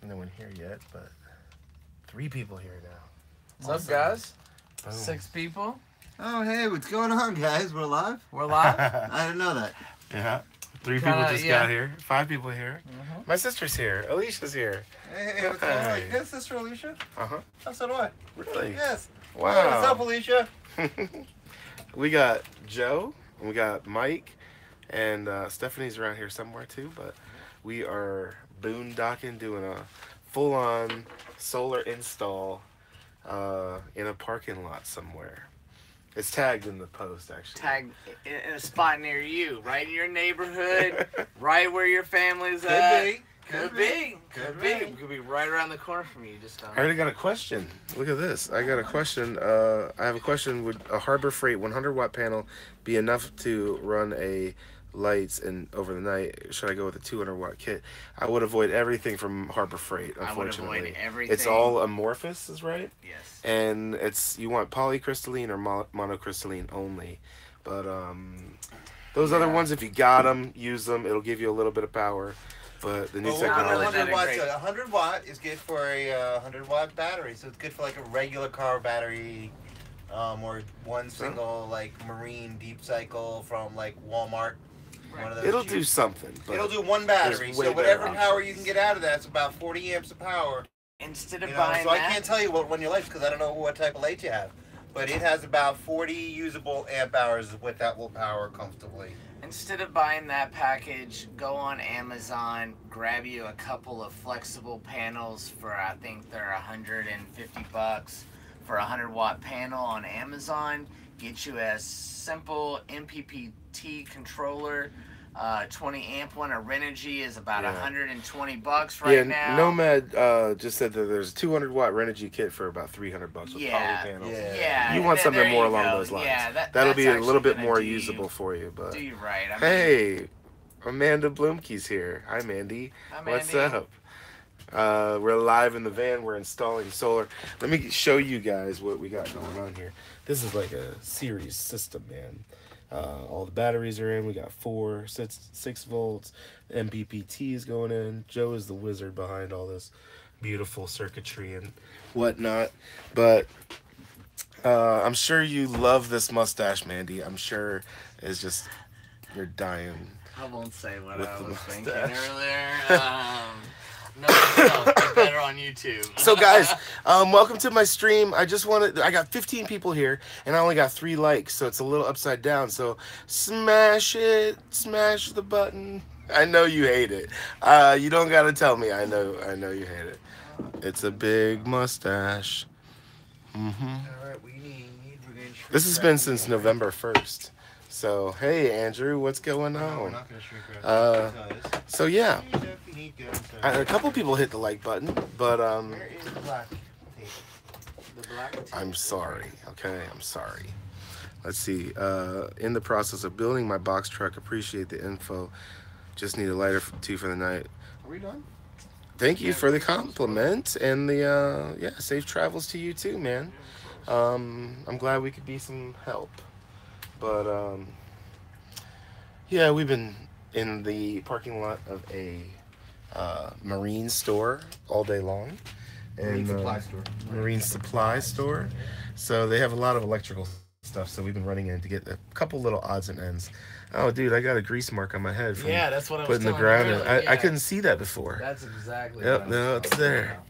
No one here yet, but 3 people here now. What's up, guys? Boom. 6 people. Oh, hey, what's going on, guys? We're live? We're live? I didn't know that. Yeah. 3 people just got here. 5 people here. My sister's here. Alicia's here. Hey, what's going on? You got a sister, Alicia? Uh-huh. Oh, so do I. Really? Yes. Wow. Hey, what's up, Alicia? We got Joe, and we got Mike, and Stephanie's around here somewhere too, but we are boondocking, doing a full-on solar install in a parking lot somewhere. It's tagged in the post, actually. Tagged in a spot near you, right in your neighborhood, right where your family's at. Could be. Could be right around the corner from you. Just I already got a question. Look at this. I got a question. I have a question. Would a Harbor Freight 100-watt panel be enough to run a lights and over the night? Should I go with a 200-watt kit? I would avoid everything from Harbor Freight, unfortunately. I would avoid everything. It's all amorphous, is right? Yes. And it's, you want polycrystalline or monocrystalline only. But those other ones, if you got them, use them. It'll give you a little bit of power. But the new technology. 100 watt is good for a 100-watt battery, so it's good for like a regular car battery, or one single like marine deep cycle from like Walmart. One of those It'll do something. But it'll do one battery, so whatever power you can get out of that, it's about 40 amps of power. Instead of buying so I can't tell you what run your lights because I don't know what type of light you have, but it has about 40 usable amp hours with that will power comfortably. Instead of buying that package, go on Amazon, grab you a couple of flexible panels for, I think they're 150 bucks for a 100-watt panel on Amazon. Get you a simple MPPT controller, 20 amp one. A Renogy is about 120 bucks right now. Nomad just said that there's a 200-watt Renogy kit for about 300 bucks with poly panels. Yeah. You want something more along those lines. Yeah, that'll be a little bit more usable for you. But do you right? I mean, hey, Amanda Bloomkey's here. Hi, Mandy. Hi, Mandy. What's up? We're live in the van. We're installing solar. Let me show you guys what we got going on here. This is like a series system, man. All the batteries are in. We got 6 volts. MPPT is going in. Joe is the wizard behind all this beautiful circuitry and whatnot. But I'm sure you love this mustache, Mandy. I'm sure it's just, you're dying. I won't say what I was thinking earlier. No, better on YouTube. So guys, welcome to my stream. I got 15 people here and I only got 3 likes, so it's a little upside down. So smash it, smash the button. I know you hate it. You don't gotta tell me. I know you hate it. It's a big mustache. All right, This has been since November 1st. So hey Andrew, what's going on? We're not gonna shrink so yeah, a couple people hit the like button, but Where is the black tape? The black tape. I'm sorry. Okay, I'm sorry. Let's see. In the process of building my box truck. Appreciate the info. Just need a lighter too for the night. Are we done? Thank you for the compliment and the safe travels to you too, man. I'm glad we could be some help. But yeah, we've been in the parking lot of a marine store all day long. Marine supply store. Marine supply store. So they have a lot of electrical stuff. So we've been running in to get a couple little odds and ends. Oh, dude, I got a grease mark on my head from that's what I was putting the ground in. I couldn't see that before. That's exactly. Yep, no, it's there.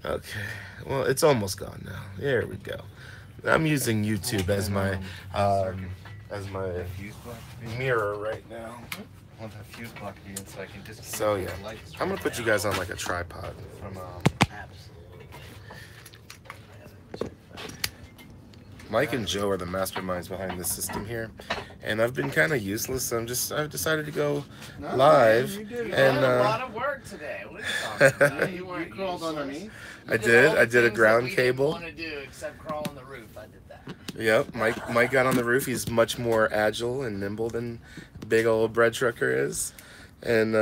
Okay, well, it's almost gone now. There we go. I'm using YouTube as my mirror right now. I want that fuse block to be in so I can just. So yeah, I'm gonna put you guys on like a tripod. From Absolutely. Mike and Joe are the masterminds behind this system here, and I've been kind of useless. So I've decided to go live. You and did a lot of work today. What are you talking about? You crawled underneath. I did a ground cable. Want to do except crawl on the roof. I did that. Yep, Mike got on the roof. He's much more agile and nimble than big old bread trucker is, and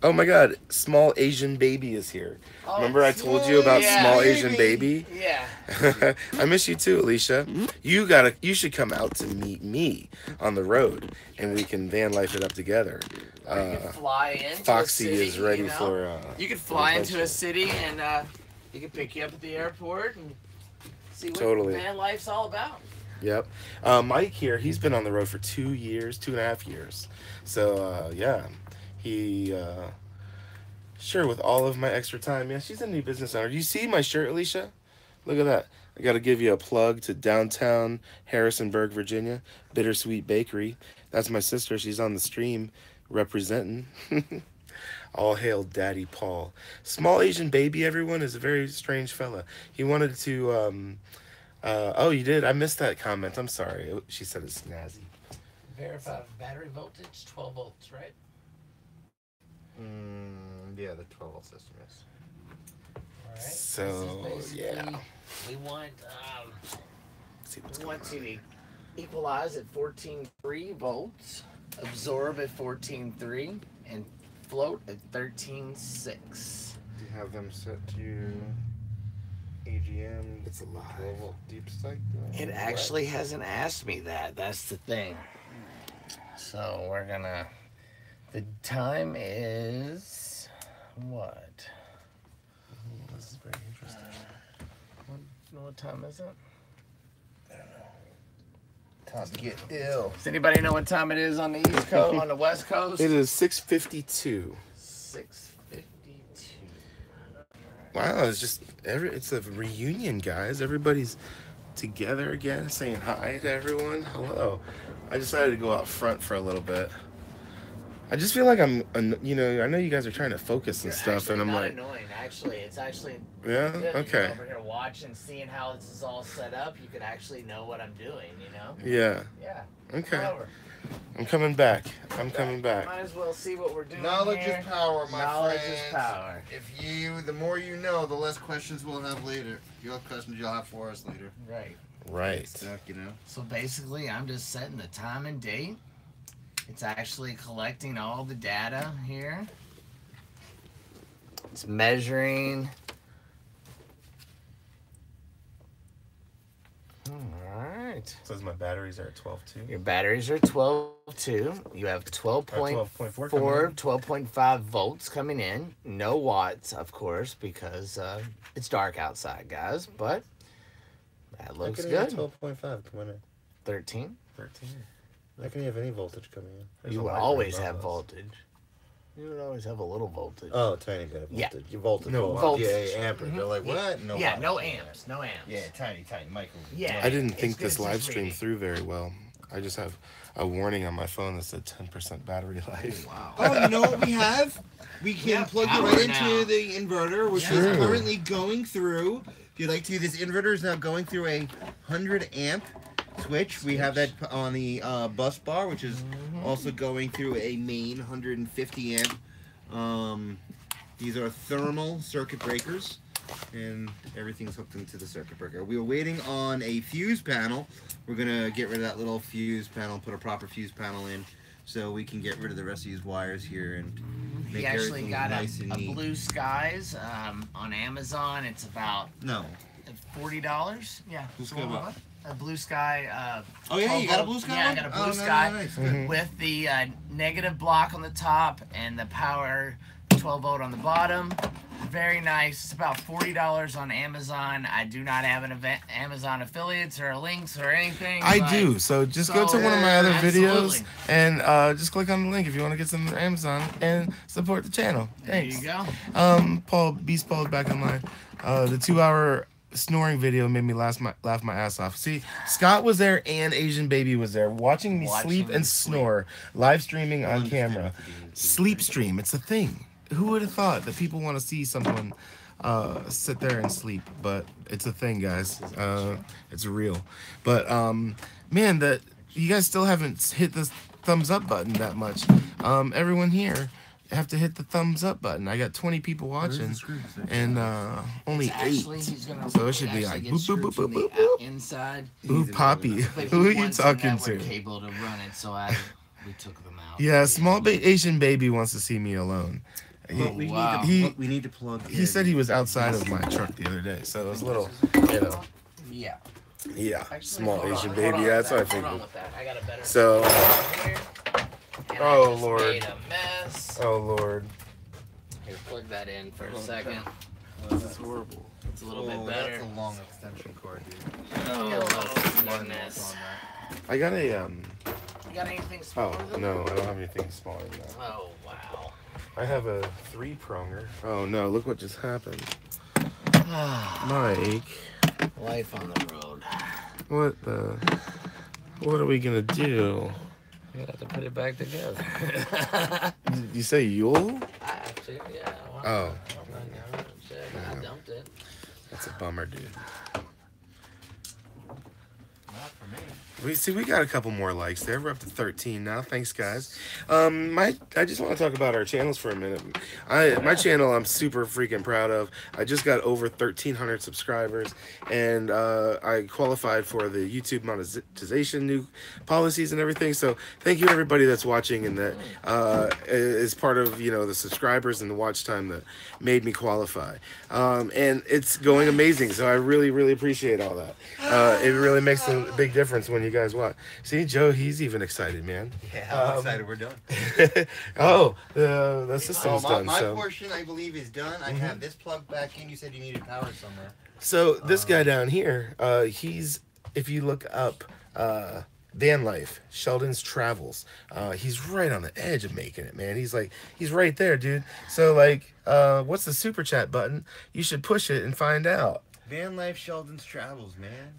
Oh my God, small Asian baby is here. Oh, Remember I told you about yeah. small Asian baby? Yeah. I miss you too, Alicia. You should come out to meet me on the road, and we can van life it up together. Or you could fly into Foxy a city, is ready you know? for. You could fly into a city and he could pick you up at the airport and see what van life's all about. Yep. Mike here, he's been on the road for 2 years, 2.5 years. So, yeah, he, sure, with all of my extra time, yeah, she's a new business owner. Do you see my shirt, Alicia? Look at that. I got to give you a plug to downtown Harrisonburg, Virginia, Bittersweet Bakery. That's my sister. She's on the stream representing. All hail Daddy Paul. Small Asian baby, everyone, is a very strange fella. He wanted to, oh, you did? I missed that comment. I'm sorry. She said it's snazzy. Verify battery voltage, 12 volts, right? Yeah, the 12 volt system is. All right. So, yeah. We want, See what's we going want on. to equalize at 14.3 volts, absorb at 14.3, and float at 13.6. You have them set to AGM. It's alive. 12 volt deep psych. It actually hasn't asked me that. That's the thing. So we're gonna. The time is what? This is very interesting. What time is it? Time to get ill. Does anybody know what time it is on the East Coast, on the West Coast? It is 6:52. 6:52. Wow, it's just it's a reunion, guys. Everybody's together again, saying hi to everyone. Hello. I decided to go out front for a little bit. I just feel like I'm, you know, I know you guys are trying to focus and stuff, and I'm not like, annoying. Actually, it's actually yeah, good. okay, You know, over here watching, seeing how this is all set up, you could actually know what I'm doing. You know? yeah, Yeah. okay. Come over. I'm coming back. I'm coming back. Might as well see what we're doing. Knowledge here. is power, my Knowledge friends. is power. The more you know, the less questions we'll have later. You'll have questions you'll have for us later. Right. Right. Stuff, you know. So basically, I'm just setting the time and date. It's actually collecting all the data here. It's measuring. All right. Says my batteries are at 12.2. Your batteries are 12.2. You have 12.4, 12.5 volts coming in. No watts, of course, because it's dark outside, guys. But that looks good. 12.5 coming in. 13. 13. How can you have any voltage coming in? There's You a would light always bulb have above us. voltage. You would always have a little voltage. Oh, tiny bit of Yeah. voltage. You voltage. No, voltage. voltage. Yeah, amperage. They're like, what? No. Yeah, watts. no amps. No amps. Yeah, tiny, micro. Yeah. I didn't It's think good this to live just stream read it. through very well. I just have a warning on my phone that said 10% battery life. Wow. Oh, you know what we have? We can Yeah, plug it power right now. into the inverter, which Sure. is currently going through. If you'd like to, this inverter is now going through a 100 amp switch. We have that on the bus bar, which is also going through a main 150 amp. These are thermal circuit breakers, and everything's hooked into the circuit breaker. We were waiting on a fuse panel. We're gonna get rid of that little fuse panel, put a proper fuse panel in, so we can get rid of the rest of these wires here and make He actually everything got nice and a neat. Blue Skies on Amazon. It's about No. $40. Yeah. Blue Sky something what? like that. A Blue Sky. Oh yeah, you 12 got a volt. blue sky? Yeah, I one? got a Oh, Blue no, Sky nice. Mhm. with the negative block on the top and the power 12 volt on the bottom. Very nice. It's about $40 on Amazon. I do not have an Amazon affiliates or links or anything. I but- do. So just go to So, one of my other absolutely. videos and just click on the link if you want to get some Amazon and support the channel. There Thanks. you go. Paul, Beast Paul is back online. The 2-hour snoring video made me laugh my ass off. See, Scott was there and Asian Baby was there watching me sleep me and sleep. snore, live streaming on camera. Sleep stream, it's a thing. Who would have thought that people want to see someone sit there and sleep? But it's a thing, guys. It's real. But man, that you guys still haven't hit the thumbs up button that much. Everyone here have to hit the thumbs up button. I got 20 people watching, and only It's actually, 8. he's gonna So it should be actually like get boop, boop, screwed boop, from boop, the boop, boop. inside. Ooh, Poppy. But Who he are you wants the talking network to? cable to run it, so we took them out. Yeah, small Asian Baby wants to see me alone. But we need to plug. He said he was outside of my truck the other day, so it was a little, you know. Yeah. Yeah, Actually, small hold on, Asian hold baby. on That's what I with that, hold on figured. with that. I got a better So, here, and oh, I just Lord. made a mess. oh Lord, Here, plug that in for a second. this is horrible. It's a little bit better. That's a long extension cord, dude. Oh, goodness. I got a You got anything smaller Oh than no, I don't have anything smaller than that. Oh, wow. I have a 3-pronger. Oh no, look what just happened. Mike, Life on the road. what are we gonna do? You have to put it back together. Did you say Yule? I have to, yeah. Well, Oh, I dumped it. that's a bummer, dude. Not for me. We got a couple more likes there. We're up to 13 now. Thanks, guys. I just want to talk about our channels for a minute. My channel, I'm super freaking proud of. I just got over 1,300 subscribers, and I qualified for the YouTube monetization new policies and everything. So thank you everybody that's watching and that is part of the subscribers and the watch time that made me qualify. And it's going amazing. So I really, really appreciate all that. It really makes a big difference when you guys watch. See, Joe, he's even excited, man. Yeah, I'm excited. We're done. Oh, the system's done. My So. portion, I believe, is done. I have this plugged back in. You said you needed power somewhere. So this guy down here, he's, if you look up Vanlife, Sheldon's Travels, he's right on the edge of making it, man. He's right there, dude. So what's the super chat button? You should push it and find out. Vanlife Sheldon's Travels, man.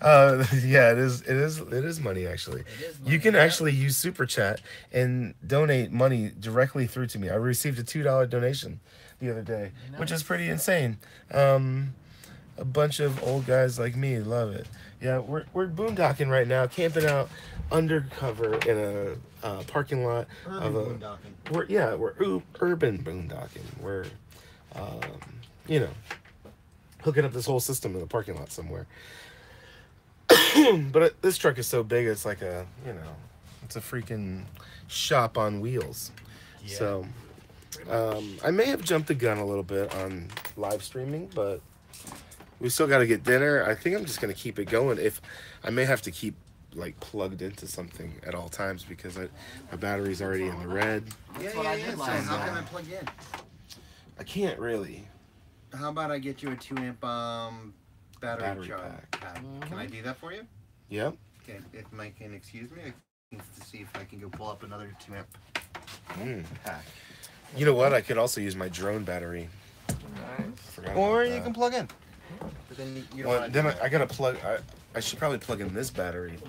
Yeah, it is money actually. You can actually use super chat and donate money directly through to me. I received a $2 donation the other day, which is pretty insane. A bunch of old guys like me love it. Yeah, we're boondocking right now, camping out undercover in a parking lot of a. Boondocking. We're urban boondocking. We're hooking up this whole system in the parking lot somewhere. But this truck is so big, it's like it's a freaking shop on wheels. Yeah. So I may have jumped the gun a little bit on live streaming, but we still got to get dinner. I think I'm just going to keep it going. If I may have to keep plugged into something at all times because my battery's already in the red. Yeah. So how can I plug in? I can't really. How about I get you a 2-amp battery charge pack. Can I do that for you? Yep. Okay, if Mike can excuse me, I can see if I can go pull up another 2-amp pack. You know what? I could also use my drone battery. Nice. Or you can plug in. But then you don't then I gotta plug. I should probably plug in this battery.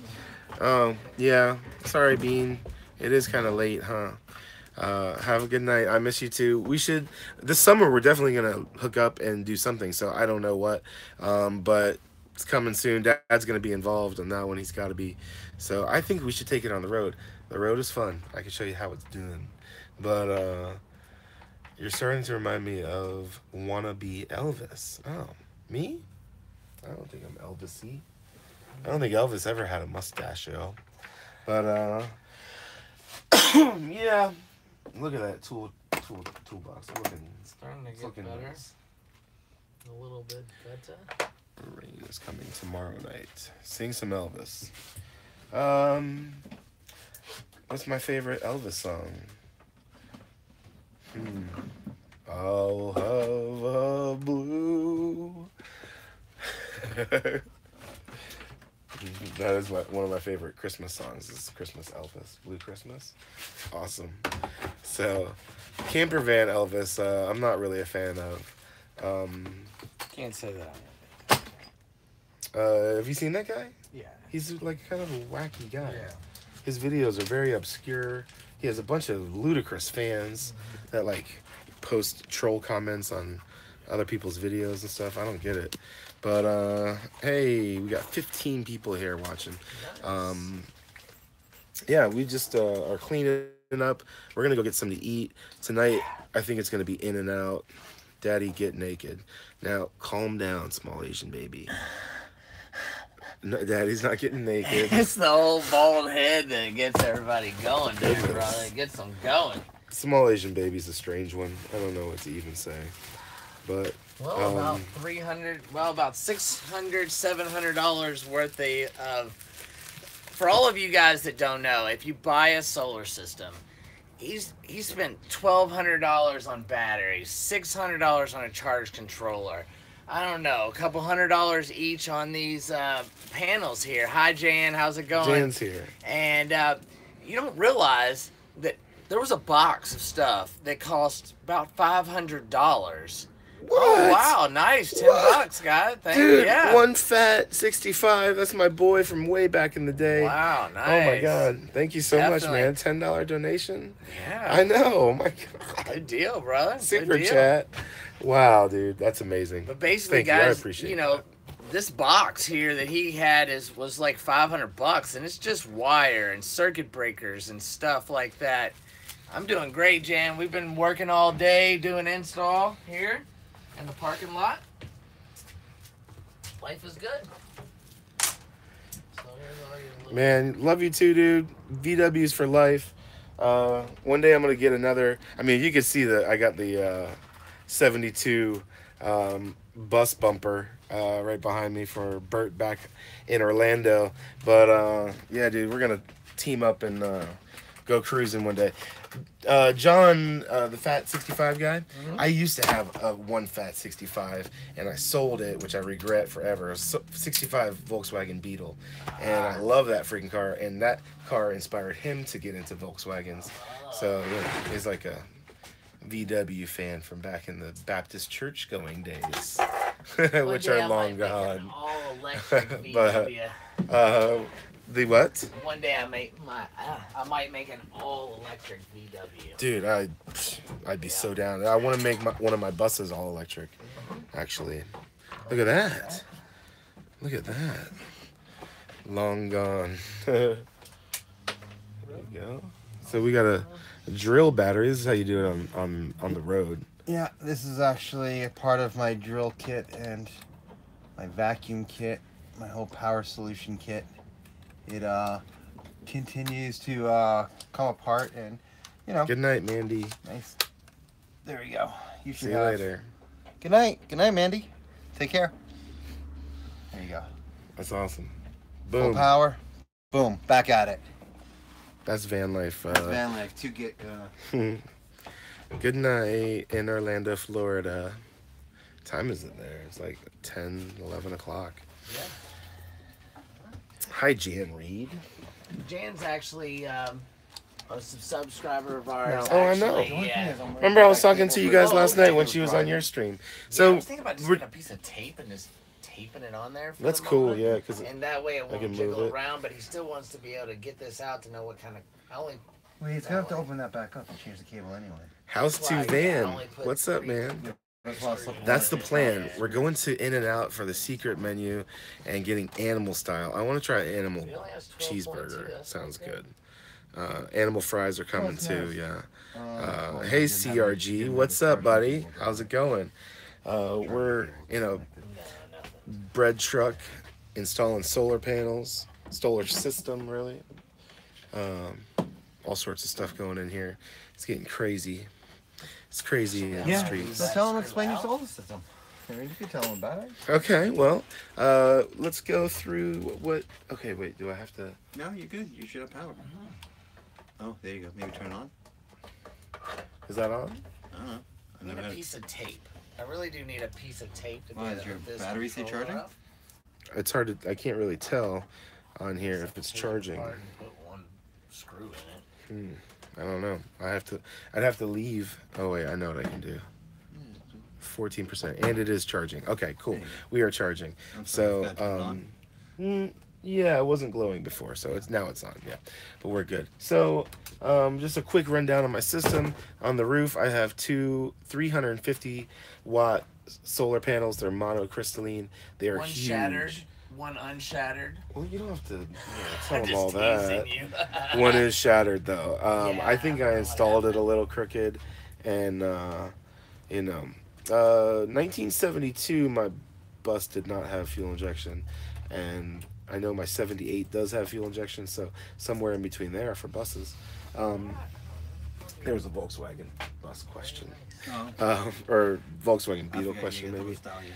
Oh yeah. Sorry, Bean. It is kind of late, huh? Have a good night. I miss you too. We should, this summer we're definitely gonna hook up and do something. So I don't know what, but it's coming soon. Dad's gonna be involved on that one. He's got to be. So I think we should take it on the road. The road is fun. I can show you how it's doing. But you're starting to remind me of wannabe Elvis. Oh, me? I don't think I'm Elvis-y. I don't think Elvis ever had a mustache, yo. But yeah. Look at that toolbox. Starting to get better. Nice. A little bit better. Rain is coming tomorrow night. Sing some Elvis. What's my favorite Elvis song? I'll have a blue. That is one of my favorite Christmas songs. Is Christmas Elvis, Blue Christmas. Awesome. So, camper van Elvis, I'm not really a fan of. Can't say that. Have you seen that guy? Yeah. He's kind of a wacky guy. Yeah. His videos are very obscure. He has a bunch of ludicrous fans that post troll comments on other people's videos and stuff. I don't get it. But hey, we got 15 people here watching. Yeah, we just are cleaning up. We're gonna go get something to eat tonight. I think it's gonna be In and Out. Daddy, get naked. Now calm down, small Asian baby. No, Daddy's not getting naked. It's the old bald head that gets everybody going, dude, brother. It gets them going. Small Asian baby's a strange one. I don't know what to even say. But Well, about 300. Well, about $600, $700 worth of. For all of you guys that don't know, if you buy a solar system, he spent $1,200 on batteries, $600 on a charge controller. I don't know, a couple $100 each on these panels here. Hi, Jan, how's it going? Jan's here. And you don't realize that there was a box of stuff that cost about $500. What? Oh, wow, nice. $10, guy. Thank you. Dude, Yeah. one fat 65. That's my boy from way back in the day. Wow, nice. Oh my God! Thank you so Definitely. much, man. $10 donation. Yeah. I know. Oh my God. Good deal, brother. Super Good deal. chat. Wow, dude, that's amazing. But basically, Thank you. I guys, appreciate you know, that. this box here that he had was like $500, and it's just wire and circuit breakers and stuff like that. I'm doing great, Jan. We've been working all day doing install here in the parking lot. Life is good. Man, love you too, dude. VW's for life. One day I'm gonna get another. I mean, you can see that I got the 72 bus bumper right behind me for Bert back in Orlando. But yeah, dude, we're gonna team up and go cruising one day. John, the fat 65 guy, I used to have one fat 65 and I sold it, which I regret forever. A 65 Volkswagen Beetle, and I love that freaking car, and that car inspired him to get into Volkswagens. So yeah, he's like a VW fan from back in the Baptist church going days, which are long gone. All electric But, VW. The what? One day I might make an all electric VW. Dude, I'd be so down. I want to make one of my buses all electric. Actually, look at that. Look at that. Long gone. There you go. So we got a drill battery. This is how you do it on the road. Yeah, this is actually a part of my drill kit and my vacuum kit, my whole power solution kit. It continues to come apart, and you know. Good night, Mandy. Nice. There we go. You should See you later. Good night. Good night, Mandy. Take care. There you go. That's awesome. Full Boom. power. Boom. Back at it. That's van life. Van life to get. Good night in Orlando, Florida. What time is it there? It's like 10, 11 o'clock. Yeah. Hi, Jan Reed. Jan's actually a subscriber of ours. Oh, I know. Yeah. Remember, I was talking to you guys last night when she was on your stream. So I So was thinking about just getting a piece of tape and just taping it on there. For that's the cool, moment. yeah, because And that way it can won't move jiggle it. around, but he still wants to be able to get this out to know what kind of. I only. Well, he's gonna have to open that back up and change the cable anyway. House to Right, van. I only put What's up, 3 man? That's That's the plan. We're going to In-N-Out for the secret menu and getting animal style. I want to try animal He only has 12.2, cheeseburger. that's Sounds good. good. Animal fries are coming it's too, nice. yeah. Hey CRG, what's up, buddy? How's it going? We're in a bread truck installing solar panels, solar system, really. All sorts of stuff going in here. It's getting crazy. It's crazy in the Yeah. streets. So tell him, explain your solar system. You can tell him about it. Okay, well, let's go through what. Okay, wait. Do I have to? No, you're good. You should have power. Oh, there you go. Maybe turn it on. Is that on? I don't know. I need a piece of tape. I really do need a piece of tape to Why, get is your this battery still controller charging? up. It's hard to. I can't really tell on here if it's Pull it charging. apart and put one screw in it. I don't know. I'd have to leave. Oh wait, I know what I can do. 14%, and it is charging. Okay, cool. We are charging. So, yeah, it wasn't glowing before, so now it's on. Yeah, but we're good. So, just a quick rundown on my system. On the roof, I have two 350-watt solar panels. They're monocrystalline. They are One huge. shattered, one unshattered. Well, you don't have to tell I'm them all just that. teasing you. One is shattered though. Yeah, I think I installed it a little crooked, and 1972 my bus did not have fuel injection, and I know my 78 does have fuel injection, so somewhere in between there for buses. There was a Volkswagen bus question. Oh. Or Volkswagen I Beetle forget question, you get the maybe. stallion.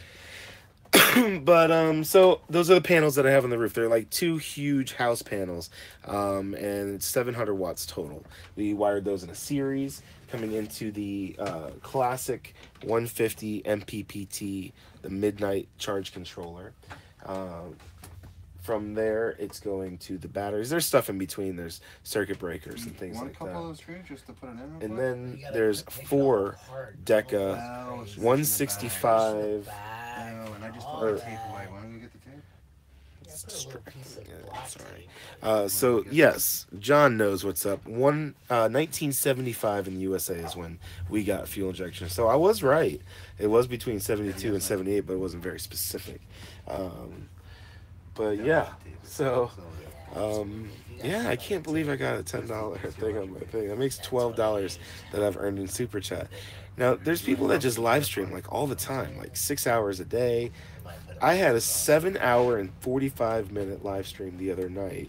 But so those are the panels that I have on the roof. They're like 2 huge house panels, and it's 700 watts total. We wired those in a series, coming into the classic 150 MPPT, the midnight charge controller. From there, it's going to the batteries. There's stuff in between. There's circuit breakers and things One like couple that. of those screws just to put it in. And real then You gotta there's take it 4 all apart. Deca Wow, it's 165. quick. Oh, and I just all put the that. tape away. Why don't you get the tape? Yeah, put a little piece of Yeah, black sorry. tape. So yes, John knows what's up. 1975 in the USA is when we got fuel injection. So I was right. It was between 72 and 78, but it wasn't very specific. But yeah, so yeah, I can't believe I got a $10 thing on my thing. That makes $12 that I've earned in Super Chat. Now, there's people that just live stream like all the time, like 6 hours a day. I had a 7-hour and 45-minute live stream the other night.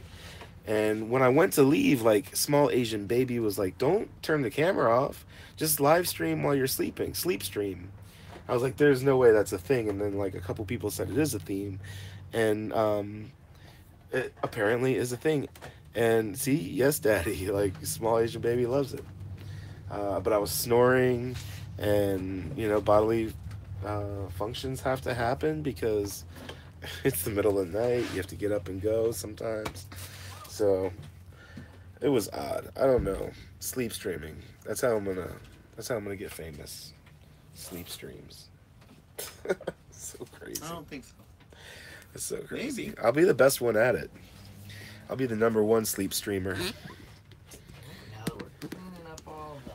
And when I went to leave, like, small Asian baby was like, don't turn the camera off. Just live stream while you're sleeping. Sleep stream. I was like, there's no way that's a thing. And then, like, a couple people said it is a theme. And it apparently is a thing. And see, yes, daddy, like, small Asian baby loves it. But I was snoring, and, you know, bodily functions have to happen because it's the middle of the night. You have to get up and go sometimes. So it was odd. I don't know. Sleep streaming. That's how I'm gonna get famous. Sleep streams. So crazy. I don't think so. It's so crazy. Maybe. I'll be the best one at it. I'll be the #1 sleep streamer. Now we're cleaning up all the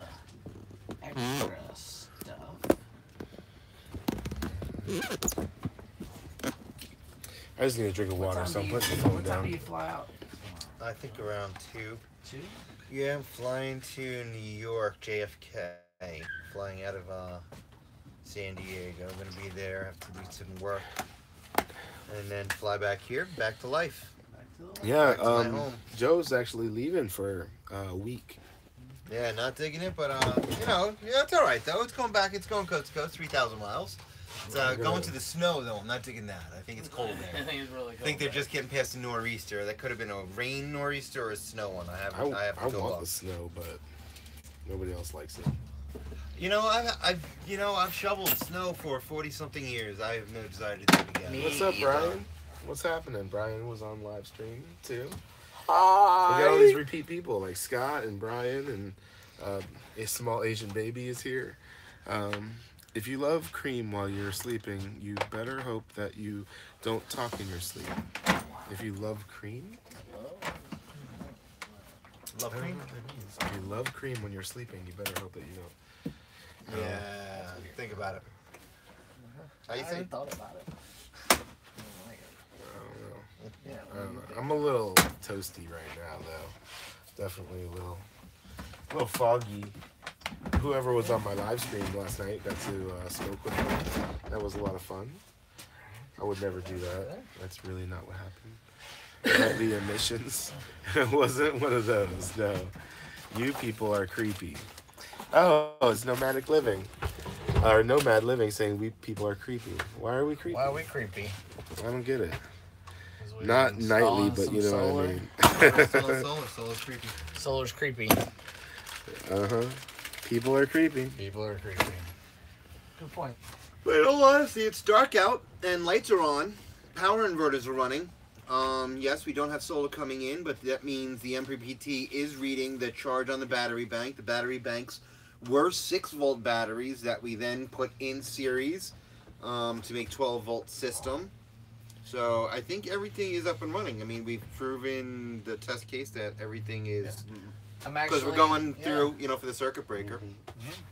extra stuff. I just need a drink of water, so I'm putting the phone What time do you down. fly out? I think around 2. 2? Yeah, I'm flying to New York, JFK. Flying out of San Diego. I'm gonna be there. Have to do some work, and then fly back here, back to life. Yeah, Back to my home. Joe's actually leaving for a week. Yeah, not digging it, but you know, yeah, it's all right though. It's going back. It's going coast to coast, 3,000 miles. It's going to the snow though. I'm not digging that. I think it's cold I there. think it's really cool. I think they're just getting past the nor'easter. That could have been a rain nor'easter or a snow one. I have to I go want up. the snow, but nobody else likes it. You know, I've shoveled snow for 40-something years. I have no desire to do it again. Me What's up, either. Brian? What's happening? Brian was on live stream too. Hi. We got all these repeat people like Scott and Brian, and a small Asian baby is here. If you love cream while you're sleeping, you better hope that you don't talk in your sleep. If you love cream, Love I don't cream? know what that means. If you love cream when you're sleeping, you better hope that you don't. Yeah, think about it. How you I hadn't think? thought about it. I don't know. Yeah, I don't know. I'm a little toasty right now, though. Definitely a little foggy. Whoever was on my live stream last night got to smoke with me. That was a lot of fun. I would never do that. That's really not what happened. It might be emissions. It wasn't one of those. No. You people are creepy. Oh, it's nomadic living. Or nomad living saying we people are creepy. Why are we creepy? Why are we creepy? I don't get it. 'Cause we've Not been nightly, installing but some you know solar. what I mean. Solar's creepy. Solar's creepy. Uh-huh. People are creepy. People are creepy. Good point. But in all honesty, it's dark out and lights are on. Power inverters are running. Yes, we don't have solar coming in, but that means the MPPT is reading the charge on the battery bank. The battery banks were 6-volt batteries that we then put in series to make 12-volt system. So I think everything is up and running. I mean, we've proven the test case that everything is, I'm because actually we're going through, you know, for the circuit breaker.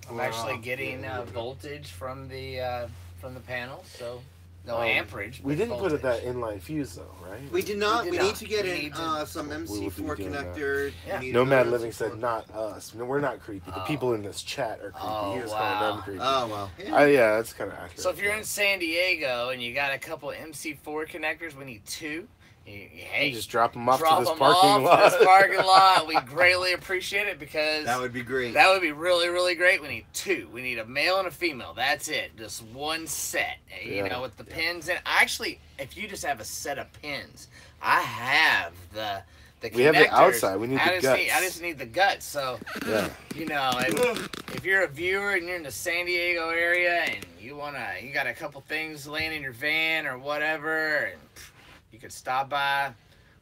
I'm actually getting voltage from the panel, so no amperage. We but didn't put it voltage. that inline fuse though, right? We did not. We We, did need not. to get We in need to- some We will MC4 be doing that. connector. Yeah. We need Nomad another Living said MC4. not us. No, we're not creepy. The people in this chat are creepy. Oh, He was wow. calling them creepy. Oh well. Yeah, that's kind of accurate. So if you're in San Diego and you got a couple MC4 connectors, we need 2. Hey, just drop them off drop to this them parking off lot. to this parking lot. We greatly appreciate it because That would be great. that would be really, really great. We need 2. We need a male and a female. That's it. Just one set. You Yeah. know, with the pins. And actually, if you just have a set of pins, I have the We have the connectors. outside. We need the guts. I just need the guts. So, Yeah. you know, if you're a viewer and you're in the San Diego area and you got a couple things laying in your van or whatever, and you could stop by.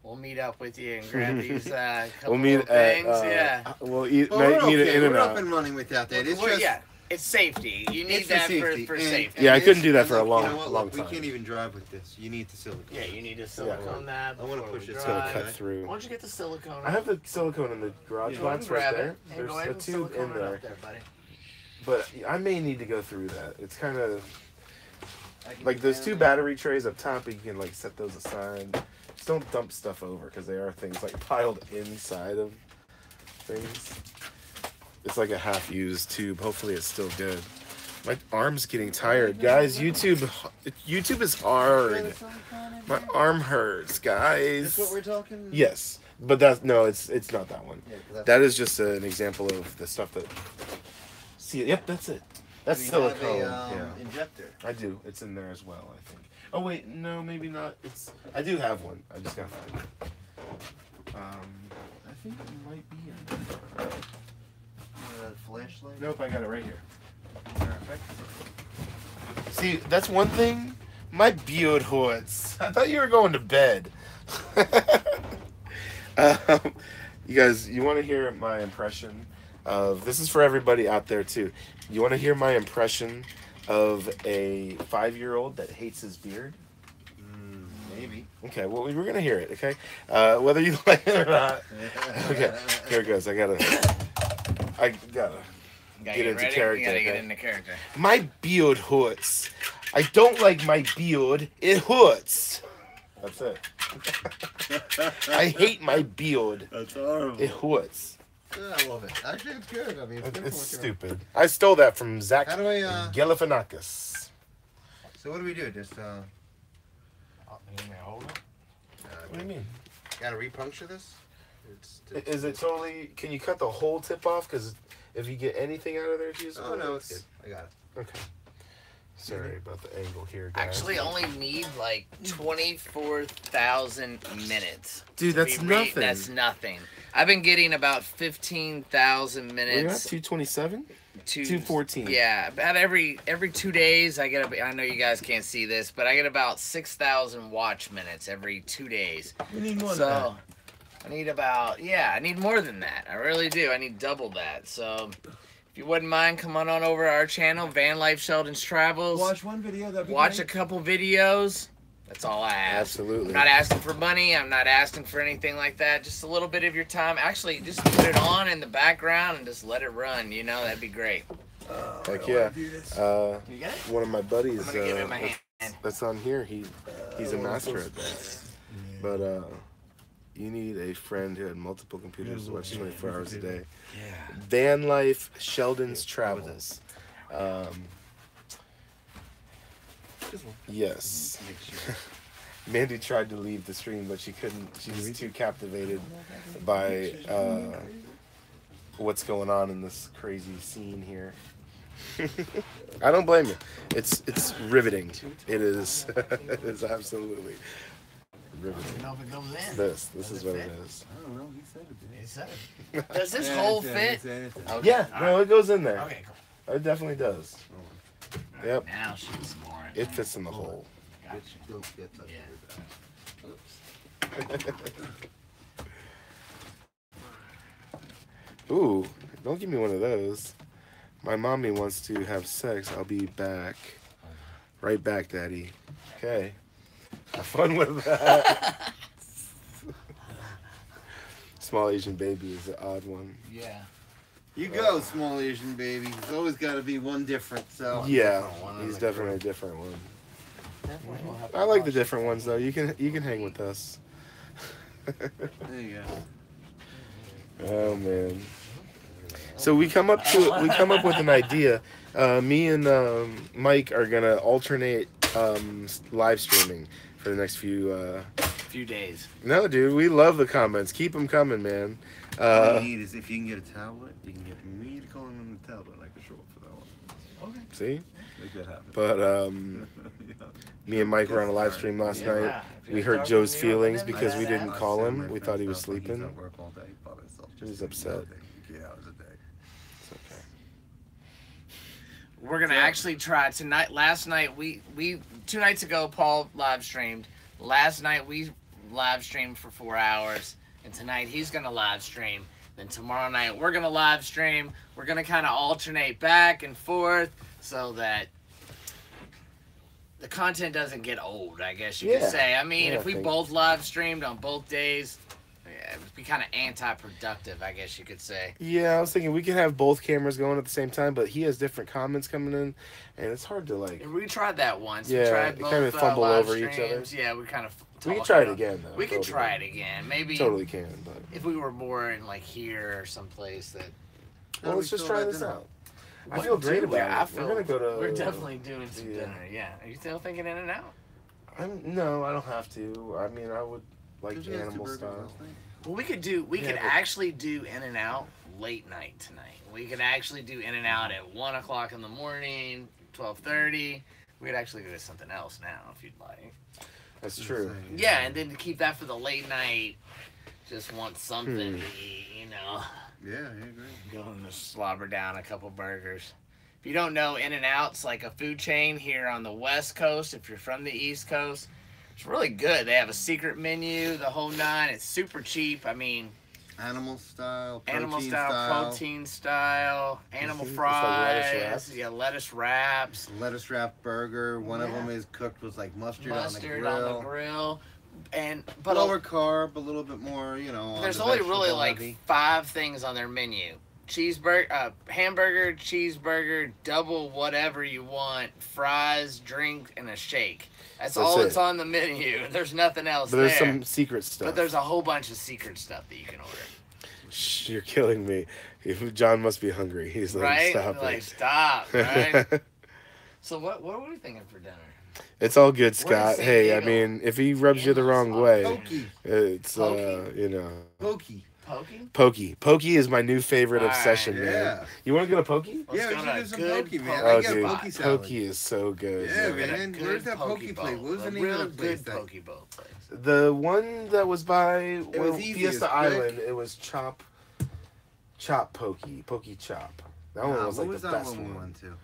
We'll meet up with you and grab these couple We'll meet of things. We'll Well, meet we're it okay. in and We're up out. and running without that. It's Well, just yeah, it's safety. You need it's that safety. for And- safety. Yeah, I and couldn't do that and for a look, long, you know what? long Look, time. We can't even drive with this. You need the silicone. Yeah, you need to silicone that. I wanna before push we it. It's gonna drive. cut through. Why don't you get the silicone? I have the silicone in the garage Go ahead box and right grab there. it. And There's go ahead a and tube silicone in it there, up there, buddy. but I may need to go through that. It's kind of like those 2 battery trays up top. You can like set those aside. Just don't dump stuff over because they are things like piled inside of things. It's like a half-used tube. Hopefully, it's still good. My arm's getting tired, guys. YouTube is hard. My arm hurts, guys. That's what we're talking. Yes, but it's not that one. Yeah, 'cause that's- That is just an example of the stuff that. See, yep, that's it. That's we silicone. have a, Yeah, injector. I do. It's in there as well, I think. Oh wait, no, maybe not. I do have one. I just gotta find it. I think it might be in there. Flashlight. Nope, I got it right here. Perfect. See, that's one thing. My beard hurts. I thought you were going to bed. You guys, you want to hear my impression of... This is for everybody out there, too. You want to hear my impression of a 5-year-old that hates his beard? Maybe. Okay, well, we're going to hear it, okay? Whether you like it or not. Okay, here it goes. I gotta get into character. You gotta get okay? into character. My beard hurts. I don't like my beard. It hurts. That's it. I hate my beard. That's horrible. It hurts. Yeah, I love it. Actually, it's good. I mean, it's good It's for stupid. I stole that from Zach How do I, Galifianakis. So what do we do? Just Hold it. What do you mean? gotta repuncture this? Is it totally... Can you cut the whole tip off? Because if you get anything out of there, Jesus. Oh no, it's good. I got it. Okay. Sorry about the angle here, guys. Actually, only need like 24,000 minutes. Dude, that's nothing. That's nothing. I've been getting about 15,000 We're at minutes. 227? 214. Yeah, about every 2 days I get. I know you guys can't see this, but I get about 6,000 watch minutes every 2 days. We need more So I need about I need more than that. I really do. I need double that. So if you wouldn't mind, come on over to our channel, Van Life Sheldon's Travels. Watch one video. That'd be Watch great. a couple videos. That's all I ask. Absolutely. I'm not asking for money. I'm not asking for anything like that. Just a little bit of your time. Actually, just put it on in the background and just let it run. You know, that'd be great. Heck yeah. You got it? One of my buddies I'm gonna give it my hand. that's on here, he's a master at that. But you need a friend who had multiple computers to watch 24 hours a day. Yeah. Van Life Sheldon's Travels. Yes. Mandy tried to leave the stream, but she couldn't. She was too captivated by what's going on in this crazy scene here. I don't blame you. It's riveting. It is. It is absolutely riveting. know if it goes in. This is what it is. I don't know. He said it did. He said it. Does this hole fit? Okay, Yeah, all no, right. it goes in there. Okay, cool. It definitely does. Yep, Now shoot some more. it fits in the hole. Gotcha. Don't get touched Yeah. with that. Oops. Ooh, don't give me one of those. My mommy wants to have sex. I'll be back. Right back, Daddy. Okay. Have fun with that. Small Asian baby is an odd one. Yeah. You go, small Asian baby. There's always got to be one different. So Yeah, one in he's the definitely a different one. Definitely we'll have to I like the watch different this. ones though. You can hang with us. there you go. Oh man. So we come up with an idea. Me and Mike are gonna alternate live streaming for the next few few days. No, dude, we love the comments. Keep them coming, man. All you need is if you can get a tablet, you can get me to call in on the tablet. I can show up for that one. Okay. See? Make that happen. But Yeah. me and Mike were on a live stream last night. We hurt Joe's feelings because we didn't call him. We thought he was sleeping. He's at work all day by himself. He was upset. Yeah, it was a day. It's okay. We're gonna actually try tonight. Last night we 2 nights ago Paul live streamed. Last night we live streamed for 4 hours, and tonight he's gonna live stream. Then tomorrow night we're gonna live stream. We're gonna kind of alternate back and forth so that the content doesn't get old, I guess you could say. I mean, if we both live streamed on both days, it would be kind of anti-productive, I guess you could say. Yeah, I was thinking we could have both cameras going at the same time, but he has different comments coming in, and it's hard to like. We tried that once. Yeah, we tried both, kind of fumble live over each streams. other. Yeah, we kind of. We could try it again, though. We could try it again. Maybe. Totally can, but. If we were more in like here or someplace that. Well, let's just try this out. I feel great about it. We're gonna go to. We're definitely doing some dinner. Yeah. Are you still thinking In and Out? No, I don't have to. I mean, I would like animal style. Well, we could actually do In and Out late night tonight. We could actually do In and Out at 1 o'clock in the morning, 12:30. We could actually do something else now if you'd like. That's true. Yeah, and then to keep that for the late night, just want something to eat, you know. Yeah, I agree. Going to slobber down a couple burgers. If you don't know, In and Out's like a food chain here on the West Coast. If you're from the East Coast, it's really good. They have a secret menu, the whole nine. It's super cheap. I mean, animal style, protein style, animal Like fries, lettuce wraps, lettuce wrap burger. One of them is cooked with like mustard on the grill. But lower carb, a little bit more, you know. There's only really like 5 things on their menu: cheeseburger, hamburger, cheeseburger, double whatever you want, fries, drink, and a shake. That's all that's on the menu. There's nothing else there. But there's some secret stuff. But there's a whole bunch of secret stuff that you can order. Shh, you're killing me. John must be hungry. He's like, right? stop like, it. Stop, right? So what are we thinking for dinner? It's all good, Scott. Hey, I mean, if he rubs you the wrong way, it's, you know. Pokey. Pokey? Pokey is my new favorite obsession, man. You want to go to Pokey? Yeah, we should do some Pokey, man. Oh, I get dude, Pokey salad. Pokey is so good. Yeah, man. Where's that Pokey place? What was the name of the place? Good Pokey bowl place. The one that was by Fiesta Island, it was Chop Pokey Chop. That one was like the best one. We went to?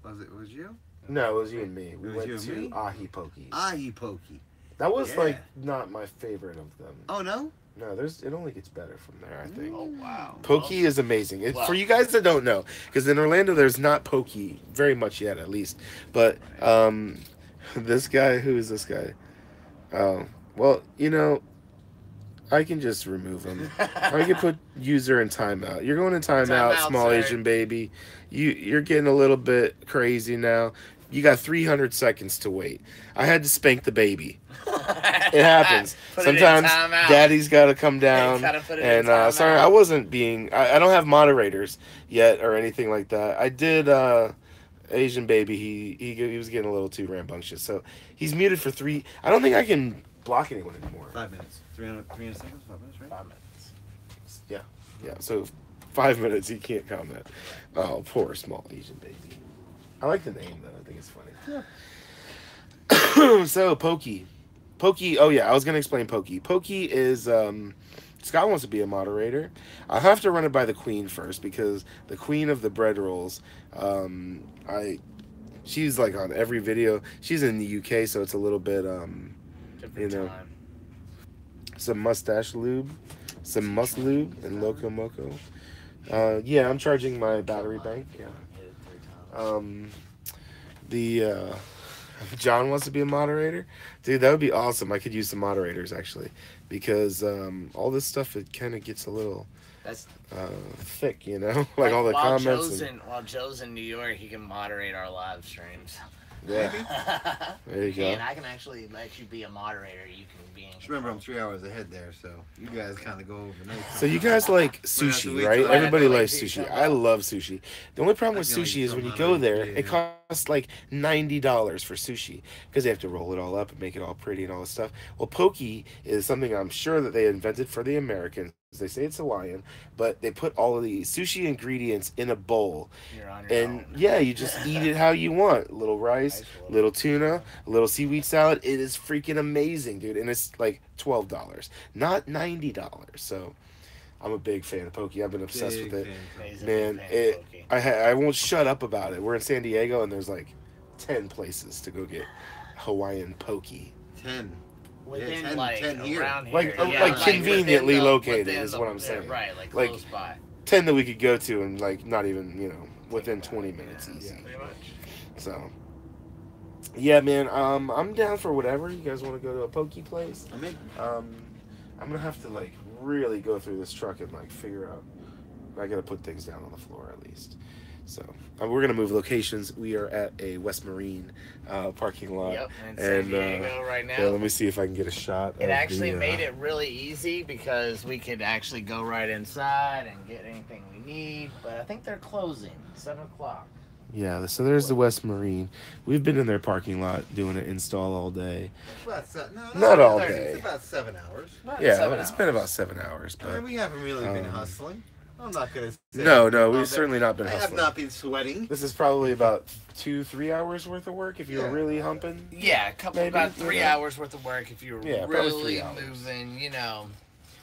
Was it you? No, it was you and me. We went to Ahi Pokey. Ahi Pokey. That was like not my favorite of them. Oh no? No, it only gets better from there, I think. Oh wow. Pokey is amazing. For you guys that don't know, because in Orlando there's not Pokey very much yet, at least. But this guy, who is this guy? Well, you know, I can just remove him. I can put user in timeout. You're going in timeout, small sir. Asian baby. You're getting a little bit crazy now. You got 300 seconds to wait. I had to spank the baby. It happens. Sometimes daddy's got to come down. And sorry, I wasn't being... I don't have moderators yet or anything like that. I did... Asian baby, he was getting a little too rambunctious. So he's muted for 3... I don't think I can block anyone anymore. 5 minutes. 300 seconds? 5 minutes, right? 5 minutes. Yeah. So 5 minutes, he can't comment. Oh, poor small Asian baby. I like the name, though. I think it's funny. Yeah. So, Pokey. Oh, yeah, I was going to explain Pokey. Pokey is, Scott wants to be a moderator. I'll have to run it by the queen first, because the queen of the bread rolls, she's, like, on every video. She's in the UK, so it's a little bit, you know, some mustache lube, some must lube, and Loco Moco. Yeah, I'm charging my battery bank, yeah. John wants to be a moderator. Dude, that would be awesome. I could use some moderators actually, because all this stuff, it kind of gets a little thick, you know, like all the comments. While Joe's in New York, he can moderate our live streams. Yeah. There you go. And I can actually let you be a moderator. You can be in. Just remember, I'm 3 hours ahead there, so you guys kind of go overnight. So you guys like sushi, right? till I Everybody have to likes wait till you sushi. come I up. love sushi. The only problem with I feel like sushi is when you somehow go there, yeah. it costs like $90 for sushi because they have to roll it all up and make it all pretty and all this stuff. Well, poke is something I'm sure that they invented for the Americans. They say it's Hawaiian, but they put all of the sushi ingredients in a bowl. You're on your And own. yeah, you just eat it how you want. A little rice, a little tuna, a little seaweed salad. It is freaking amazing, dude. And it's like $12, not $90. So I'm a big fan of poke. I've been obsessed Big with it. fan. He's a Man, big fan of poke. I won't shut up about it. We're in San Diego, and there's like 10 places to go get Hawaiian poke. 10. Within 10 like 10 here. around here, Like- yeah, like conveniently within located within is what I'm saying. Yeah, right, like Like, close by. 10 that we could go to, and like not even within 20 minutes easy. Pretty much. So yeah, man. I'm down for whatever. You guys want to go to a poke place? I'm in. I'm gonna have to like really go through this truck and like figure out. I gotta put things down on the floor at least. So we're gonna move locations. We are at a West Marine parking lot. Yep, in San Diego right now. Yeah, let me see if I can get a shot. It of actually the, made it really easy because we could actually go right inside and get anything we need. But I think they're closing 7 o'clock. Yeah, so there's the West Marine. We've been in their parking lot doing an install all day. It's about Not all 30, day. It's about 7 hours. Yeah, it's been about 7 hours. I mean, But we haven't really been um, hustling. I'm not gonna say. no, we've that- certainly not been I have hustling. not been sweating. This is probably about 2-3 hours worth of work if you're Yeah. really humping. Yeah, a couple Maybe, about 3 you know. hours worth of work if you were Yeah, probably 3 really hours. moving.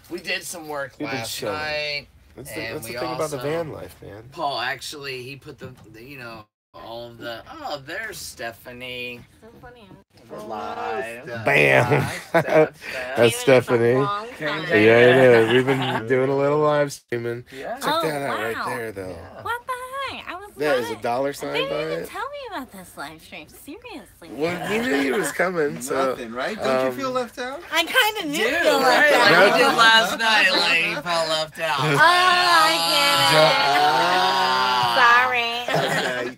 We did some work We've been last chilling. night. That's And the we thing about the also- van life, man. Paul actually he put the all of the there's Stephanie. So funny. Live. Bam. That's Waiting Stephanie. a long Yeah, time. Yeah, it is. We've been doing a little live streaming. Yeah. Check Oh, that out right wow. there, though. Yeah. What the heck? I was That is a not- dollar They sign by didn't even it. tell me about this live stream. Seriously. Well, we knew he was coming, so Nothing, right? Don't you feel um, left out? I kind of knew Dude, you right? like Like that. we did last night, like he felt left out. Oh, I get it. Sorry.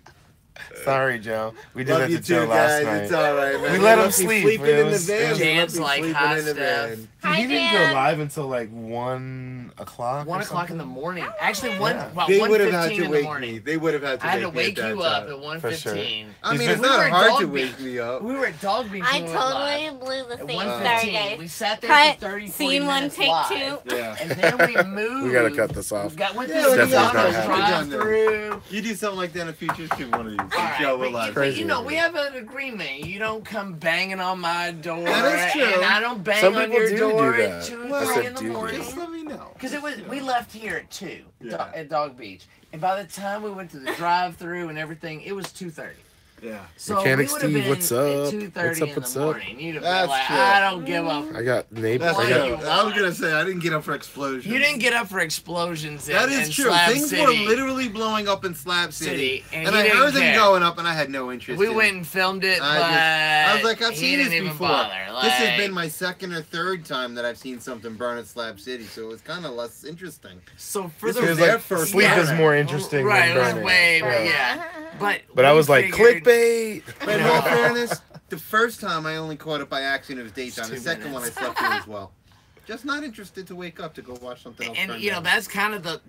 sorry, Joe. We did Love that you to Joe too, last guys. night. It's all right, man. We let him left me sleep, sleeping man. in the It was- van. We Jan's left me like, sleeping "Hi, in the Steph." van. Hi, He didn't Dan. go live until like 1 o'clock. 1 or o'clock in the something. morning. Actually, Yeah. about They would have had 1:15 to in the wake morning. me. They would have had to I had to wake me wake at you that up time. at 1:15. I mean, He's it's been- not we were hard to dog wake beat. me up. We were at Dog Beach. I when we went totally live. blew the At thing. 1:15. Sorry, We guys. sat there for Cut. 30, 40 Scene one, minutes take live. two. Yeah. And then we moved. We gotta cut this off. Went Yeah, through we the Stephanie's not McDonald's happy. drive-through. You do something like that in the future, let's do one of these. All right, Show but will live. Crazy. you know, we have an agreement. You don't come banging on my door. That is true. And I don't bang Some on people your do door do at that. 2 Well, or 3 in I the said do. morning. Just let me know. Because we left here at 2 Yeah. at Dog Beach. And by the time we went to the drive-through and everything, it was 2:30. Yeah. So Mechanic we would have Steve, been what's at up? 2:30 What's up, in what's the up? morning. You'd have been That's like, true. I don't give a. I got neighbors. That's Why I you- got, true. I was gonna say I didn't get up for explosions. You didn't get up for explosions in, That is in true. Slab Things City. were literally blowing up in Slab City, and and you I didn't heard them care. going up, and I had no interest. We in went it. and filmed it, but I was like, I've he seen this didn't even before. bother. This has Like, been my second or third time that I've seen something burn at Slab City, so it was kind of less interesting. so for This the was It was their like first sleep time. is more interesting right, than it was burning. way, Yeah. yeah. But I we was like, figured- clickbait. But in all fairness, the first time I only caught it by accident. It was daytime. The 2 second one I minutes. slept through as well. Just not interested to wake up to go watch something else. And burn you know down. that's kind of the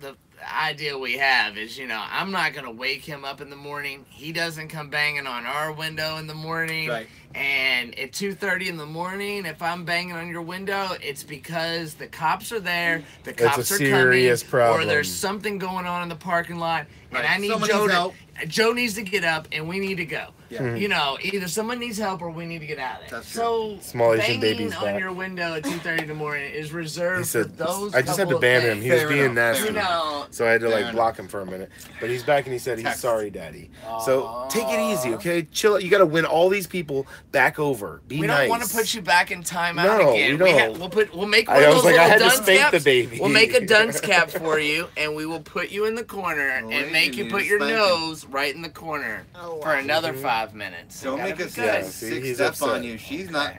idea we have is I'm not gonna wake him up in the morning. He doesn't come banging on our window in the morning. Right. And at 2:30 in the morning, if I'm banging on your window, it's because the cops are there. The It's a cops are serious coming, problem. or there's something going on in the parking lot, and Right. I need Someone Joe. needs help. Joe needs to get up, and we need to go. Yeah. Either someone needs help or we need to get out of there. That's true. So Small Asian banging baby's on back. your window at 2:30 in the morning is He reserved said, for those. I just had to couple of ban him. things. He was Fair being enough, nasty. fair enough. So I had to Fair like enough. block him for a minute. But he's back and he said he's Text. sorry, Daddy. So take it easy, okay? Chill out. You got to win all these people back over. Be We nice. don't want to put you back in timeout No, again. we don't. We'll make one I of was those like, I little had to dunce spank caps. the baby. We'll make a dunce cap for you, and we will put you in the corner Oh, and wait, make you you need put a your spanking. nose right in the corner Oh, for wow. another 5 minutes. Don't Gotta make be a good. Yeah, six see, he's step upset. on you. She's not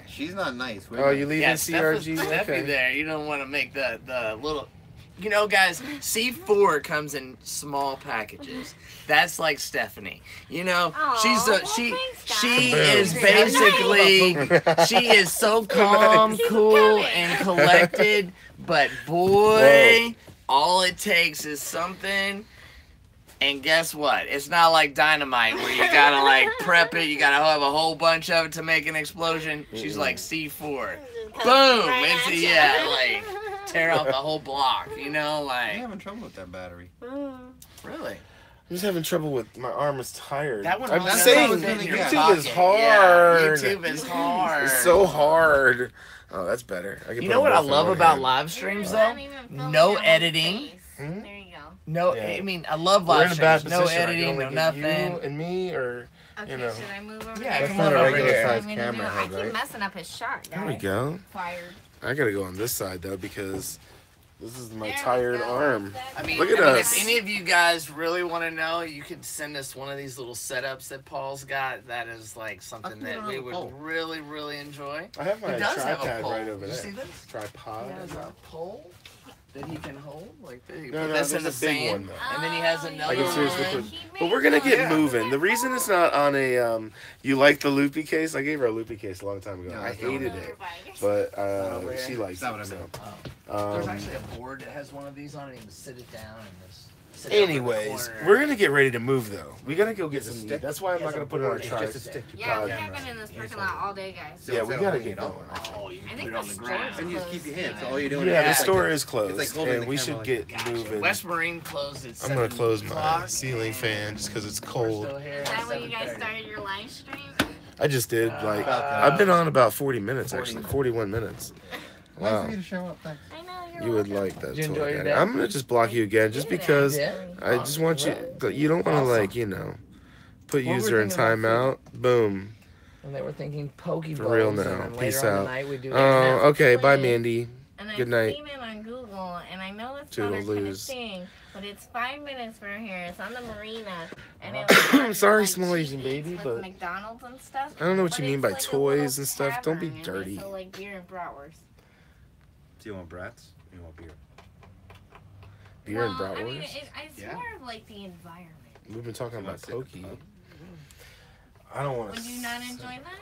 nice. We're Oh, nice. you leaving Yeah, CRG? Steffi Okay. there. You don't want to make the little. You know, guys, C4 comes in small packages. That's like Stephanie. You know, Aw, she's well, a she thanks, she guys. is basically she is so calm, cool, and collected. But boy, all it takes is something. And guess what? It's not like dynamite where you gotta like prep it. You gotta have a whole bunch of it to make an explosion. She's like C4. Boom! It's like tear out the whole block. You know, I'm like having trouble with that battery. really. I'm just having trouble with my arm is tired. That one I'm also saying goes in your YouTube is pocket. hard. Yeah, YouTube is hard. It's so hard. Oh, that's better. I can You put know what I them both in love one about hand. live streams I though? don't even feel No like I'm on editing. face. There you go. No, Yeah. I mean I love We're live in a bad streams. No position. I can editing, only no get nothing. You and me, or Okay, you know. should I move over Yeah, there? come not on a over regular here. size I mean, camera I head, keep right? messing up his shot, guys. There we go. Fired. I gotta go on this side though because this is my There we tired go. arm. I mean, Look at if us. any of you guys really want to know, you could send us one of these little setups that Paul's got. That is like something put it that on we a would pole. really, really enjoy. I have my He does have a tripod pole. right over You there. see this? Tripod. He has a pole that he can hold like this. He No, put no, this there's in a the big sand, one though. and then he has Oh, another I can seriously one. put. But we're gonna get moving. The reason it's not on a you like the loopy case. I gave her a loopy case a long time ago. Yeah, I that's not hated what it, Right. but over here? she likes That's it. not what I So. Oh. There's Um, actually a board that has one of these on it. You can sit it down and just. Sit it up in the anyways, corner. we're gonna get ready to move though. We gotta go get It's a some meat. stick. That's why I'm not gonna put it on a It's tripod. just a stick. Yeah, we God, have no. been in this parking lot all day, guys. Yeah, we gotta get it going. Oh, you I can think put it on the the store's ground. And you just keep your hands. So all you're Yeah, doing the Yeah. is store is It's closed, like holding and the we camera should like get Gotcha. moving. West Marine closed at I'm gonna 7 close my o'clock, ceiling and fan just because it's we're cold. still here Is at that when you guys 7:30. started your live stream? I just did like Uh, I've been on about 40 minutes 40 actually, minutes. 41 minutes. Nice Wow, of you to show up. Thanks. I know, you're you would welcome. like that Did you enjoy tour your guide. day? I'm gonna just block you again just because Yeah. I just want you. You don't want to Awesome. like put What were user we in thinking about timeout. Boom. And they were thinking poke For real bowls, now. and then Peace later on out. tonight we do Oh, internet. okay. Bye, Please. Mandy. And I've Good night. seen it on Google, and I know the speller's kind of Toodaloo. thing, but it's 5 minutes from here. It's on the marina, and I'm sorry, like small Asian cheap baby, with but McDonald's and stuff. I don't know what you But mean it's by like a toys little and stuff. Don't be tavern, and dirty. they sell, like beer and bratwurst. Do you want brats? Or you want beer? Beer and Well, I mean, bratwurst. it's Yeah. more of like the environment. We've been talking You about wanna sit in the pokey. pub? I don't want to. Would you not enjoy that?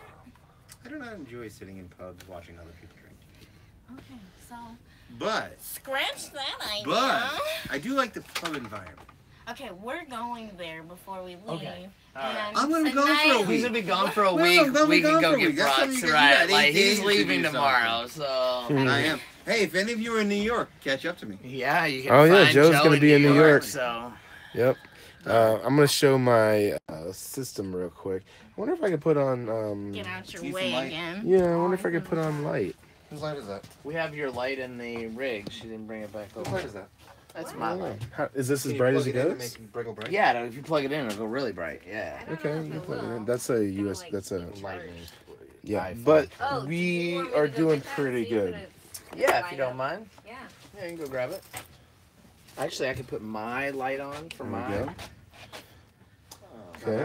I do not enjoy sitting in pubs watching other people drink. Okay, so But scratch that idea. But I do like the pub environment. Okay, we're going there before we leave. Okay. All right. And I'm gonna be gone for a tonight- week. He's gonna be gone for a No, week. I'm gonna be We can gone go for a get week. That's something brats, you right? got 8 Like he's days to leaving do tomorrow, so I am. Hey, if any of you are in New York, catch up to me. yeah, you can. Oh, yeah, find Joe's Joe gonna be in New York. So Yep. I'm gonna show my system real quick. I wonder if I could put on. Get out your Need some way light. again. Yeah, I wonder if I could put on light. Whose light is that? we have your light in the rig. She didn't bring it back Whose over. light is that? That's I my don't know. light. Is this as bright as it goes? Briggle bright? Yeah, if you plug it in, it'll go really bright. Yeah. I don't Okay, know you if can it plug it will. in. That's a US. like, That's a charge. Lightning. yeah. iPhone. But Oh, do we you want me are to go doing get that? pretty See if good. it's Yeah, if light you don't up? mind. Yeah. Yeah, you can go grab it. Actually, I could put my light on for There we mine. go. Oh. Okay.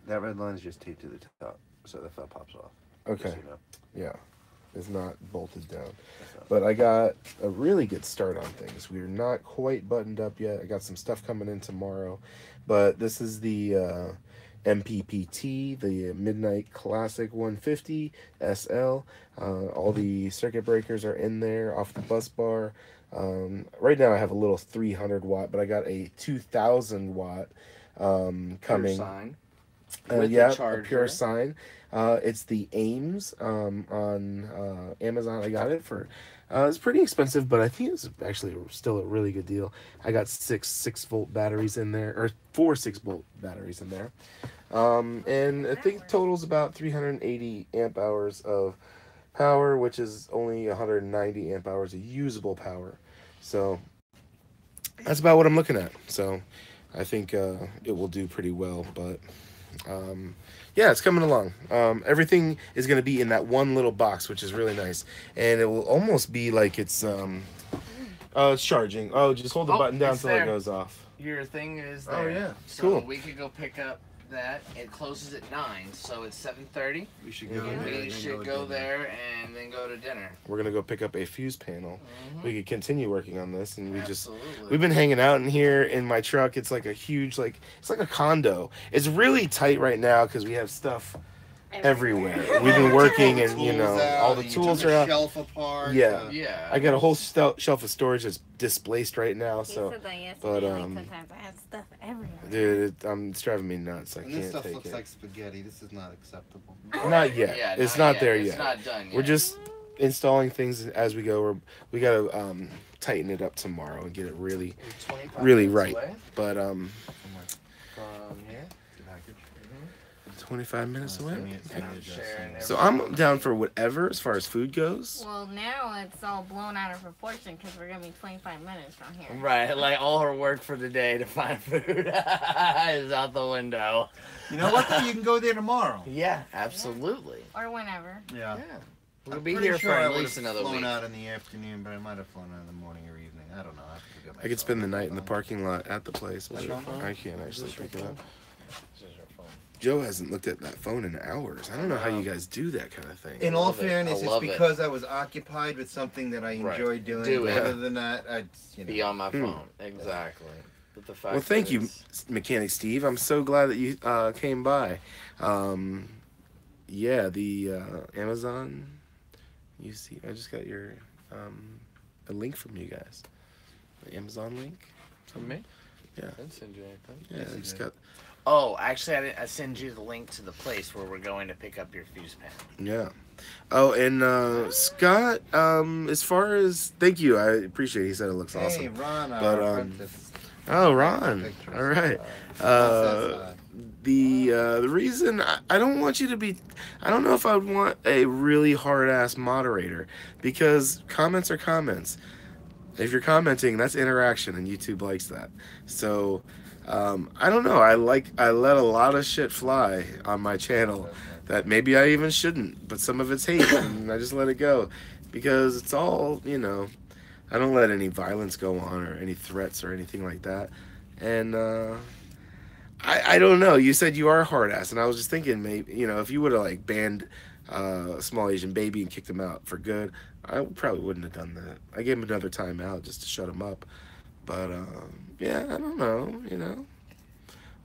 That red line is just taped to the top, so the felt pops off. Okay. Just so you know. Yeah, it's not bolted down. But I got a really good start on things. We're not quite buttoned up yet. I got some stuff coming in tomorrow. But this is the MPPT, the Midnight Classic 150 SL. All the circuit breakers are in there off the bus bar. Right now I have a little 300 watt, but I got a 2000 watt Pure coming. sign. With the Yeah, a charger. pure sign. It's the Ames on Amazon. I got it for it's pretty expensive, but I think it's actually still a really good deal. I got 6 volt batteries in there, or 4 6-volt batteries in there, and I think it totals about 380 amp hours of power, which is only 190 amp hours of usable power. So that's about what I'm looking at. So I think it will do pretty well, but yeah, it's coming along. Everything is going to be in that one little box, which is really nice, and it will almost be like it's charging. Oh, just hold the Oh, button down it's until it there. goes off. Your thing is there. Oh, yeah. So Cool. we could go pick up that. It closes at 9, so it's 7:30. We should go Yeah. there. We should go there and then go to dinner. We're gonna go pick up a fuse panel. We could continue working on this, and Absolutely. we've been hanging out in here in my truck. It's like a huge, it's like a condo. It's really tight right now because we have stuff everywhere. We've been working, and all the tools are out. Shelf apart. Yeah. Yeah. I got a whole shelf of storage that's displaced right now. You So, said that yesterday, but, like, sometimes I have stuff everywhere. dude, it's driving me nuts. I And this can't stuff take looks it. like spaghetti. This is not acceptable. Not yet. Yeah, It's not yet. there It's yet. not done yet. We're just installing things as we go. We gotta tighten it up tomorrow and get it really, 25 really minutes right. away But from here. 25 minutes away. Sharing So I'm down for whatever as far as food goes. Well, now it's all blown out of proportion because we're going to be 25 minutes from here. Right, like all her work for the day to find food is out the window. You know what? Though? You can go there tomorrow. Yeah, absolutely. Or whenever. Yeah. Yeah. We'll I'm be pretty here sure for I at would've least another flown week. out in the afternoon, but I might have flown out in the morning or evening. I don't know. I have to pick up my I could phone. spend the night in the parking lot at the place, but Is your phone? I can't actually pick it up. This is your phone. Joe hasn't looked at that phone in hours. I don't know how you guys do that kind of thing. In all love it. fairness, I it's love it. because I was occupied with something that I Right. enjoyed doing. Do it. Other than that, Be on my phone. Exactly. But the fact Well, thank that you, it's- Mechanic Steve. I'm so glad that you came by. Yeah, the Amazon. You see, I just got your a link from you guys. The Amazon link. From me? Yeah. I didn't send you anything. Yeah, I just got. Oh, actually, I send you the link to the place where we're going to pick up your fuse panel. Yeah. Oh, and Scott. As far as thank you, I appreciate it. He said it looks Hey, awesome. Ron, But, apprentice. Oh, Ron. Pictures. All right. Says, The reason I don't want you to be, I don't know if I would want a really hard ass moderator, because comments are comments. If you're commenting, that's interaction, and YouTube likes that. So I don't know. I let a lot of shit fly on my channel that maybe I even shouldn't, but some of it's hate, and I just let it go because it's all, I don't let any violence go on or any threats or anything like that. And I don't know. You said you are a hard ass, and I was just thinking maybe, if you would have like banned Small Asian Baby and kicked him out for good, I probably wouldn't have done that. I gave him another time out just to shut him up. But yeah, I don't know.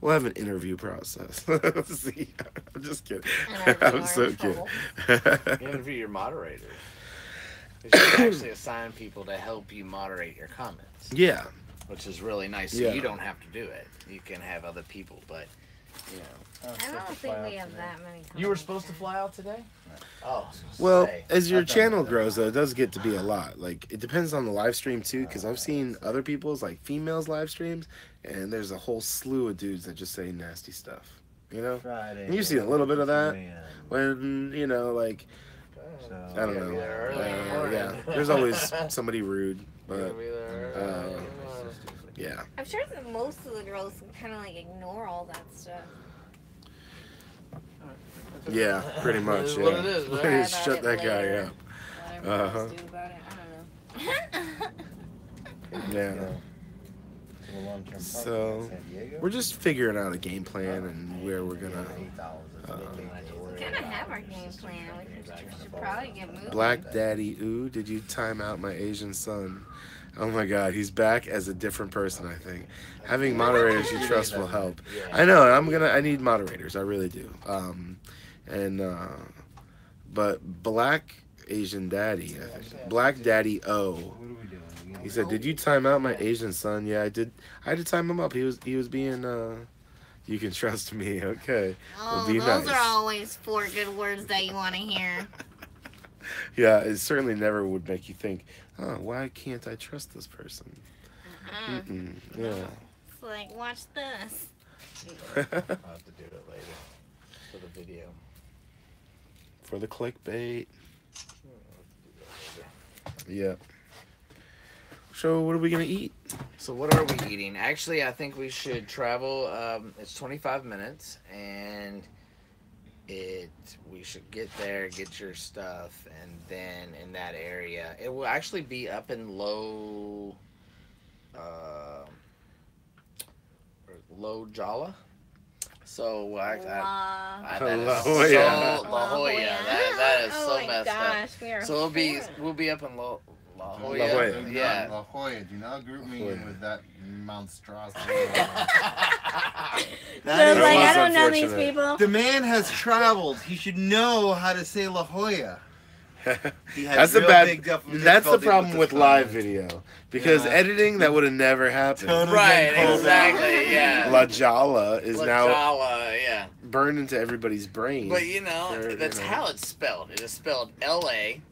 We'll have an interview process. See, I'm just kidding. I'm so kidding. Interview your moderators. You should actually assign people to help you moderate your comments, Yeah. which is really nice. So Yeah. you don't have to do it. You can have other people, but I don't think we have that many. You were supposed to fly out today? Oh, Well, say. as your I thought channel it was grows, though, it does get to be a lot. Like, it depends on the live stream, too, because I've seen other people's, like, females' live streams, and there's a whole slew of dudes that just say nasty stuff, Friday. And you see a little bit of that when, like, So, I don't know. Be there early in the morning. Yeah, there's always somebody rude, You're gonna but, be there early in the morning. yeah. I'm sure that most of the girls kind of like ignore all that stuff. Yeah, pretty much, It is yeah. what it is, right? Just shut that guy Later. up. Whatever Uh-huh. girls do about it, I don't know. Yeah. So, we're just figuring out a game plan and where we're gonna. We kind of have our game plan. We should probably get moving. Black Daddy, ooh, did you time out my Asian son? Oh my God, he's back as a different person, I think. Having moderators you trust will help. I know, I need moderators, I really do. But Black Asian Daddy, I think. Black Daddy O. What are we doing? He said, "Did you time out my Asian son?" Yeah, I did. I had to time him up. He was being. You can trust me, okay? Oh, be those nice. are always 4 good words that you want to hear. Yeah, it certainly never would make you think, "Oh, why can't I trust this person?" Yeah. It's like, watch this. I'll have to do it later for the video. For the clickbait. Yeah. So what are we gonna eat? So what are we eating? Actually, I think we should travel. It's 25 minutes, and we should get there, get your stuff, and then in that area, it will actually be up in Low Jala. So La that is La so Jolla. La Jolla. That is oh so my messed gosh, up. we are So horrible. we'll be up in La Jolla. La Jolla. Yeah. La Jolla. Do not group me in with that monstrosity. So it's like, was I don't know these unfortunate. people. The man has traveled. He should know how to say La Jolla. He has That's the real bad. big That's the difficulties problem this with live comment. video because Yeah. editing that would have never happened. Totally. Right, getting cold exactly, yeah. La Jolla is La now Jolla, yeah. burned into everybody's brain. But you know, Or, that's you know. how it's spelled. It is spelled L-A,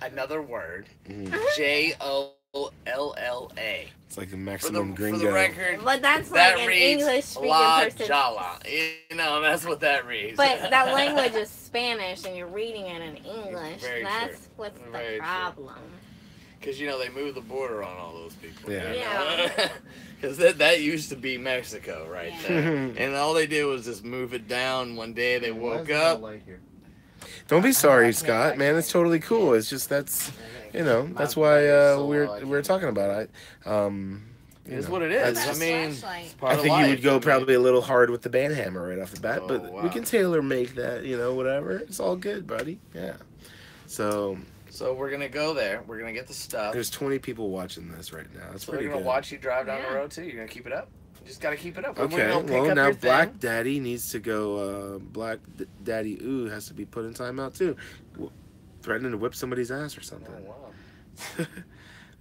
another word, Mhm. J-O-L-L-A. It's like a For maximum the gringo. record, But that's that like an reads English speaking La person. Jolla. You know, that's what that reads. But that language is Spanish and you're reading it in English. Very That's true. what's Very the true. problem. Because, you know, they moved the border on all those people. Yeah. Yeah. Because that used to be Mexico right Yeah. there. And all they did was just move it down. One day they Why woke is there no up. light here? Don't be I sorry, can't- Scott. Man, it's totally cool. It's just that's that's My why battery's so we're low, I we're can't- talking about it. You It's know, what it is. that's I just- mean, Flashlight. it's part I of think you life. would go I mean, probably a little hard with the band hammer right off the bat, Oh, but wow. we can tailor make that. Whatever. It's all good, buddy. Yeah. So So we're gonna go there. We're gonna get the stuff. there's 20 people watching this right now. That's So we're pretty gonna good. watch you drive down Yeah. the road too. You're gonna keep it up. You just gotta keep it up. We're Okay, gonna pick well up now your Black thing. Daddy needs to go. Daddy Ooh has to be put in timeout too. Threatening to whip somebody's ass or something. Oh, wow.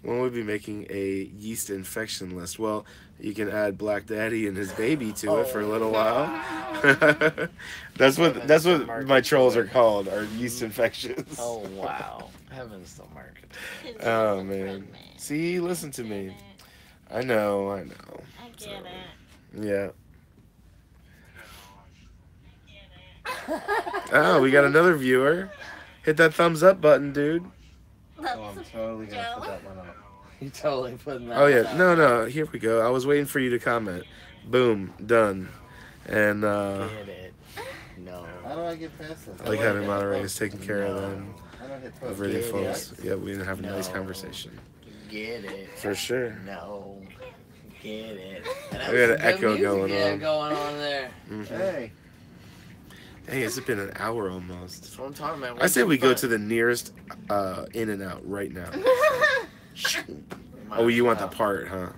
When we'll be making a yeast infection list. Well, you can add Black Daddy and his baby to it for a little while. that's what my trolls are called. Are yeast infections. Oh wow. Heavens to market. Oh, man. See, listen to me. I know. I get it. Yeah. Oh, we got another viewer. Hit that thumbs up button, dude. Oh, I'm totally gonna put that one up. You totally putting that. Oh yeah, no, here we go. I was waiting for you to comment. Boom, done. And Get it. No. How do I get past this? I like having moderators taking care of them. I don't hit post. Over the Yeah. folks. Yeah, we didn't have a nice No. conversation. Get it. For sure. No. Get it. And We had an some good echo music going you had on. going on there. Mhm. Hey. Hey, it's been an hour almost. That's what I'm talking about. I say we go to the nearest In and Out right now. Oh, you want the part, huh?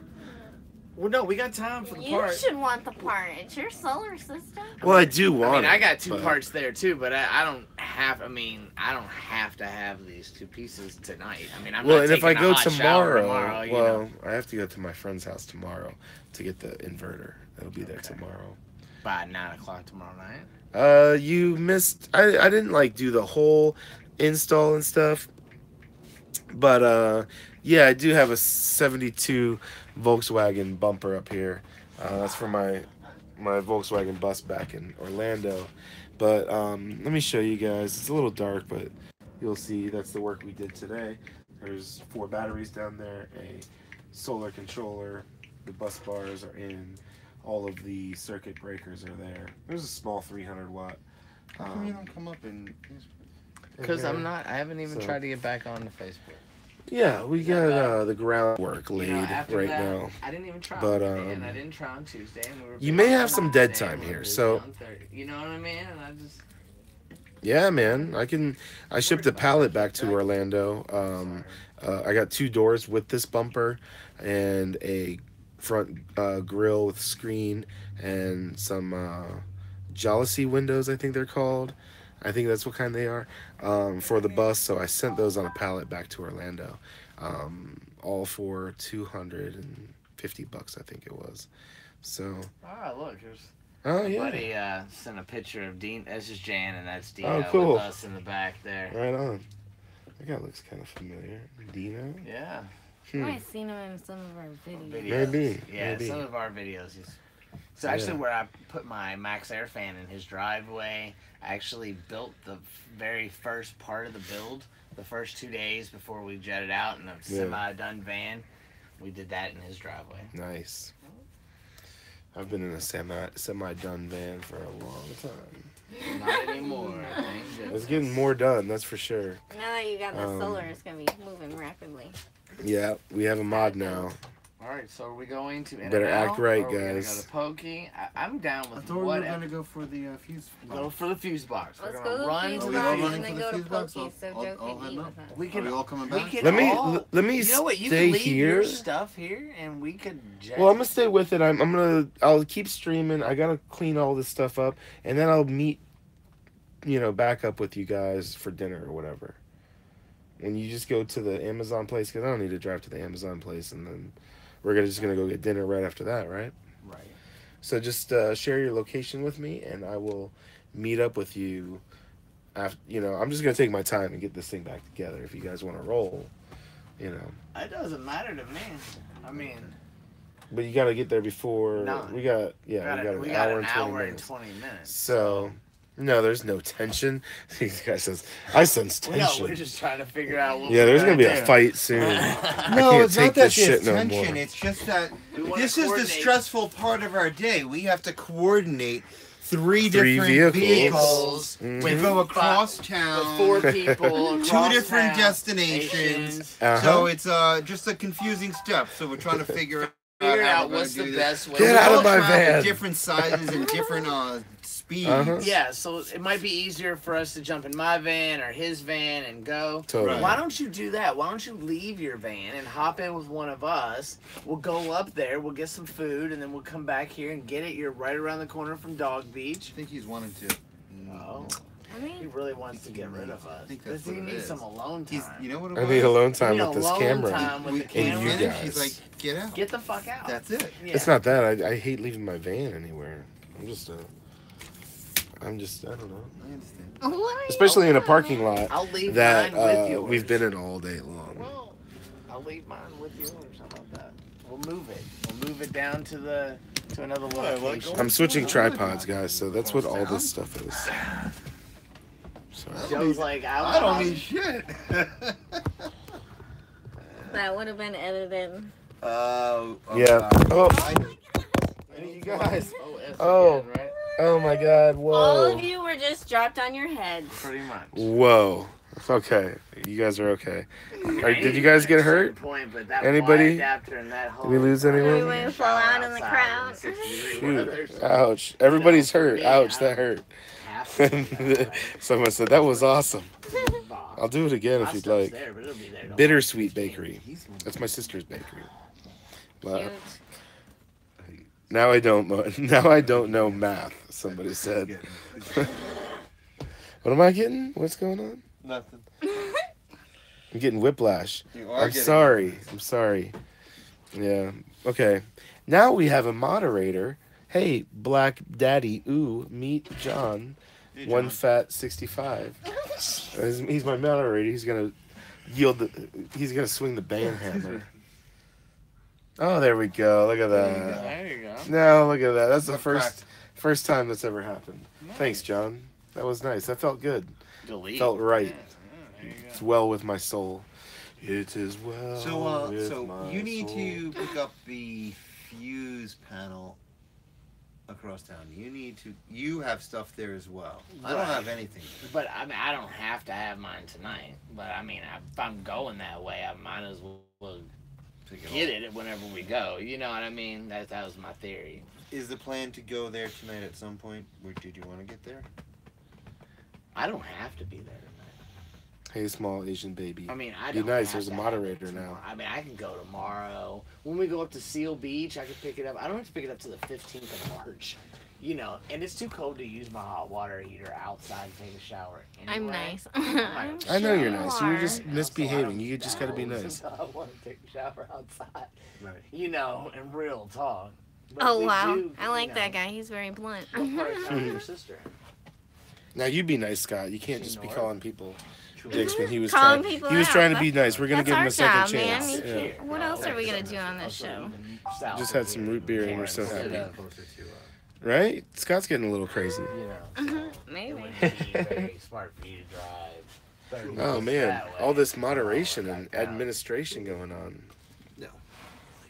Well, no, we got time for the You part. should want the part. It's your solar system. Well, I do want I mean, it, I got two but- parts there too, but I don't have. I mean, I don't have to have these two pieces tonight. I mean, I'm Well, not and if I taking a go hot shower tomorrow, you well, know. I have to go to my friend's house tomorrow to get the inverter. It'll be there tomorrow. By 9 o'clock tomorrow night. You missed. I didn't like do the whole install and stuff, but yeah, I do have a '72 Volkswagen bumper up here. That's for my Volkswagen bus back in Orlando. But let me show you guys. It's a little dark, but you'll see that's the work we did today. There's 4 batteries down there, a solar controller, the bus bars are in, all of the circuit breakers are there. There's a small 300 watt. How come you don't come up in Because in I'm there. not. I haven't even So- tried to get back on the Facebook. Yeah, we got the groundwork laid You know, after right that, now. I didn't even try. But, on Monday, and I didn't try on Tuesday. And we were you busy may on have some dead Wednesday, time and here, we're busy so- on Thursday. You know what I mean? And I just. Yeah, man. I shipped a pallet back to Orlando. I got 2 doors with this bumper and a front grill with screen and some Jealousy windows, I think they're called. I think that's what kind they are, for the bus. So I sent those on a pallet back to Orlando, all for $250, I think it was. So, Oh, look, there's. oh yeah, Buddy sent a picture of Dean. This is Jan, and that's Dina Oh, cool. with us in the back there. right on. That guy looks kind of familiar. Dino? Yeah. I might have seen him in some of our videos. Maybe, Yeah, maybe. some of our videos. So Yeah. actually, where I put my Max Air fan in his driveway, I actually built the very first part of the build the first 2 days before we jetted out in a semi-done van. We did that in his driveway. Nice. I've been in a semi-done van for a long time. Not anymore. Thank It's goodness. getting more done, that's for sure. Now that you got the Um, solar, it's gonna be moving rapidly. Yeah, we have a mod now. All right, so are we going to Better act right, or are we gonna guys. go to Pokey? I'm down I with thought we were whatever. gonna go for the fuse box. Go for the fuse box. Let's We're go gonna to run the to fuse Are we the all box fuse running and then for go the to fuse box? Pokey so Joe I'll can head eat up. with us. We Are can. we all coming We back? could Let me all, let me You know what? You stay can leave here. your stuff here, and we could. Well, I'm gonna stay with it. I'll keep streaming. I gotta clean all this stuff up, and then I'll meet, back up with you guys for dinner or whatever. When you just go to the Amazon place, because I don't need to drive to the Amazon place, and then we're just gonna go get dinner right after that, right? Right. So just share your location with me, and I will meet up with you. After, I'm just gonna take my time and get this thing back together. If you guys want to roll, It doesn't matter to me. I mean, But you got to get there before. No. We got we got an hour and 20 minutes. So, no, there's no tension. This guy says, I sense No, tension. we're just trying to figure out what Yeah, we're there's going to be gonna a do. fight soon. I No, can't it's take not that this shit there's no tension. more. It's just that We wanna this is the coordinate. stressful part of our day. We have to coordinate three Three different vehicles. vehicles Mhm. to go across With town. 4 people, Two across different town, destinations. Uh-huh. So it's just a confusing step. So we're trying to figure Figure how out we're what's gonna the do best way. Get We out all of my travel van. Different sizes and different speeds. Uh-huh. Yeah, so it might be easier for us to jump in my van or his van and go. Totally. Why don't you do that? Why don't you leave your van and hop in with one of us? We'll go up there, we'll get some food, and then we'll come back here and get it. You're right around the corner from Dog Beach. I think he's wanting to. Oh, I he mean, really wants to get rid of us. I think that's Does he what it need is. some alone He's, time? you know what it I was? need alone You time need with this alone camera. time with the When And camera. you finished, guys. he's like, get out. Get the fuck out. That's it. Yeah. It's not that. I hate leaving my van anywhere. I don't know. I understand. what are you Especially in a doing? parking lot I'll leave that mine with yours. we've been in all day long. Well, I'll leave mine with yours. How about that? We'll move it. We'll move it down to another location. I'm switching tripods, guys, so that's what all this stuff is. So, Joe's like, I don't need shit. That would have been edited. yeah. Oh, I- you guys. F Oh. again, right? Oh my God. All Whoa. of you were just dropped on your heads. Pretty much. Whoa. Okay. You guys are okay. Did you guys get hurt? Point, but that Anybody? adapter and that whole Did we lose anyone? Everyone fall out in the crowd. Shoot. Ouch. Everybody's hurt. Ouch. That hurt. Someone said that was awesome. I'll do it again if you'd like. Bittersweet Bakery. That's my sister's bakery. But Cute. now I don't know math. Somebody said. What am I getting? What's going on? Nothing. I'm getting whiplash. You are I'm getting sorry. I'm sorry. Yeah. Okay. Now we have a moderator. Hey, Black Daddy. Ooh, meet John. Hey, One John. fat 65. He's my moderator. He's gonna he's gonna swing the band hammer. Oh, there we go. Look at that. There you go. No, look at that. That's the Correct. first time that's ever happened. Thanks, John. That was nice. That felt good. Delete. Felt right. Yeah, there you go. It's well with my soul. It is well. with So my you need soul. to pick up the fuse panel across town. You have stuff there as well. I don't Right. have anything. But I mean, I don't have to have mine tonight. But I mean, if I'm going that way, I might as well Pick get up. it whenever we go. You know what I mean? That was my theory. Is the plan to go there tonight at some point? Where did you want to get there? I don't have to be there tonight. Hey, small Asian baby. I mean, I Be don't nice, have there's a to have moderator it now. tomorrow. I mean, I can go tomorrow. When we go up to Seal Beach, I can pick it up. I don't have to pick it up to the 15th of March. You know, and it's too cold to use my hot water heater outside and take a shower. I'm anyway. nice. I'm I know you're sure nice. you You're are. just misbehaving. You just gotta be nice. I want to take a shower outside. Right. You know, in real talk. But Oh we wow, do, I you like know, that guy. He's very blunt. What part of town is your sister? Now you be nice, Scott. You can't just be North? calling people dicks when he was Calling trying. people He was out. trying to be nice. We're gonna That's give him our a second job, chance. man. Yeah. What else are we gonna do on this show? Just had some root beer and we're so happy. Closer to Right? Scott's getting a little crazy. You know. Maybe. It would be very smart for you to drive 30 Oh minutes man, that way. all this moderation and Back out. administration going on.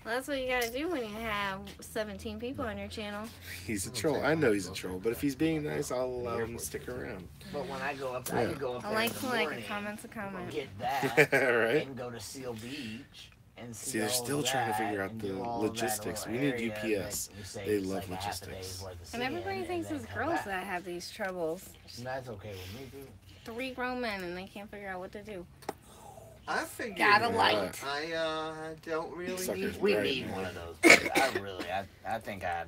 Well, that's what you gotta do when you have 17 people on your channel. He's a troll. I know he's a troll, but if he's being nice, I'll allow him to stick around. But when I go up, I Yeah. can go up A there likes in a the like, a morning, comment's a comment. get that, Right? and go to Seal Beach, and See, they're all still of trying to that figure out and the do all of that logistics. little We need area UPS. that you say They it's love like a half a logistics. day's worth of And everybody seeing, thinks and it's then come girls back. that have these troubles. And that's okay with me too. 3 grown men and they can't figure out what to do. I figured. Got a Yeah. light. I don't really Suckers. need. We Right. need one of those. I think I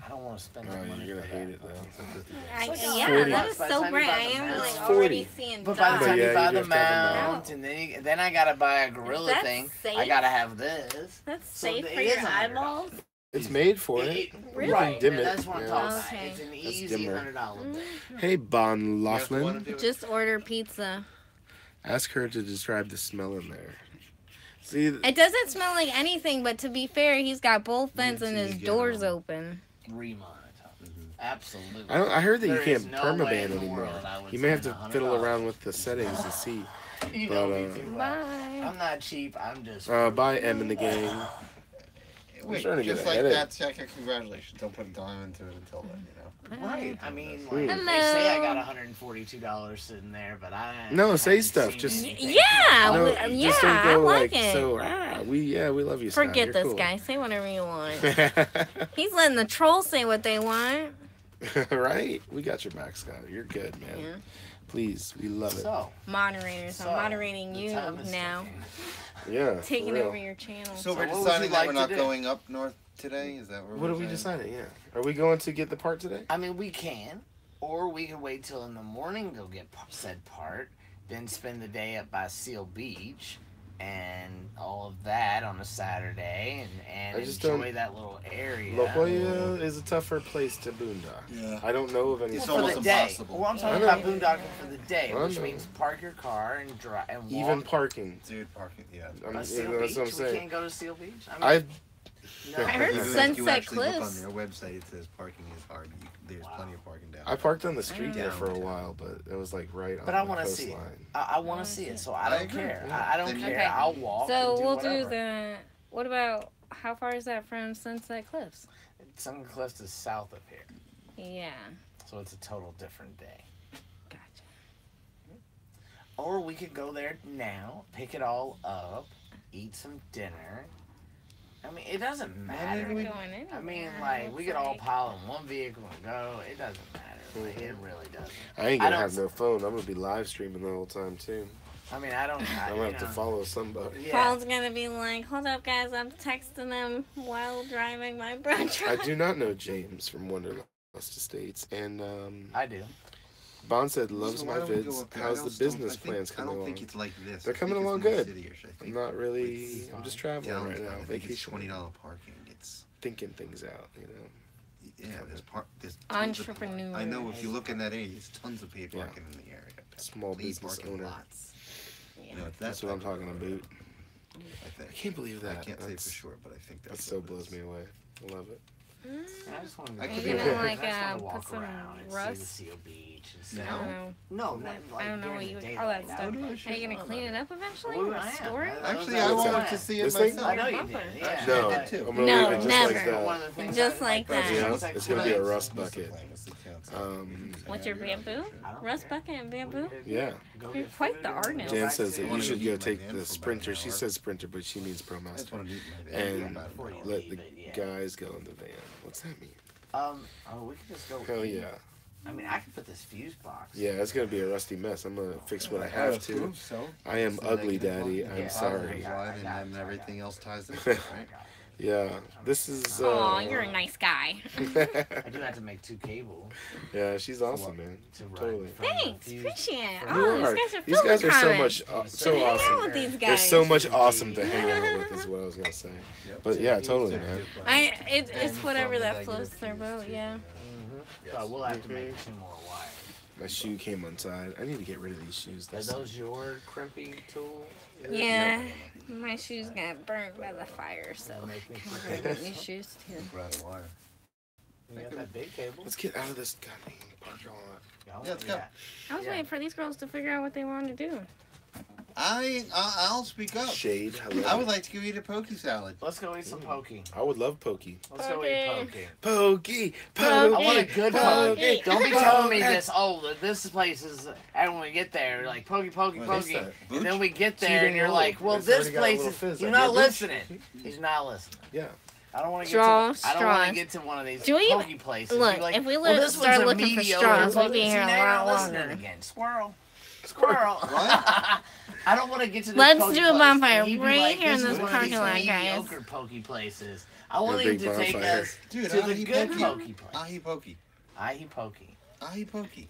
don't want to spend that Oh, money. you're gonna for that. hate it though. like Yeah, 40. that is By the so time you great. buy I the am mount. like It's already 40. seeing But by the But time yeah, you buy you'd the have to have a mount, and then I gotta buy a gorilla that thing. safe? I gotta have this. That's So safe it for is your $100. eyeballs. It's made for it. Really? Right, dim and it, that's what I'm yeah. talking Okay. about. It's an That's easy dimmer. $100 thing. Hey, Bon You have to wanna Laughlin. do it? Just order pizza. Ask her to describe the smell in there. See, It doesn't smell like anything, but to be fair, he's got both vents and till his you get doors home. open. Remonetize. Absolutely. I heard that you There can't is no way permaban in the anymore. world I would You may have to spend fiddle $100. around with the settings to see. You But, know me too well. Bye. I'm not cheap. I'm just. Bye, M and the gang. Wait, starting to get just a like headache. that check, congratulations. Don't put a dime into it until then, you know. Right. I mean, Ooh. like, they say I got $142 sitting there, but I. No, say haven't stuff, seen just- anything. Yeah, No, yeah, just don't I go like like it. so. We love you. Scott. Forget You're this cool. guy. Say whatever you want. He's letting the trolls say what they want. Right? We got your back, Scott. You're good, man. Yeah. Please, we love it. So. Moderators. so, I'm moderating the you time is now. ticking. Yeah. for Taking real. over your channel. So So we're what would deciding you that like we're to not do? going up north today? Is that What we're are we saying? deciding? Yeah. Are we going to get the part today? I mean, we can, or we can wait till in the morning, go get said part, then spend the day up by Seal Beach and all of that on a Saturday, and I just enjoy don't- that little area. La Jolla is a tougher place to boondock. Yeah. I don't know of any. It's For almost the day. impossible. Well, I'm I talking know. about boondocking for the day, I which know. means park your car and drive and walk. Even parking. Dude, parking, yeah. By Seal That's Beach. what I'm We saying. can't go to Seal Beach. I've no. I heard Even if you Sunset actually look Cliffs. on their website, it says parking is hard. There's plenty of parking down. I parked on the street there for a Downtown. while, but it was like right on But I the want to see it. coastline. I want to see it, so I I don't agree, care. yeah. I don't Then- care. Okay. I'll walk. So and do we'll whatever. do the. What about how far is that from Sunset Cliffs? Sunken Cliffs is south of here, Yeah. so it's a total different day. Gotcha. Or we could go there now, pick it all up, eat some dinner. I mean, it doesn't matter. We're going in. I mean, like, we could all pile in one vehicle and go. It doesn't matter. Like, it really doesn't. I ain't I gonna don't- have no phone. I'm gonna be live streaming the whole time too. I mean, I don't. I'm gonna have to follow somebody. Yeah. Paul's gonna be like, hold up, guys, I'm texting them while driving my brush. I do not know James from Wonderlust Estates, and I do. Bond said loves So my why don't we go vids. up there? How's I the just business don't- I plans think, coming I don't along? think it's like this. They're I coming think along it's more good. city-ish. I I'm think not really. it's I'm just traveling right downtown. now, I think it's vacationing, $20 parking. It's thinking things out. You know. yeah. There's tons of- Entrepreneur. I know if you look in that area, there's tons of paid Yeah. parking in the area. Small Paid business parking owner. lots. Yeah. You know, it's That's that what I'm type of talking area, about. I I think. can't believe that. I can't say That's- for sure, but I think That that's so what it blows is. me away. I love it. I just want I to. could Are you be gonna wrong. like I just wanna put walk some around and rust? see the Seal Beach and see. I don't know. No, not like I don't know what during you the would call that daylight. stuff. I would- Are you gonna clean it up eventually? Well, Or I am. store it? Actually, That I was wanted the to see it This thing? myself. I know you Bumper. did. Yeah, No, I did too. I'm gonna No, leave it just never. like that. One of the things Just I like that. Yeah, was like, it's gonna be a nice. rust bucket. What's your bamboo? I don't Rust care. bucket and bamboo? Yeah. Go You're get quite food the and artist. go Jan back says to that it. you wanna should go go use my take van the for about Sprinter. an She hour. says Sprinter, but she means I just ProMaster. want to eat my van. And Before you let leave the it, yeah. guys go in the van. What's that mean? Oh, we could just go. Hell eat. yeah. I mean, I could put this fuse box. Yeah, it's gonna be a rusty mess. I'm gonna fix what I have to. So, I am so ugly, negative one, Daddy. you I'm get sorry. wide, and then everything else ties into it, right? Yeah, this is. Aw, you're a nice guy. I do have to make 2 cables Yeah, she's awesome, man. to run. Totally. from the Thanks, fuse. appreciate it. You Oh, are. these guys are These guys are so filming much, comments. so Hang out awesome. with these There's guys. so much awesome to hang out with, is what I was gonna say. But yeah, totally, man. It's whatever that floats their boat, yeah. So we'll have to make 2 more wires. My shoe came untied. I need to get rid of these shoes. Are those your crimping tools? Yeah, my shoes got burnt by the fire, so Make me I'm gonna get new shoes too. You got that big cable? Let's get out of this goddamn parking lot. Yeah, let's go. I was waiting for these girls to figure out what they wanted to do. I'll speak up. Shade. I would like to go eat a poke salad. Let's go eat some pokey. I would love pokey. Let's go eat pokey. Pokey. I want a Pokey. good pokey. Don't be telling me this. Oh, this place is. And when we get there, like pokey, What is pokey, that? and then we get So you there, didn't and you're know. like, well, It's this already got a place little is. fizz. You're I not get listening. He's not listening. Yeah. I don't want to Straws, I don't want to straws. get to one of these Do we even- pokey places. Look, Be like, if we well, this start one's a looking for mediocre straws, we'll pokey. be here See, a now lot you're listening longer. again. Squirrel. What? I don't want to get to this Let's pokey do a place, bonfire and he'd be right like, here in this this is one of parking these lot, guys. mediocre pokey places. I want You're a him to big take bonfire. us Dude, to the good pokey. pokey place. Ahi pokey. Ahi pokey. Ahi pokey.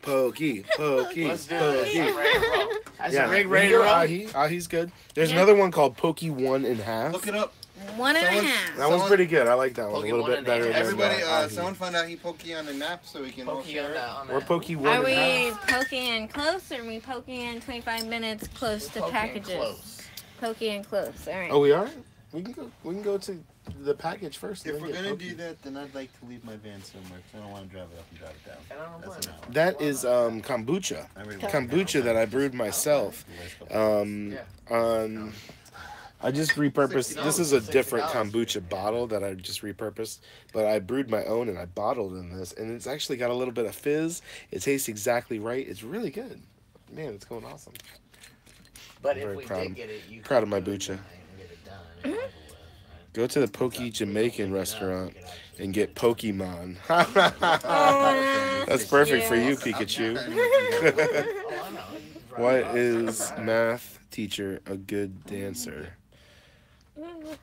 Pokey. Pokey. Let's do Pokey. this. That's Yeah. a rig we ready can to go roll. Ahi. Ahi's good. There's Yeah. another one called Pokey 1.5. Look it up. 1.5. That one's pretty good. I like that one. Pokey A little bit 1.5. better than Everybody, Ahi. someone find Ahi pokey on the map so we can all Pokey share on it. that. Or Pokey Are 1.5. we poking in close or are we poking in 25 minutes close to packages? Close. Poking in close. All right. Oh, we are? We can go to the package first. and If then we're get gonna Pokey. do that, then I'd like to leave my van somewhere because I don't want to drive it up and drive it down. And I don't That's blame an hour. That is kombucha. I really Kombucha that I brewed myself. I just repurposed. This is a different kombucha bottle that I just repurposed, but I brewed my own and I bottled in this, and it's actually got a little bit of fizz. It tastes exactly right. It's really good. Man, it's going awesome. But I'm if very we proud. did get it, you Proud could of my do it bucha. and get it done and over with, right? Go to the Pokey Jamaican restaurant and get Pokemon. That's perfect for you, Pikachu. Oh, I know. Why is math teacher a good dancer?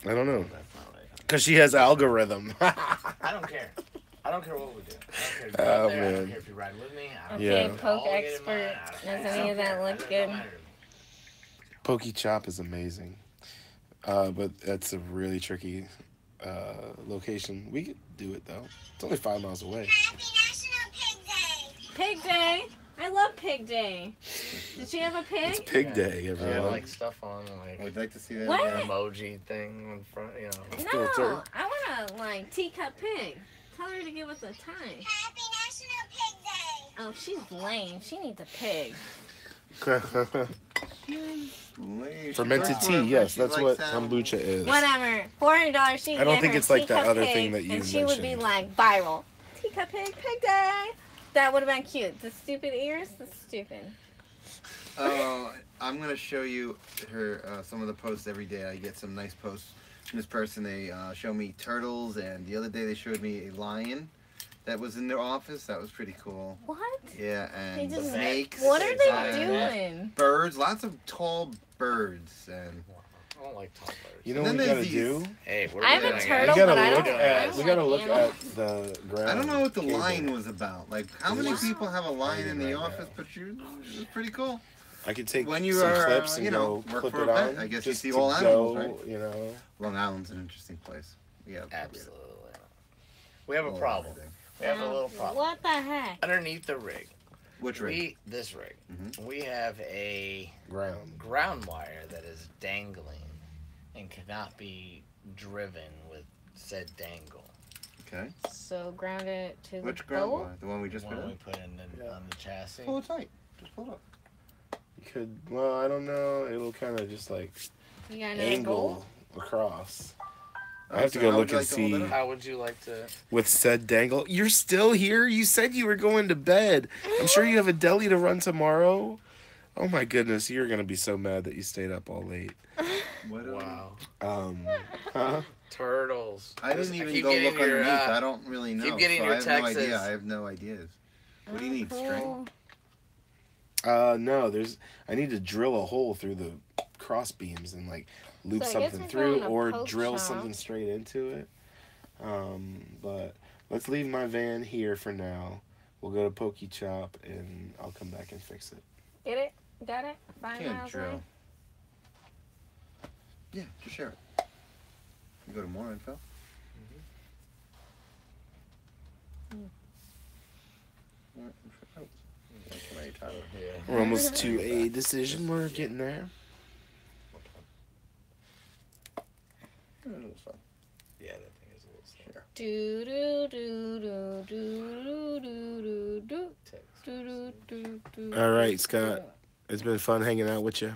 I don't know. Because she has algorithm. I don't care. I don't care what we do. I don't care if you Oh, out there. I don't man. care if you ride with me. I don't Okay, Yeah. care. poke I'll get in expert. mine. I don't Does care. any of that It look doesn't good? matter to me. Pokey Chop is amazing. But that's a really tricky location. We could do it, though. It's only 5 miles away. Happy National Pig Day! Pig Day! I love Pig Day. Did she have a It's pig? Pig Day, Yeah, everyone. like stuff on like I'd like to see that. What? an emoji thing in front, you know. filter. No, I want a like teacup pig. Tell her to give us a time. Happy National Pig Day! Oh, she's lame. She needs a pig. Fermented tea, yes, that's what kombucha is. Whatever. $400. She I don't get think her it's like that teacup other pig, thing that you and she would be mentioned. like viral. Teacup pig, pig day. That would have been cute. The stupid ears, that's stupid. I'm gonna show you her some of the posts every day. I get some nice posts from this person. They show me turtles, and the other day they showed me a lion that was in their office. That was pretty cool. What? Yeah, They and just- snakes. What are Exotic. they doing? Birds, lots of tall birds, and I don't like tall birds. You know And what we then gotta there's do? Hey, we're I have a doing it. turtle, We gotta but I look don't- at. I We gotta don't look like at the ground. I don't know what the cable. lion was about. Like, how many Wow. people have a lion in the Right office? now. But it was pretty cool. I could take When you some are, clips and you know, go work clip for it a pet, on. I guess you just see to all animals, go, right? You know. Long Island's an interesting place. Yeah, Absolutely. We have a Oh, problem. everything. We have a little problem. What the heck? Underneath the rig, Which rig? this rig, Mhm. we have a Ground. ground wire that is dangling and cannot be driven with said dangle. Okay. So ground it to the Which ground boat? wire? The one we just One put we in? put in on the chassis. Pull it tight. Just pull it up. You could. Well, I don't know. It'll kind of just like You got another angle bolt? across. I have to So go how look would you and like to hold it see. up? How would you like to? With said dangle. You're still here? You said you were going to bed. I'm sure you have a deli to run tomorrow. Oh my goodness, you're gonna be so mad that you stayed up all late. What Wow. Huh? Turtles. I didn't even keep go getting look your, underneath. I don't really know. keep getting so your I have no texts. idea. I have no ideas. What do you need, string? No, I need to drill a hole through the cross beams and like loop So I guess something we're through going to or poke drill shop. something straight into it. But let's leave my van here for now. We'll go to Pokey Chop and I'll come back and fix it. Get it? Got it? 5 Can't miles drill. away? Yeah, just share it. You go to more info. We're almost to a decision. We're getting there. Yeah, that thing is a little slow. Do do do do do do do do do do do do. All right, Scott. It's been fun hanging out with you.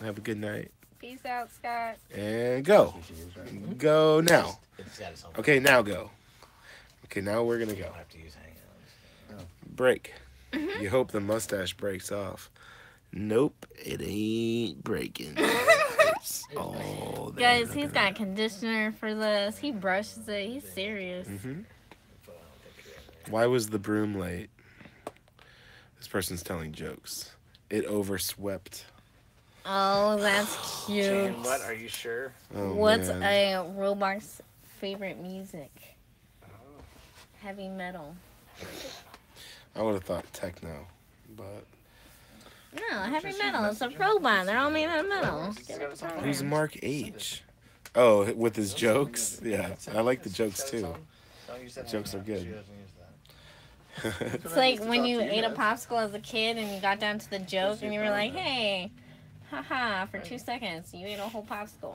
Have a good night. Peace out, Scott. And go. Go now. It's got its own. Okay, now go. Okay, now we're gonna You go. don't have to use hangouts. Break. You hope the mustache breaks off. Nope, it ain't breaking. It's all there. Guys, he's got conditioner for this. He brushes it. He's serious. Why was the broom late? This person's telling jokes. It overswept. Oh, that's cute. Shane, what? Are you sure? Oh, What's man. a Roblox favorite music? Heavy metal. I would have thought techno, but No, heavy metal. It's a robot. They're all made out of metal. who's Mark H? Oh, with his jokes? Yeah, I like the jokes too. Jokes are good. It's like when you ate a popsicle as a kid and you got down to the joke and you were like, hey, haha, for 2 seconds. You ate a whole popsicle.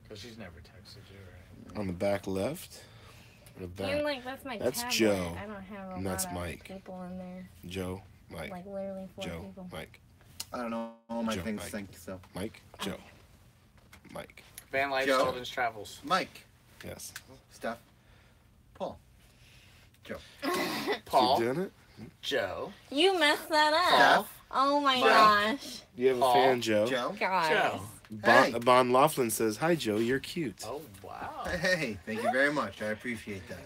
Because she's never texted you, right? On the back left. Or And back. like, that's my That's tablet. Joe. I don't have a And lot that's of Mike. people in there. Joe, Mike. Like literally 4 Joe, people. Mike. I don't know. All my Joe, things Mike. sync, so. Mike, Joe. Mike. Van Life, Joe. Sullivan's Travels. Mike, Yes. Steph, Paul. Paul, Keep doing it? Joe, You messed that up. Paul, Oh my Mike. gosh. You have a Paul, fan, Joe. Joe. Guys. Joe. Hey. Bon Laughlin says, "Hi, Joe. You're cute." Oh, wow. Hey, thank you very much. I appreciate that.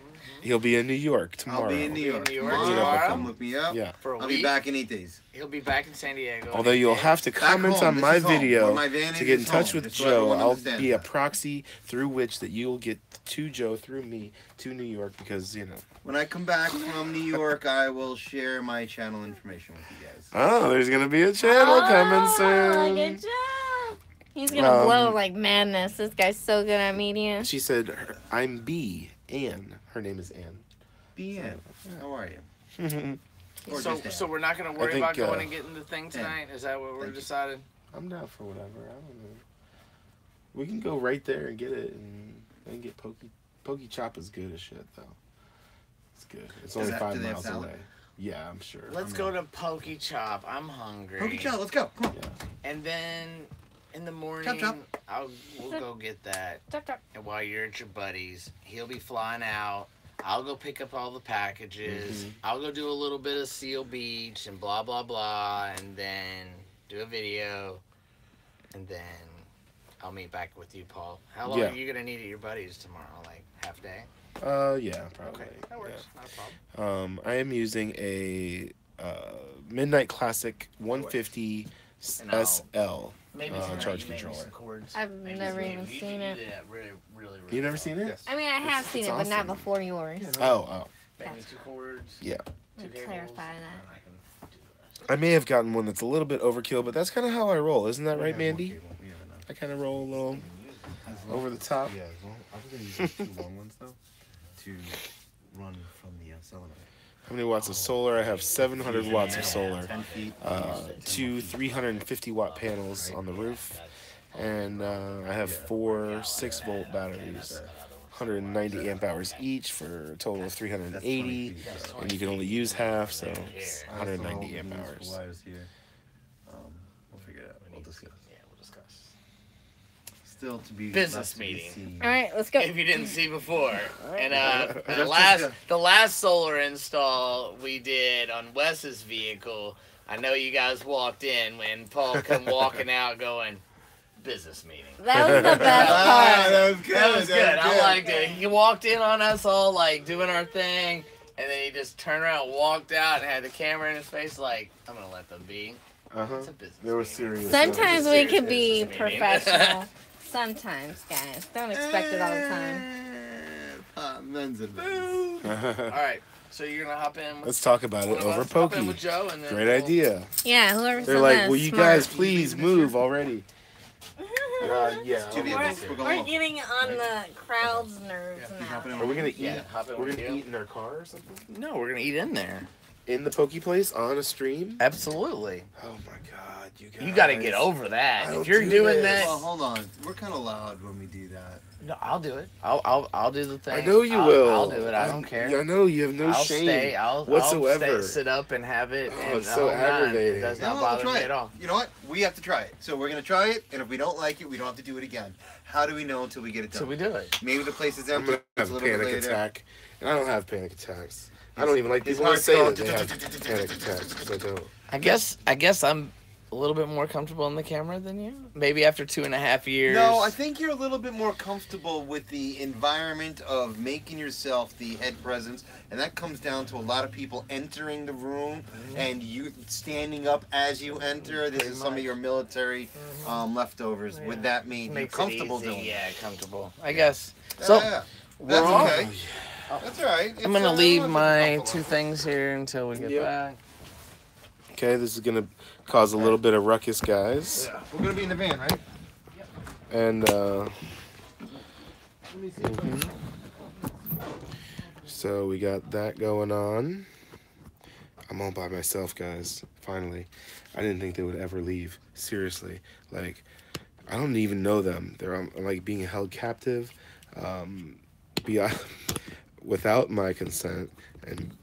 He'll be in New York tomorrow. I'll be in New You'll York be in New York tomorrow. tomorrow? Come look me up. Yeah. For a I'll week. be back in 8 days. He'll be back in San Diego. Although you'll have to comment home. on This my is home. Where video my van to is, get in is touch home. with Just so Joe. everyone I'll understands be a that. proxy through which that you'll get to Joe through me to New York because, you know. When I come back from New York, I will share my channel information with you guys. Oh, there's going to be a channel coming soon. Good job. He's gonna blow like madness. This guy's so good at media. She said, I'm B. Ann. Her name is Ann. BN. How are you? Or So, just so we're not going to worry think, about going and getting the thing yeah. tonight? Is that what we're Thank you. decided? I'm down for whatever. I don't know. We can go right there and get it and get Pokey. Pokey Chop is good as shit, though. It's good. It's only Do 5 they have miles salad? away. Yeah, I'm sure. Let's go to Pokey Chop. I'm hungry. Pokey Chow, let's go. Come on. Yeah. And then in the morning, Chop. we'll go get that. Chop, chop. And while you're at your buddy's, he'll be flying out. I'll go pick up all the packages. I'll go do a little bit of Seal Beach and blah, blah, blah. And then do a video. And then I'll meet back with you, Paul. How long Yeah. are you going to need at your buddy's tomorrow? Like half day? Yeah, probably. Okay, that works. Yeah. Not a problem. I am using a Midnight Classic 150 And I'll- SL Maybe charge tonight you make me controller. some chords. I've Maybe never some- even you seen do it. that really, really, really You never well. seen it? I mean, I have seen it, but not awesome. before yours. Oh. Maybe 2 chords. Yeah. Two Let me cables, clarify and that. I can do the rest. I may have gotten one that's a little bit overkill, but that's kind of how I roll. Isn't that right, Mandy? I kind of roll a little over the top. Yeah, as long, I'm going to use the 2 long ones, though, to run from the solenoid. How many watts of solar? I have 700 watts of solar. 10 feet. 2 350 watt panels on the roof, and I have 4 6-volt batteries, 190 amp hours each for a total of 380, and you can only use half, so it's 190 amp hours. Wires here. We'll figure it out. We'll discuss. Yeah, we'll discuss. Still to be Business left to be meeting. seen. All right, let's go. If you didn't see before, and Just the last solar install we did on Wes's vehicle, I know you guys walked in when Paul come walking out going, business meeting. That was the best part. That was good. That was good. I liked it. He walked in on us all like doing our thing, and then he just turned around, walked out, and had the camera in his face like, I'm gonna let them be. Uh-huh. It's a business. There was meeting. serious. Sometimes we can be Business meeting. professional. Sometimes, guys. Don't expect it all the time. Men's advice. All right, so you're gonna hop in. With Let's talk about it one of over us, hop in Pokey. with Joe, and then Great we'll- idea. Yeah, whoever They're said like, that will is you smart. guys please move already? Yeah. Two vehicles. We're going We're home. getting on the crowd's nerves now. Are we gonna eat? Yeah, hop in We're with gonna you. eat in our car or something? No, we're gonna eat in there. In the Pokey place on a stream? Absolutely. Oh my god, you guys. You got to get over that. I don't If you're do doing this. that, Well, hold on. We're kind of loud when we do that. No, I'll do it. I'll do the thing. I know you will. I'll do it. I don't care. I know you have no I'll shame stay. I'll whatsoever. sit up and have it. Oh, And it's so aggravating. It does not we'll bother try me it. at all. You know what? We have to try it. So we're gonna try it, and if we don't like it, we don't have to do it again. How do we know until we get it done? So we do it. Maybe the place is I'm empty. gonna have it's a little bit panic later. attack, and I don't have panic attacks. I don't even like His people that heart's say going that they have panic attacks because I don't. I guess I'm a little bit more comfortable in the camera than you. Maybe after 2.5 years. No, I think you're a little bit more comfortable with the environment of making yourself the head presence, and that comes down to a lot of people entering the room and you standing up as you enter. This is some of your military leftovers. Would that mean you're Makes it comfortable easy. doing it? Yeah, comfortable. I guess. So Yeah. we're That's on. okay. That's all right. I'm gonna leave my 2 things here until we get Yep. back. Okay, this is gonna cause a little bit of ruckus, guys. Yeah, we're gonna be in the van, right? And so we got that going on. I'm all by myself, guys. Finally, I didn't think they would ever leave. Seriously, like I don't even know them. They're like being held captive, beyond, without my consent and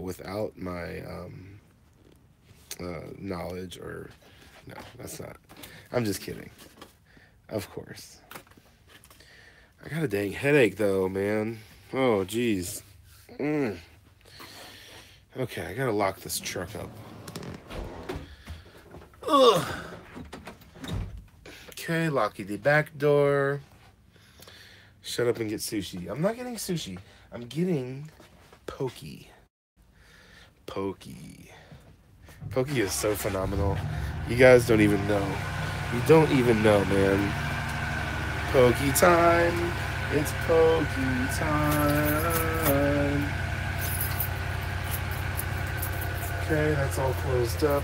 without my knowledge or no, that's not. I'm just kidding. Of course. I got a dang headache though, man. Oh, geez. Okay, I gotta lock this truck up. Ugh. Okay, locking the back door. Shut up and get sushi. I'm not getting sushi. I'm getting pokey. Pokey. Pokey is so phenomenal. You guys don't even know. You don't even know, man. Pokey time. It's pokey time. Okay, that's all closed up.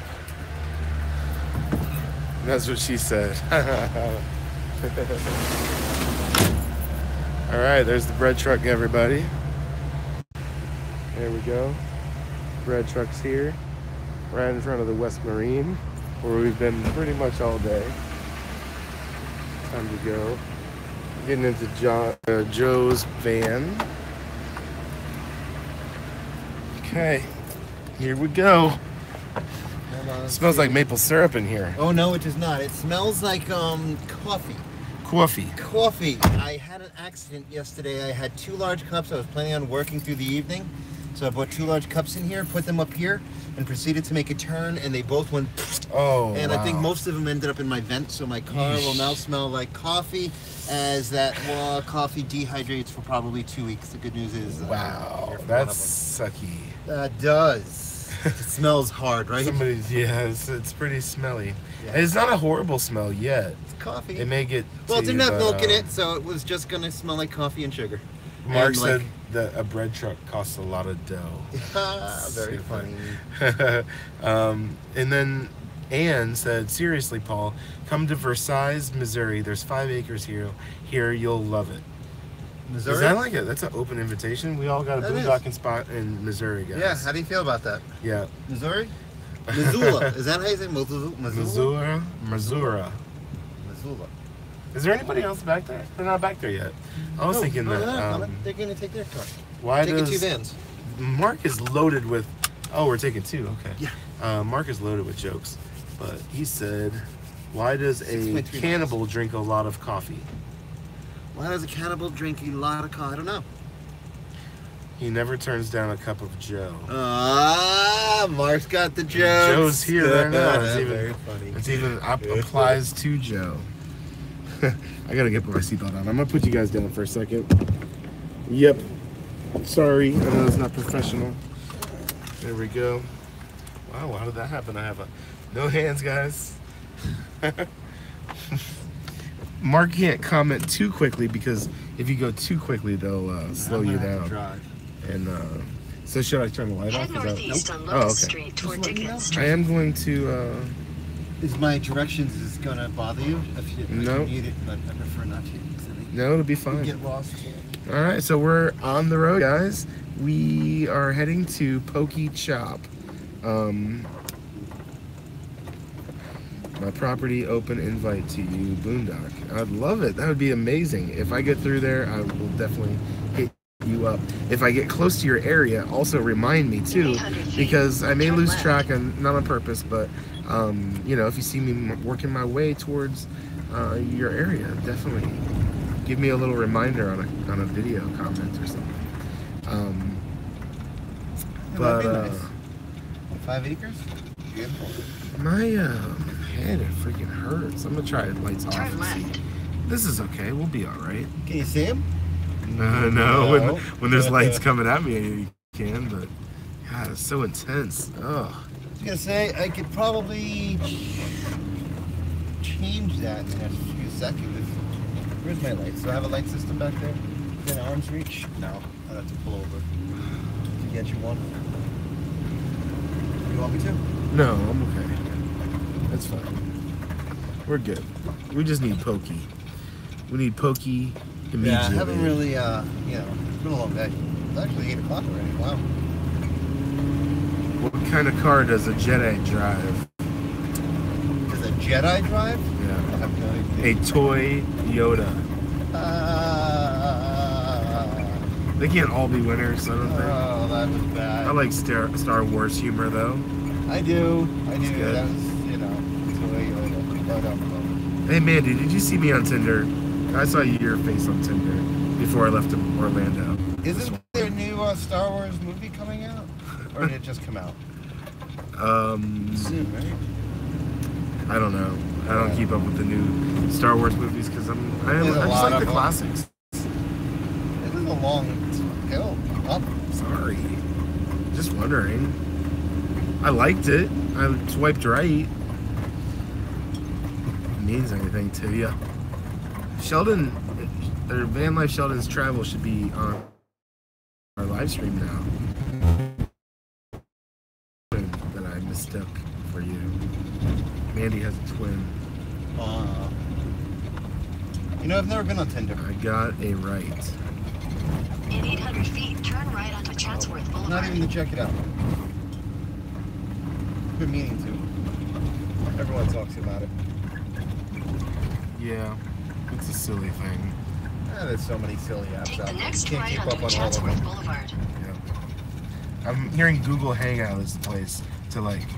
That's what she said. All right, there's the bread truck, everybody. There we go. Bread truck's here, right in front of the West Marine, where we've been pretty much all day. Time to go. Getting into Joe's van. Okay, here we go. It smells like maple syrup in here. Oh no, it does not. It smells like coffee. Coffee. Coffee. I had an accident yesterday. I had 2 large cups. I was planning on working through the evening. So I brought 2 large cups in here, put them up here, and proceeded to make a turn, and they both went. Oh, and wow. I think most of them ended up in my vent, so my car will now smell like coffee, as that raw coffee dehydrates for probably 2 weeks. The good news is, Wow, you're one that's of them. sucky. That does. It smells hard, right? Yeah, it's pretty smelly. Yeah. It's not a horrible smell yet. It's coffee. It may get. Well, it to didn't you, have but, milk in it, so it was just gonna smell like coffee and sugar. Mark And, said that a bread truck costs a lot of dough. Very funny. And then Anne said, seriously, Paul, come to Versailles, Missouri. There's 5 acres here. Here, you'll love it. Missouri? Is that like that's an open invitation? We all got a That is. boondocking spot in Missouri, guys. Yeah, how do you feel about that? Yeah. Missouri? Missoula. Is that how you say Missoula? Missouri. Missoula. Is there anybody else back there? They're not back there yet. I was thinking that. They're going to take their car. Why Taking does 2 vans. Mark is loaded with? Oh, we're taking 2. Okay. Yeah. Mark is loaded with jokes, but he said, "Why does a 6.3 cannibal drink a lot of coffee? Why does a cannibal drink a lot of coffee? I don't know. He never turns down a cup of Joe." Mark's got the jokes. Joe's here right now. It's Very even, funny. it's even applies to Joe. I gotta get my seatbelt on. I'm gonna put you guys down for a second. Yep. Sorry, I know it's not professional. There we go. Wow, how did that happen? I have no hands, guys. Mark can't comment too quickly because if you go too quickly, they'll slow you down. And so should I turn the light off? Head northeast on Oh, Locust okay. Street toward Dickens I Street. am going to. Is my directions gonna bother you? If you No. need it, but I prefer not to. No, it'll be You fine. get lost. All right, so we're on the road, guys. We are heading to Pokey Chop. My property open invite to you, Boondock. I'd love it. That would be amazing. If I get through there, I will definitely hit you up. If I get close to your area, also remind me too, because I may lose track, and not on purpose, but you know, if you see me working my way towards your area, definitely give me a little reminder on a video comment or something. But nice. 5 acres? Beautiful. My head freaking hurts. I'm gonna try lights off and see. This is okay. We'll be all right. Can you see him? No. When there's lights coming at me, you can. But God, it's so intense. Oh. I was gonna say I could probably change that in the next few seconds. Where's my lights? Do I have a light system back there? Within arm's reach? No. I'd have to pull over to get you one. You want me to? No, I'm okay. That's fine. We're good. We just need Pokey. We need Pokey immediately. Yeah, I haven't really, you know, it's been a long day. It's actually 8 o'clock already. Wow. What kind of car does a Jedi drive? Does a Jedi drive? Yeah. I have no idea. A toy Yoda. They can't all be winners, I don't think. Oh, that was bad. I like Star Wars humor, though. I do. good. That was, you know, Hey, Mandy, did you see me on Tinder? I saw your face on Tinder before I left Orlando. Isn't there a new Star Wars movie coming out? Or did it just come out? Soon, right? I don't know. I don't keep up with the new Star Wars movies because I There's a just lot like of the classics. It is a long hill up. Sorry. Just wondering. I liked it. I swiped right. It means anything to you. Sheldon, or Van Life Sheldon's Travel should be on our live stream now. That I mistook for you. Mandy has a twin. You know, I've never been on Tinder. I got a right. In 800 feet, turn right onto Chatsworth Boulevard. Not even to check it out. Been meaning to. Everyone talks about it. Yeah, it's a silly thing. There's so many silly apps Take out the there. next You can't right keep up onto on all of Chatsworth them. Boulevard. Yeah. I'm hearing Google Hangout is the place to like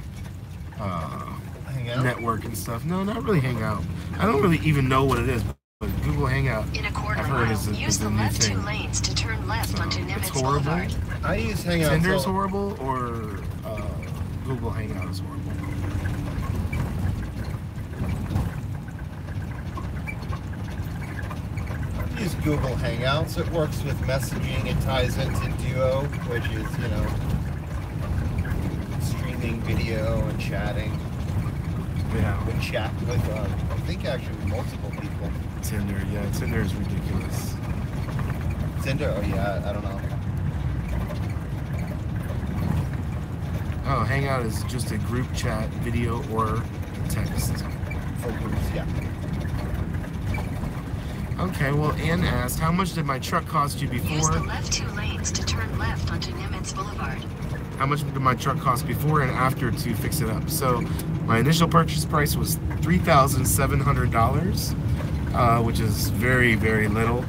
Hang out? network and stuff. No, not really Hangout. I don't really even know what it is, but Google Hangout In a quarter I've heard mile, is use a the new left thing. 2 lanes to turn left So, onto it's Nimitz horrible. Boulevard. I use Hangout. Tinder's horrible, or Google Hangout is horrible. I use Google Hangouts. It works with messaging. It ties into Duo, which is, you know, streaming video and chatting. Yeah. We chat with, I think actually multiple people. Tinder, yeah, Tinder is ridiculous. Tinder? Oh yeah, I don't know. Oh, Hangout is just a group chat, video, or text. For groups, yeah. Okay, well, Ann asked, how much did my truck cost you Use before? the left 2 lanes to turn left onto Nimitz Boulevard. How much did my truck cost before and after to fix it up? So my initial purchase price was $3,700, which is very, very little.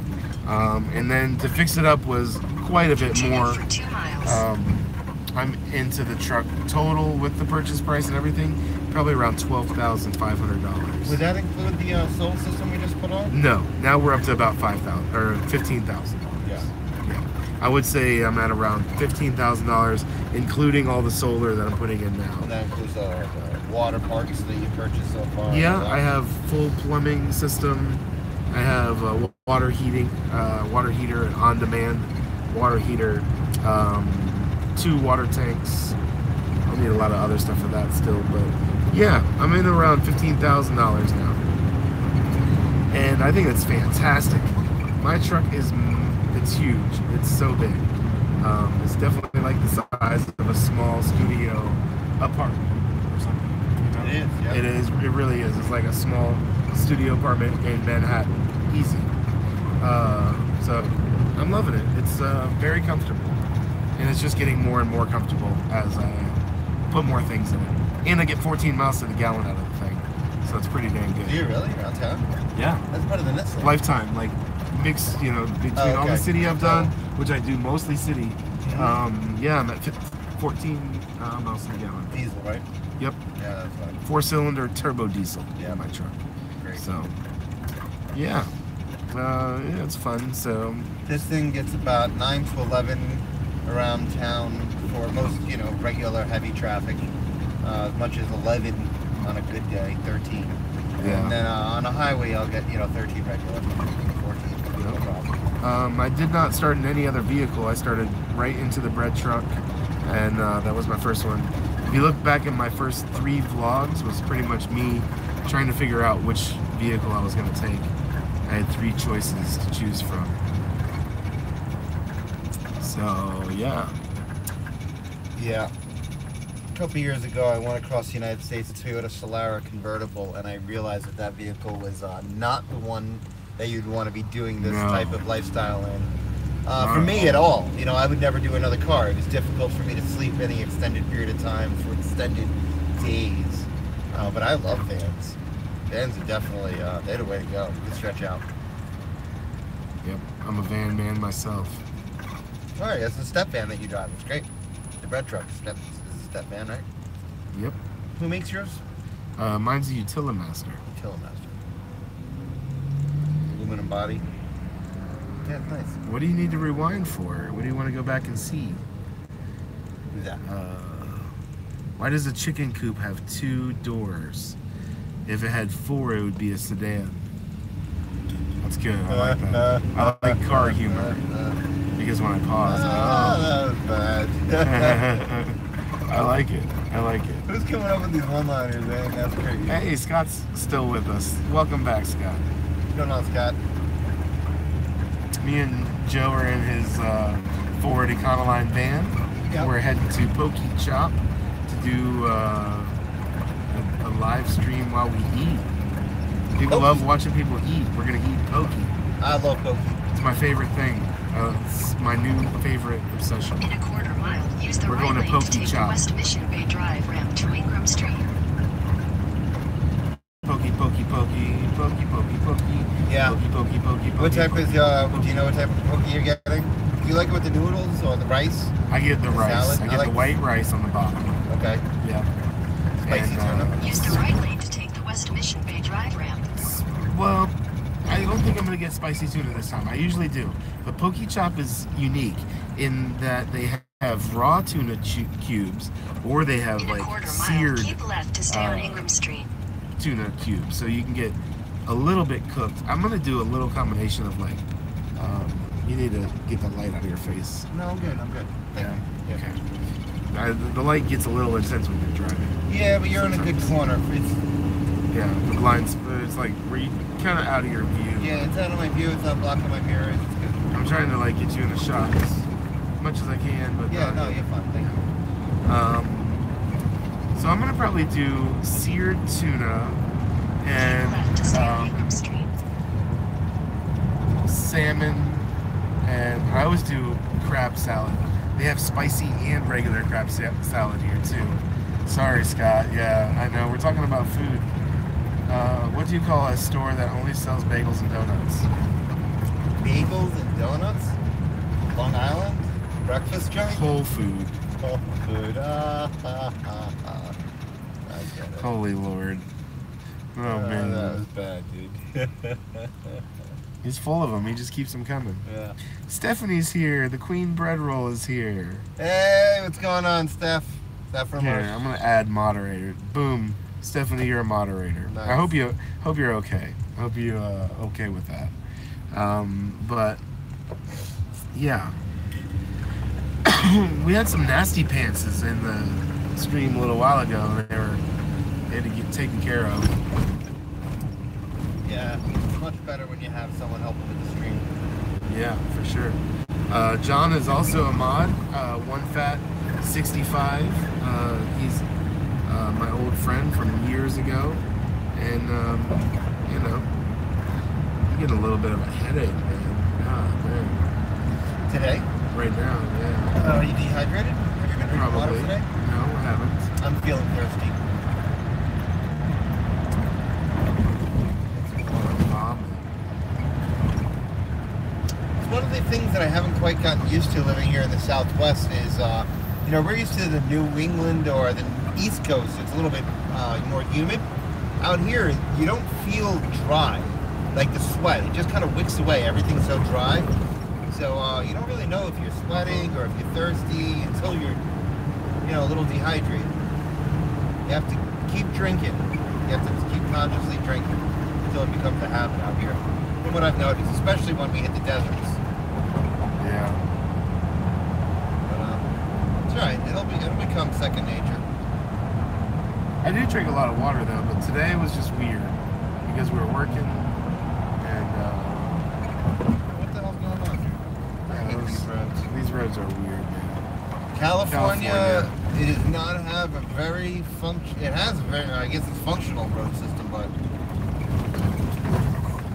And then to fix it up was quite a bit Continue more. for 2 miles. I'm into the truck total with the purchase price and everything, probably around $12,500. Would that include the soul system we just put on? No, now we're up to about $5,000 or $15,000. Yeah. Yeah, I would say I'm at around $15,000, including all the solar that I'm putting in now. And that includes the water parts that you purchased so far? Yeah, I have full plumbing system. I have a water heater, an on-demand water heater, 2 water tanks. I'll need a lot of other stuff for that still, but yeah, I'm in around $15,000 now, and I think it's fantastic. My truck it's huge. It's so big. It's definitely like the size of a small studio apartment or something. You know? It is, yeah. It is. It really is. It's like a small studio apartment in Manhattan. Easy. So I'm loving it. It's very comfortable, and it's just getting more and more comfortable as I put more things in it. And I get 14 miles to the gallon out of the thing. so it's pretty dang good. Do you really? Around town? Yeah. That's better than this thing. Lifetime, like mix, you know, between all the okay. city I've done, which I do mostly city. Yeah, I'm at 14 miles per gallon. Diesel, right? Yep. Yeah, that's fine. 4-cylinder turbo diesel in my truck. Great. So, yeah. Yeah, it's fun. So This thing gets about 9 to 11 around town for most, you know, regular heavy traffic. As much as 11 on a good day, 13. Yeah. And then on a highway, I'll get, you know, 13 regular, 14. No problem. I did not start in any other vehicle. I started right into the bread truck, and that was my first one. If you look back at my first 3 vlogs, was pretty much me trying to figure out which vehicle I was going to take. I had 3 choices to choose from. So, yeah. Yeah. A couple years ago, I went across the United States, a Toyota Solara convertible, and I realized that that vehicle was not the one that you'd want to be doing this type of lifestyle in. For me at all. You know, I would never do another car. It was difficult for me to sleep any extended period of time for extended days. But I love vans. Vans are definitely, they're the way to go. You can stretch out. Yep, I'm a van man myself. All right, that's the step van that you drive. It's great. The bread truck is a step van, right? Yep. Who makes yours? Mine's a Utilimaster. Utilimaster. Aluminum body. Yeah, it's nice. What do you need to rewind for? What do you want to go back and see? Who's that? Why does a chicken coop have 2 doors? If it had 4, it would be a sedan. That's good. I like that. I like car humor. Because when I pause, that was bad. I like it. I like it. Who's coming up with these one-liners, man? That's crazy. Hey, Scott's still with us. Welcome back, Scott. What's going on, Scott? Me and Joe are in his Ford Econoline van. Yep. We're heading to Pokey Chop to do a live stream while we eat. People love watching people eat. We're gonna eat pokey. I love pokey. It's my favorite thing. It's my new favorite obsession. In a quarter mile, use the We're right going to lane Pokey to take Chop. the West Mission Bay Drive ramp to Ingram Street. Pokey, pokey, pokey, pokey, pokey, pokey. Yeah. Pokey, pokey, pokey, pokey. What type pokey, is do you know what type of pokey you're getting? Do you like it with the noodles or the rice? I get the rice. salad? I I get like the white rice on the bottom. Okay. Yeah. Spicy tuna. Use the right lane to take the West Mission Bay Drive ramp. Well, I don't think I'm going to get spicy tuna this time. I usually do. But Pokey Chop is unique in that they have raw tuna cubes, or they have In a like quarter mile, seared keep left to stay on Ingram Street. tuna cubes. So you can get a little bit cooked. I'm going to do a little combination of like, you need to get the light out of your face. No, I'm good. I'm good. Yeah. Okay. The light gets a little intense when you're driving. Yeah, but you're in a good corner. It's, Yeah, the blinds, it's like where you kind of out of your view. yeah, it's out of my view. It's not blocking my mirrors. It's good. I'm trying to like get you in the shot as much as I can, but Yeah, no, you're fine. Thank you. So I'm gonna probably do seared tuna Keep left to stay on and Ingram Street. salmon, and I always do crab salad. They have spicy and regular crab salad here too. Sorry, Scott. Yeah, I know. We're talking about food. What do you call a store that only sells bagels and donuts? Bagels and donuts? Long Island? Breakfast joint? Whole Food. Oh, food. I get it. Holy Lord. Oh, man. That was bad, dude. He's full of them. He just keeps them coming. Yeah. Stephanie's here. The Queen Bread Roll is here. Hey, what's going on, Steph? Steph from Here, our... I'm gonna add moderator. Boom. Stephanie, you're a moderator. Nice. I hope you're okay. I hope you're okay with that. But yeah, we had some nasty pantses in the stream a little while ago. They had to get taken care of. Yeah, it's much better when you have someone helping with the stream. Yeah, for sure. John is also a mod. One Fat 65. He's my old friend from years ago, and you know, I'm getting a little bit of a headache, man. Ah, man. Today? Right now, yeah. Are you dehydrated? Have you been drinking water Probably. today? No, I haven't. I'm feeling thirsty. what I haven't quite gotten used to living here in the Southwest is, you know, we're used to the New England or the East Coast. It's a little bit more humid. Out here, you don't feel dry, like the sweat. It just kind of wicks away. Everything's so dry. So you don't really know if you're sweating or if you're thirsty until you're, you know, a little dehydrated. You have to keep drinking. You have to keep consciously drinking until it becomes a habit out here. From what I've noticed, especially when we hit the deserts. Yeah. But it's alright. It'll become second nature. I do drink a lot of water though, but today was just weird because we were working and What the hell's going on here? I hate these roads. these roads are weird, man. California, it does not have a very it has a very, I guess it's functional road system, but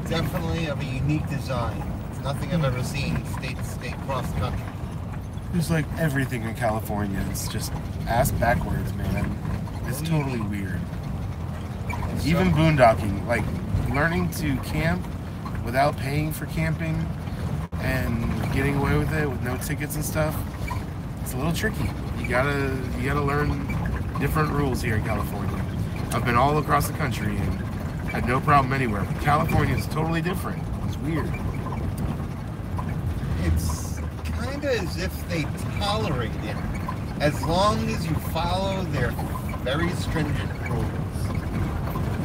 definitely of a unique design. It's nothing I've ever seen state to state across the country. There's like everything in California. It's just ass backwards, man. It's totally weird. Even boondocking, like learning to camp without paying for camping and getting away with it with no tickets and stuff. It's a little tricky. You gotta learn different rules here in California. I've been all across the country and had no problem anywhere. But California is totally different. It's weird. It's kind of as if they tolerate it as long as you follow their very stringent rules.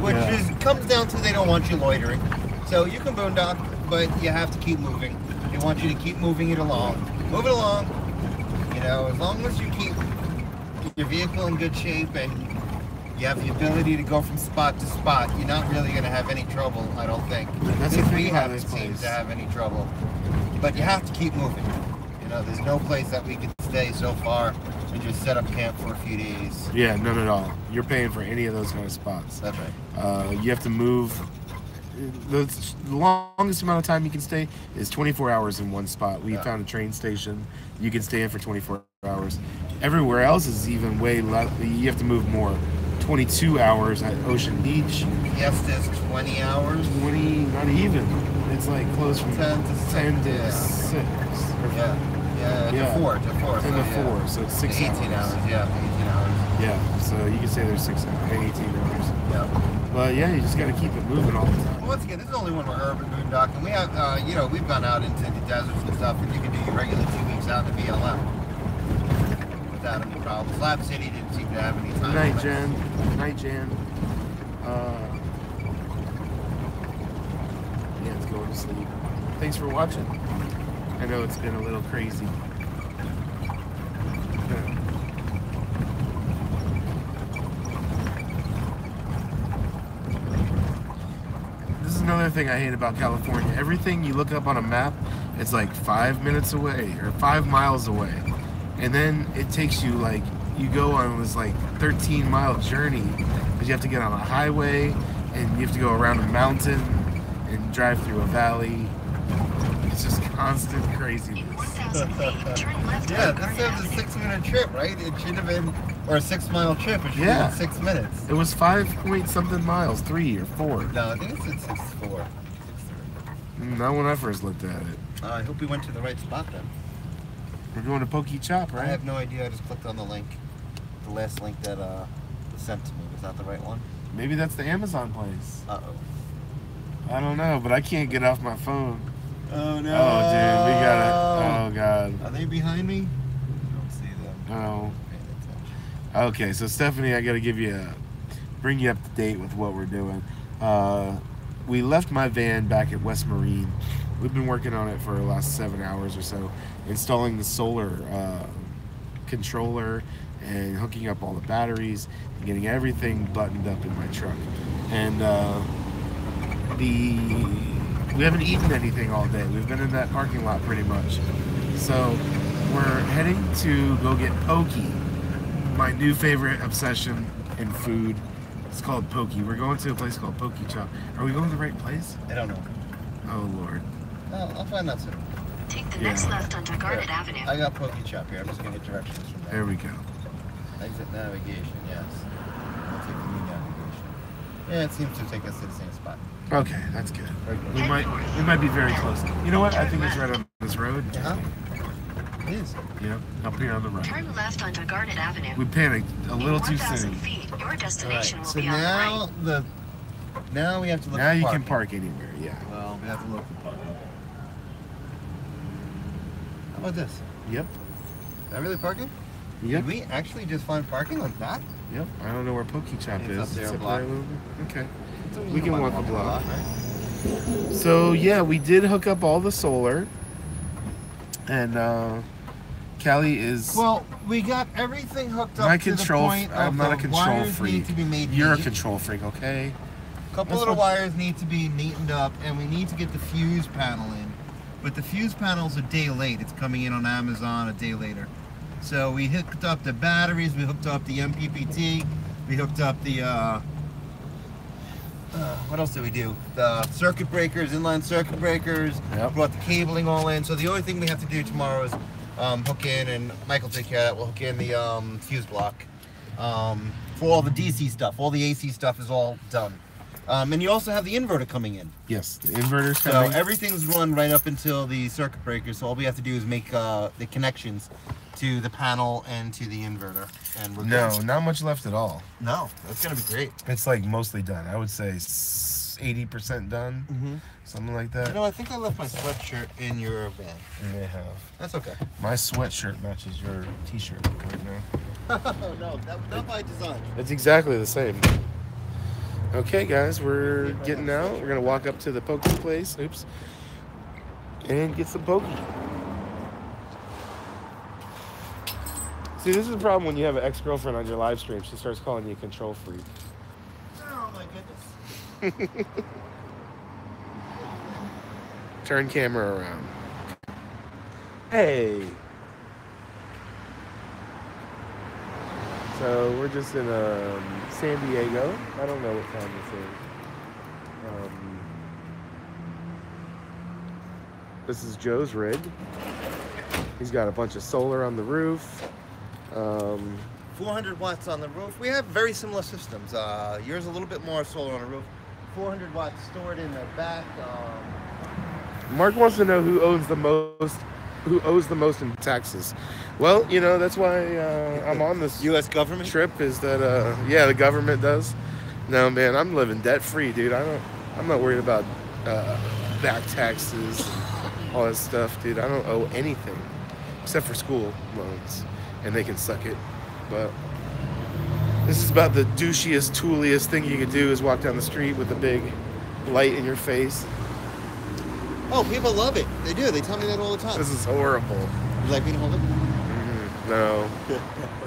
Which comes down to they don't want you loitering. So you can boondock, but you have to keep moving. They want you to keep moving it along. Move it along. You know, as long as you keep your vehicle in good shape and you have the ability to go from spot to spot, you're not really going to have any trouble, I don't think. That's the thing we about haven't this seemed place. to have any trouble. But you have to keep moving. You know, there's no place that we could stay so far and just set up camp for a few days. Yeah, none at all. You're paying for any of those kind of spots. That's right. You have to move. The longest amount of time you can stay is 24 hours in one spot. We found a train station. You can stay in for 24 hours. Everywhere else is even way less. You have to move more. 22 hours at Ocean Beach. Yes, there's 20 hours. 20, not even. It's like close from 10 to 10 to yeah. 6. To 4. 10 to 4, so it's 6 18 hours. Yeah, 18 hours. Yeah, so you can say there's 6 hours, 18 hours. Yeah. But yeah, you just got to keep it moving all the time. Once again, this is only when we're urban boondocking. We have, you know, we've gone out into the deserts and stuff, and you can do your regular 2 weeks out in the BLM without any problems. Lab City didn't seem to have any time. Good night, Jen. Good night, Jan. Yeah, it's going to sleep. Thanks for watching. I know it's been a little crazy. This is another thing I hate about California. Everything you look up on a map, it's like 5 minutes away or 5 miles away. And then it takes you like, you go on this like 13-mile journey because you have to get on a highway and you have to go around a mountain and drive through a valley. It's just constant craziness. 1,000 feet, turn left Yeah, on this Garden was a Avenue. 6-minute trip, right? It should have been, or a 6-mile trip. It should Yeah. have been 6 minutes. It was 5-point-something miles, 3 or 4. No, I think it's at 6-4. Not when I first looked at it. I hope we went to the right spot then. We're going to Pokey Chop, I right? have no idea. I just clicked on the link. The last link that was sent to me. Was that the right one? Maybe that's the Amazon place. Uh-oh. I don't know, but I can't get off my phone. Oh, no. Oh, dude, we got it. Oh, God. Are they behind me? I don't see them. Oh. Paying attention. Okay, so Stephanie, I got to bring you up to date with what we're doing. We left my van back at West Marine. We've been working on it for the last 7 hours or so, installing the solar controller and hooking up all the batteries and getting everything buttoned up in my truck. And we haven't eaten anything all day. We've been in that parking lot pretty much. So we're heading to go get Pokey, my new favorite obsession in food. It's called Pokey. We're going to a place called Pokey Chop. Are we going to the right place? I don't know. Oh, Lord. I'll find out soon. Take the next left onto Garden Here, Avenue. I got Pokey Chop here. I'm just going to get directions from there. There we go. Exit navigation, yes. I'll take the new navigation. Yeah, it seems to take us to the same spot. Okay, that's good. We might be very close. You know what? I think it's right on this road. Yeah. It is. Yep, up here on the road. Turn left onto Garnet Avenue. We panicked a little In too 1,000 soon. feet, your destination Alright, will so be on the right. now we have to look Now for you parking. can park anywhere, yeah. Well, we have to look for parking. How about this? Yep, Is that really parking? yep, Did we actually just find parking like that? yep. I don't know where Pokey Chop It's is. up there a It's up block. there a little bit. Okay. So We can walk a block. right? So yeah, we did hook up all the solar, and Callie is Well, we got everything hooked up my to control. the point I'm of not a the control wires freak. need to be made You're a neat. control freak, okay? A couple That's of the what- wires need to be neatened up, and we need to get the fuse panel in. But the fuse panel's a day late. It's coming in on Amazon a day later. So we hooked up the batteries, we hooked up the MPPT, we hooked up the, what else did we do? The circuit breakers, inline circuit breakers, Yep. brought the cabling all in. So the only thing we have to do tomorrow is hook in, and Mike will take care of that. We'll hook in the fuse block for all the DC stuff. All the AC stuff is all done. And you also have the inverter coming in. Yes, the inverter's So coming. everything's run right up until the circuit breaker. So all we have to do is make the connections to the panel and to the inverter. And we're No, good. not much left at all. No, that's gonna be great. It's like mostly done. I would say 80% done, Mm-hmm. something like that. You know, I think I left my sweatshirt in your van. You may have. That's okay. My sweatshirt matches your t-shirt right now. Oh no, not by design. It's exactly the same. Okay, guys, we're getting out. We're gonna walk up to the pokey place. Oops. And get some pokey. See, this is the problem when you have an ex-girlfriend on your live stream. She starts calling you a control freak. Oh my goodness. Turn camera around. Hey. So we're just in San Diego. I don't know what time this is. This is Joe's rig. He's got a bunch of solar on the roof. 400 watts on the roof. We have very similar systems. Yours a little bit more solar on the roof. 400 watts stored in the back. Mark wants to know who owes the most in taxes. Well, you know, that's why I'm on this U.S. government trip, is that yeah, the government does. No, man, I'm living debt free, dude. I'm not worried about back taxes and all that stuff, dude. I don't owe anything except for school loans, and they can suck it. But this is about the douchiest, tooliest thing you could do, is walk down the street with a big light in your face. Oh, people love it. They do. They tell me that all the time. This is horrible. Would you like me to hold it? No,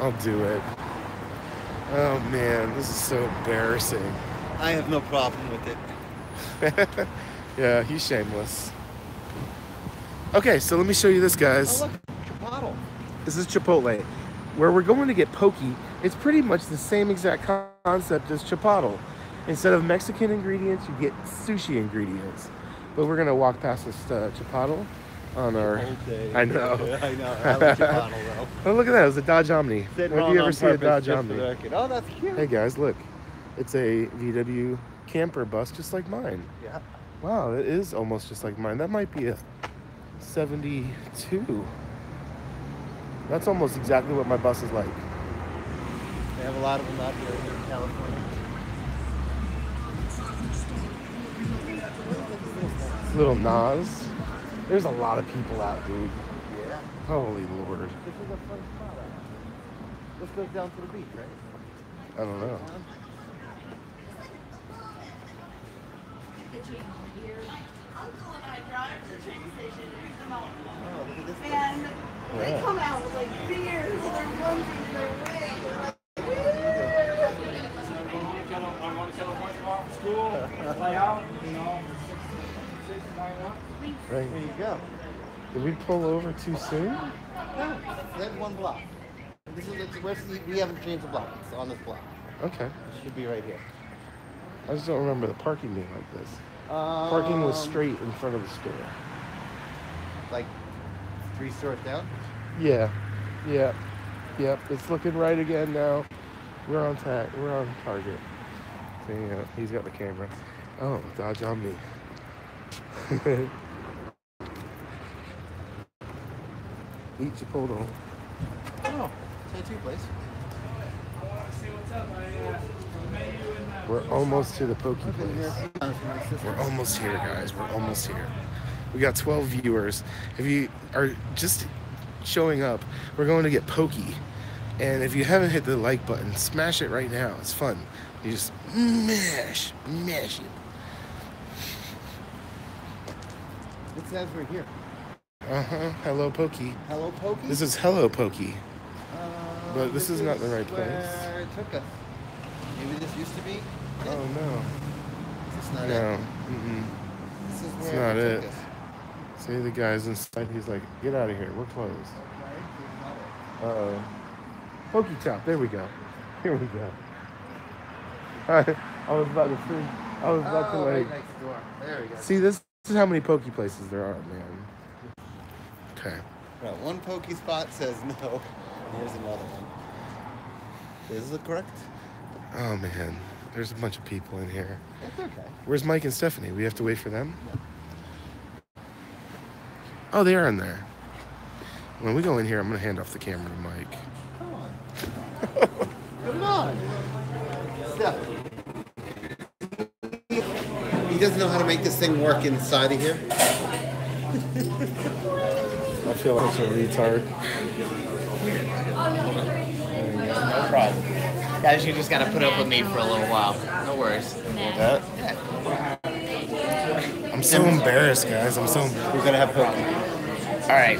I'll do it. Oh man, this is so embarrassing. I have no problem with it. Yeah, he's shameless. Okay, so let me show you this, guys. Oh, look, Chipotle. This is Chipotle. Where we're going to get pokey, it's pretty much the same exact concept as Chipotle. Instead of Mexican ingredients, you get sushi ingredients. But we're gonna walk past this Chipotle on our. I know. I know. I like Chipotle though. Oh, look at that! It's a Dodge Omni. Have you ever seen a Dodge Omni? Oh, that's cute. Hey guys, look! It's a VW camper bus, just like mine. Yeah. Wow, it is almost just like mine. That might be a 72. That's almost exactly what my bus is like. They have a lot of them out here in California. Little Nas. There's a lot of people out, dude. Yeah. Holy Lord. This is a fun spot out here. This goes down to the beach, right? I don't know. Oh, look at this. And they Yeah. come out with like beers, their onesies, their wigs. I'm going to California tomorrow for school, play out, you know, 6 to 9 months. Right. There you go. Did we pull over too soon? No, that's one block. This is we haven't changed the block. It's on this block. Okay. It should be right here. I just don't remember the parking being like this. Parking was straight in front of the store. Like 3 stores down. Yeah. Yep. It's looking right again now. We're on target. Yeah, he's got the camera. Oh, dodge on me. Eat Chipotle. Oh, tattoo place. We're almost to the Pokey place. We're almost here, guys. We're almost here. We got 12 viewers. If you are just showing up, we're going to get Pokey. And if you haven't hit the like button, smash it right now. It's fun. You just mash it. It says we're here. Hello, Pokey. Hello, Pokey? This is Hello, Pokey. But this is not the right place. Where it took us. Maybe this used to be? Oh, no. Is this not No. it? Mm-mm. This is It's where not it took it. us. See, the guy's inside. He's like, get out of here. We're closed. Uh-oh. Pokey Top. There we go. Here we go. I was about to see. I was about to right like. next door. There we go. See, this is how many Pokey places there are, man. Okay. Well, one Pokey spot says no. Here's another one. Is it correct? Oh, man. There's a bunch of people in here. It's okay. Where's Mike and Stephanie? We have to wait for them? Oh, they are in there. When we go in here, I'm going to hand off the camera to Mike. Come on. Come on. Steph. He doesn't know how to make this thing work inside of here. I feel like such a retard. No problem. Guys, you just gotta put up with me for a little while. No worries. That? I'm so embarrassed, guys. I'm so. We're gonna have Pokey. All right,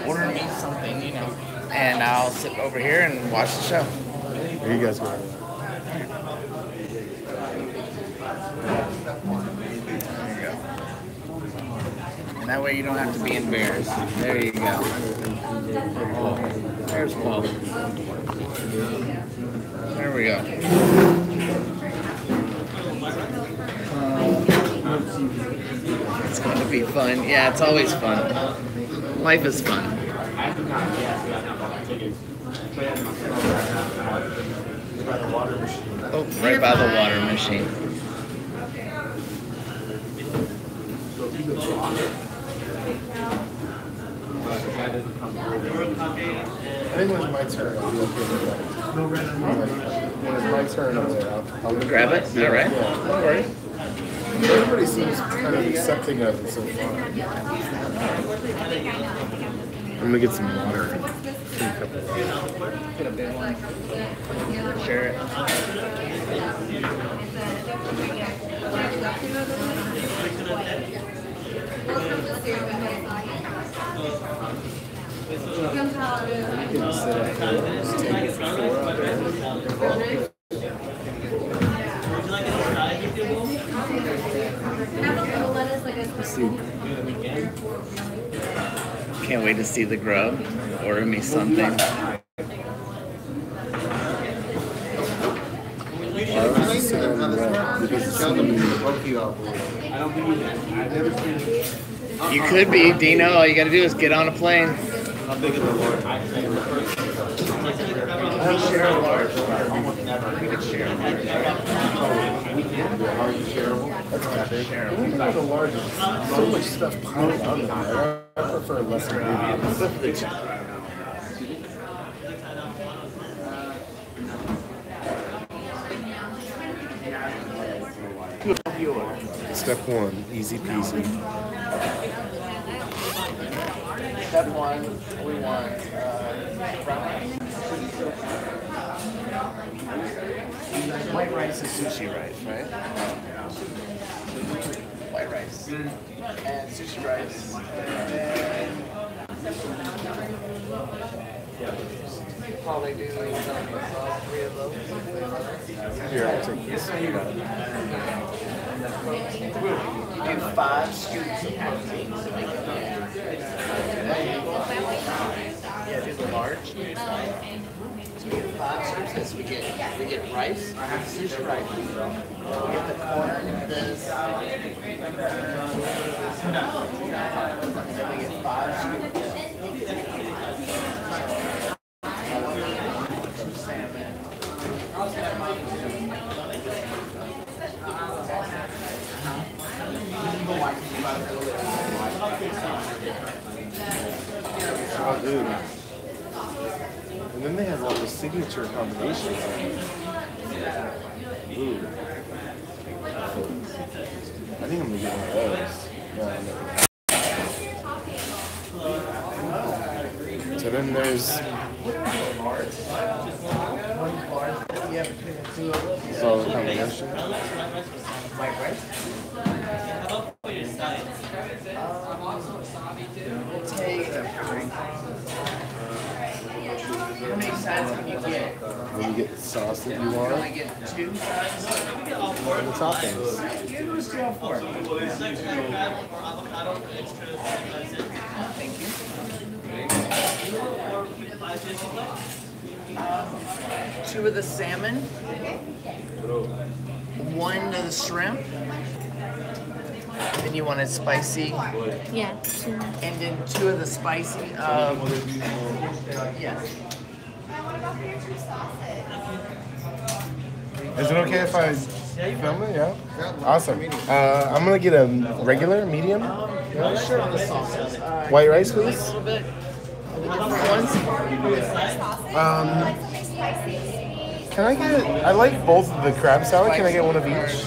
order me something, you know, and I'll sit over here and watch the show. There you guys go. And that way you don't have to be embarrassed. There you go. Oh, there's Paul. There we go. It's going to be fun. Yeah, it's always fun. Life is fun. Oh, right by the water machine. I think when it's my turn, I'll be okay with that. When it's my turn, I'll Grab it? All right. Yeah, no worries. Everybody seems kind of accepting of it so far. I'm gonna get some water. Get a big one. Share Can't wait to see the grub. Order me something. You could be, Dino. All you gotta do is get on a plane. How big is the Lord? We share a large. We could share a large. That's not big. Even though the largest, so much stuff piled on there. I prefer less ingredients. Step one, easy peasy. Step one, we want white rice is sushi rice, right? White rice and sushi rice. Probably do all three of those. Here, I'll take this. You do 5 scoops of protein. Yeah, do the large. So we get 5 scoops. This we get rice, sushi rice. We get the corn, this. Then we get 5 scoops. Dude. And then they have all the signature combinations. Ooh. I think I'm gonna get one of those. So then there's all the combination. How many sides can you get? When you get the sauce that you You want, only get 2 sides? and the toppings. You do still 4. Thank you. 2 of the salmon. 1 of the shrimp. Then you want it spicy. Yeah. And then 2 of the spicy. Yes. Is it okay if I film it? Yeah. Awesome. I'm gonna get a regular, medium. Sure on the sauces. White rice, please. A little bit. The different ones. Can I get? I like both of the crab salad. Can I get one of each?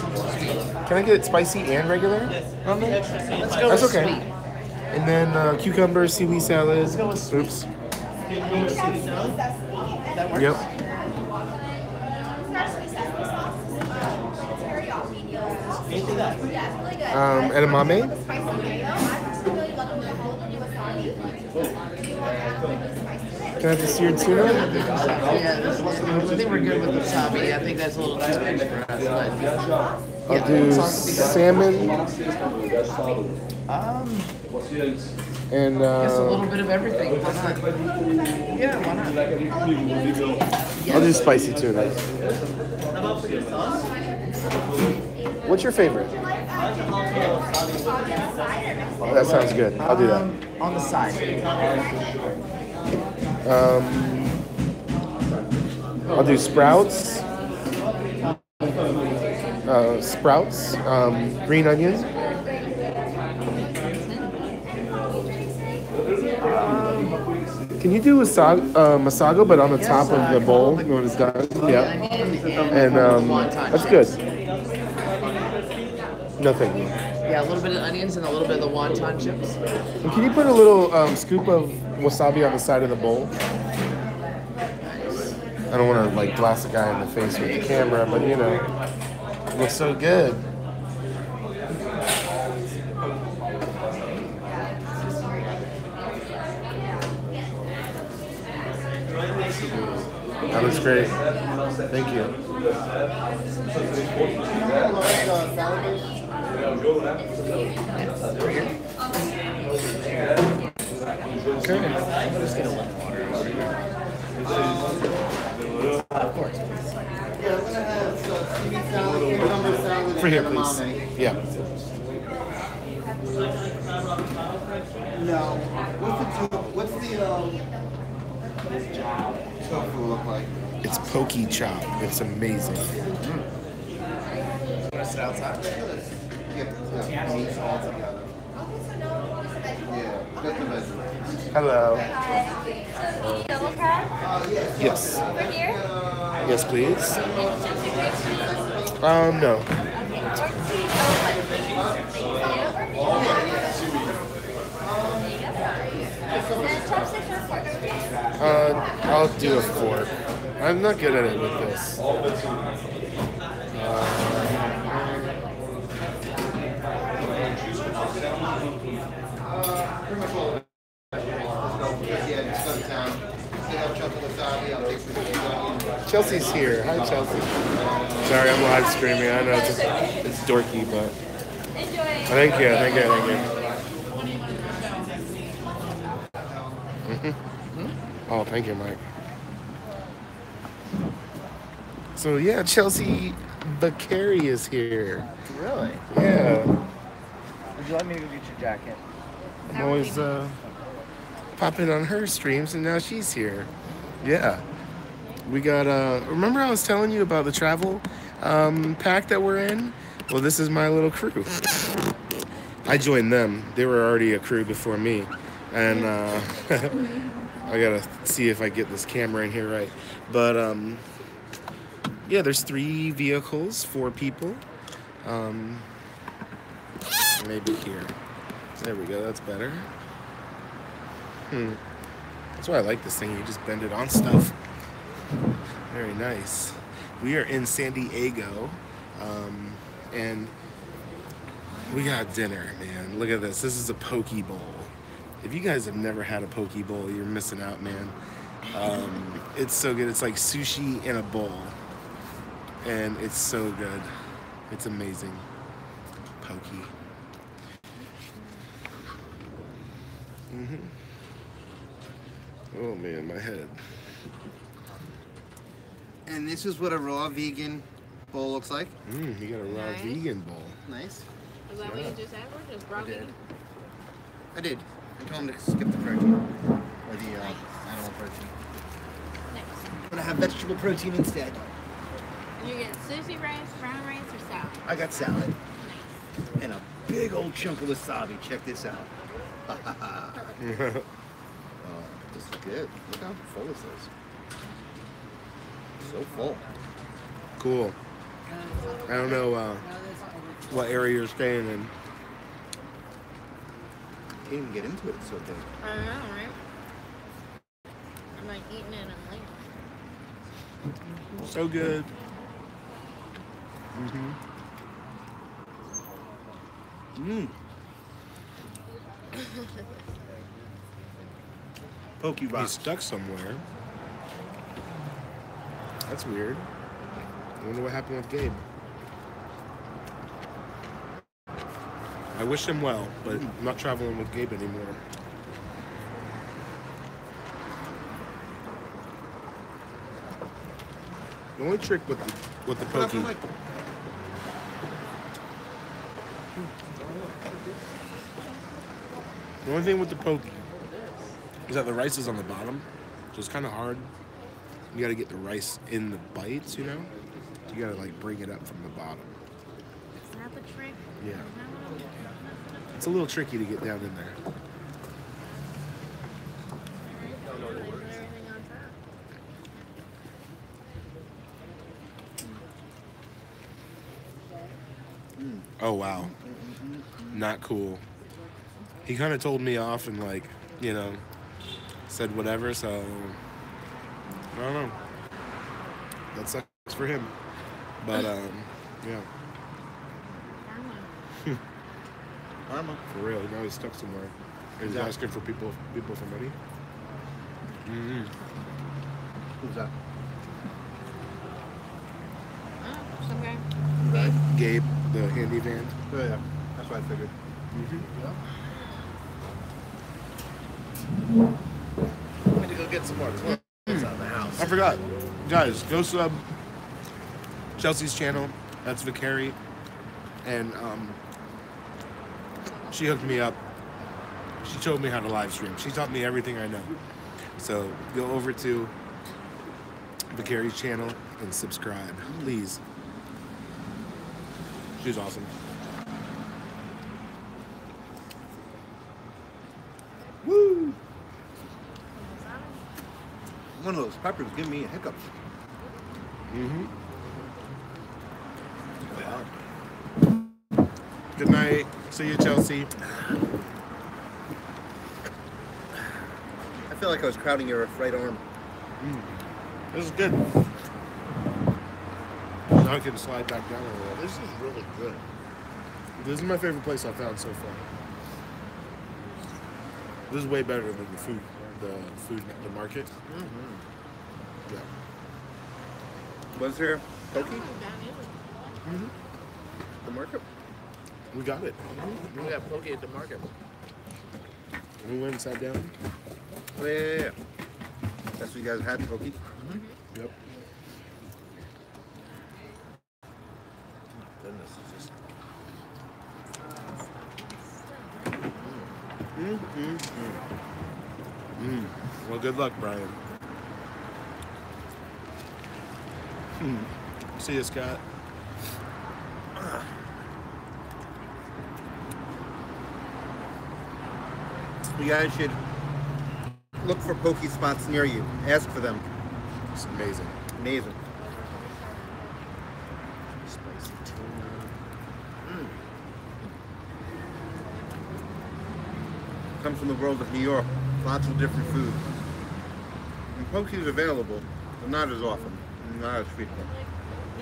Can I get spicy and regular? Let's go That's with okay. sweet. And then cucumber, seaweed salad. Let's go with sweet. Oops. That works? Yep. Edamame. Can I have the seared tuna? Yeah, I think we're good with the wasabi. I think that's a little too much for us. But I'll do salmon and just a little bit of everything. Why not? Yeah, why not? I'll do spicy tuna. What's your favorite? That sounds good. I'll do that. On the side. I'll do sprouts. Green onion. Can you do masago, but on the top of the bowl when it's done? Yeah. And that's good. Nothing. Yeah, a little bit of onions and a little bit of the wonton chips. And can you put a little scoop of wasabi on the side of the bowl? I don't want to like blast a guy in the face with the camera, but you know, it looks so good. That looks great. Thank you. Okay. Just get a little water. Of course. For here, please. Yeah. No. What's the tofu look like? It's pokey chop. It's amazing. Want to sit outside? Yeah, meats all together. Yeah, that's the measurement. Hello. Double crab? Yes. Over here? Yes, please. No. I'll do a fork. I'm not good at it with this. Chelsea's here. Hi, Chelsea. Sorry, I'm live streaming. I know it's dorky, but thank you. Oh, thank you, Mike. So yeah, Chelsea the Carrie is here. Really? Yeah. Would you like me to go get your jacket? I'm always popping on her streams, and now she's here. Yeah. We got, remember I was telling you about the travel pack that we're in? Well, this is my little crew. I joined them. They were already a crew before me. And I gotta see if I get this camera in here right. But yeah, there's 3 vehicles, 4 people. Maybe here. There we go. That's better. That's why I like this thing. You just bend it on stuff. Very nice. We are in San Diego, and we got dinner, man. Look at this. This is a poke bowl. If you guys have never had a poke bowl, you're missing out, man. It's so good. It's like sushi in a bowl, and it's so good. It's amazing. Poke. Oh man, my head. And this is what a raw vegan bowl looks like. You got a raw Nice. vegan bowl. Nice. Is that what you just had? Or just raw vegan? I did. I told him to skip the protein. Or the animal protein. Nice. I'm gonna have vegetable protein instead. You get sushi rice, brown rice, or salad? I got salad. And a big old chunk of wasabi. Check this out. This is good. Look how full this is. So full. Cool. I don't know what area you're staying in. Can't even get into it. It's so big. I don't know, right? I'm like eating it and like. So good. Poke He's rock. stuck somewhere. That's weird. I wonder what happened with Gabe. I wish him well, but I'm not traveling with Gabe anymore. The only trick with the poke. The only thing with the poke is that the rice is on the bottom, so it's kind of hard. You got to get the rice in the bites, you know. You got to like bring it up from the bottom. Is that the trick? Yeah. It's a little tricky to get down in there. Oh wow. Not cool. He kind of told me off and like, you know, said whatever, so I don't know. That sucks for him. But yeah. Karma. For real, now he's stuck somewhere. He's that? asking for people for money. Who's that? Oh, some guy. Gabe, the handy van. Oh, yeah. That's what I figured. I'm going to go get some more clothes out of the house. I forgot. Guys, go sub Chelsea's channel. That's Vicari. And she hooked me up. She showed me how to live stream. She taught me everything I know. So go over to Vicari's channel and subscribe, please. She's awesome. Woo! One of those peppers give me hiccups. Good night. See you, Chelsea. I feel like I was crowding your right arm. This is good. Now I can slide back down a little. This is really good. This is my favorite place I've found so far. This is way better than the market. Yeah. Was there pokey? The market? We got it. We got poke at the market. We went and sat down. Oh, yeah. That's what you guys had, pokey? Yep. Goodness, it's just... Well, good luck, Brian. See you, Scott. You guys should look for poke spots near you. Ask for them. It's amazing. Amazing. Spicy tuna. Comes from the world of New York. Lots of different food. And poke is available, but not as often. Not as frequent.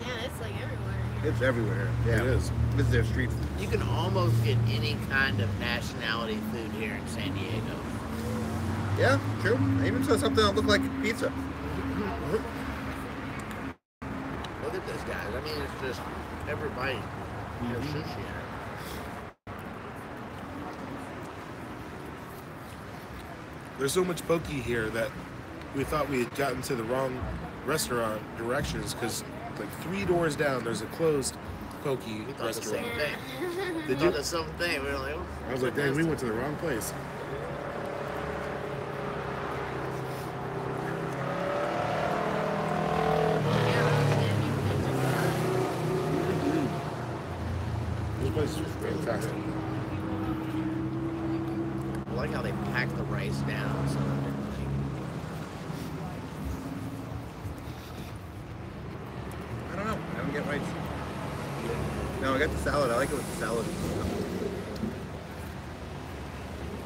Yeah, it's like everywhere. It's everywhere. Yeah. It is. It's their street food. You can almost get any kind of nationality food here in San Diego. Yeah, true. I even saw something that looked like pizza. Look at this, guys. I mean, it's just every bite. You have sushi in it. There's so much poke here that we thought we had gotten to the wrong restaurant directions because like 3 doors down there's a closed poke We thought the restaurant. same thing. Did We you? thought the same thing. We were like, oh, I was like, dang, we went to the wrong place. This place is fantastic. I like how they pack the rice down. So I don't know. I haven't get rice. No, I got the salad. I like it with the salad.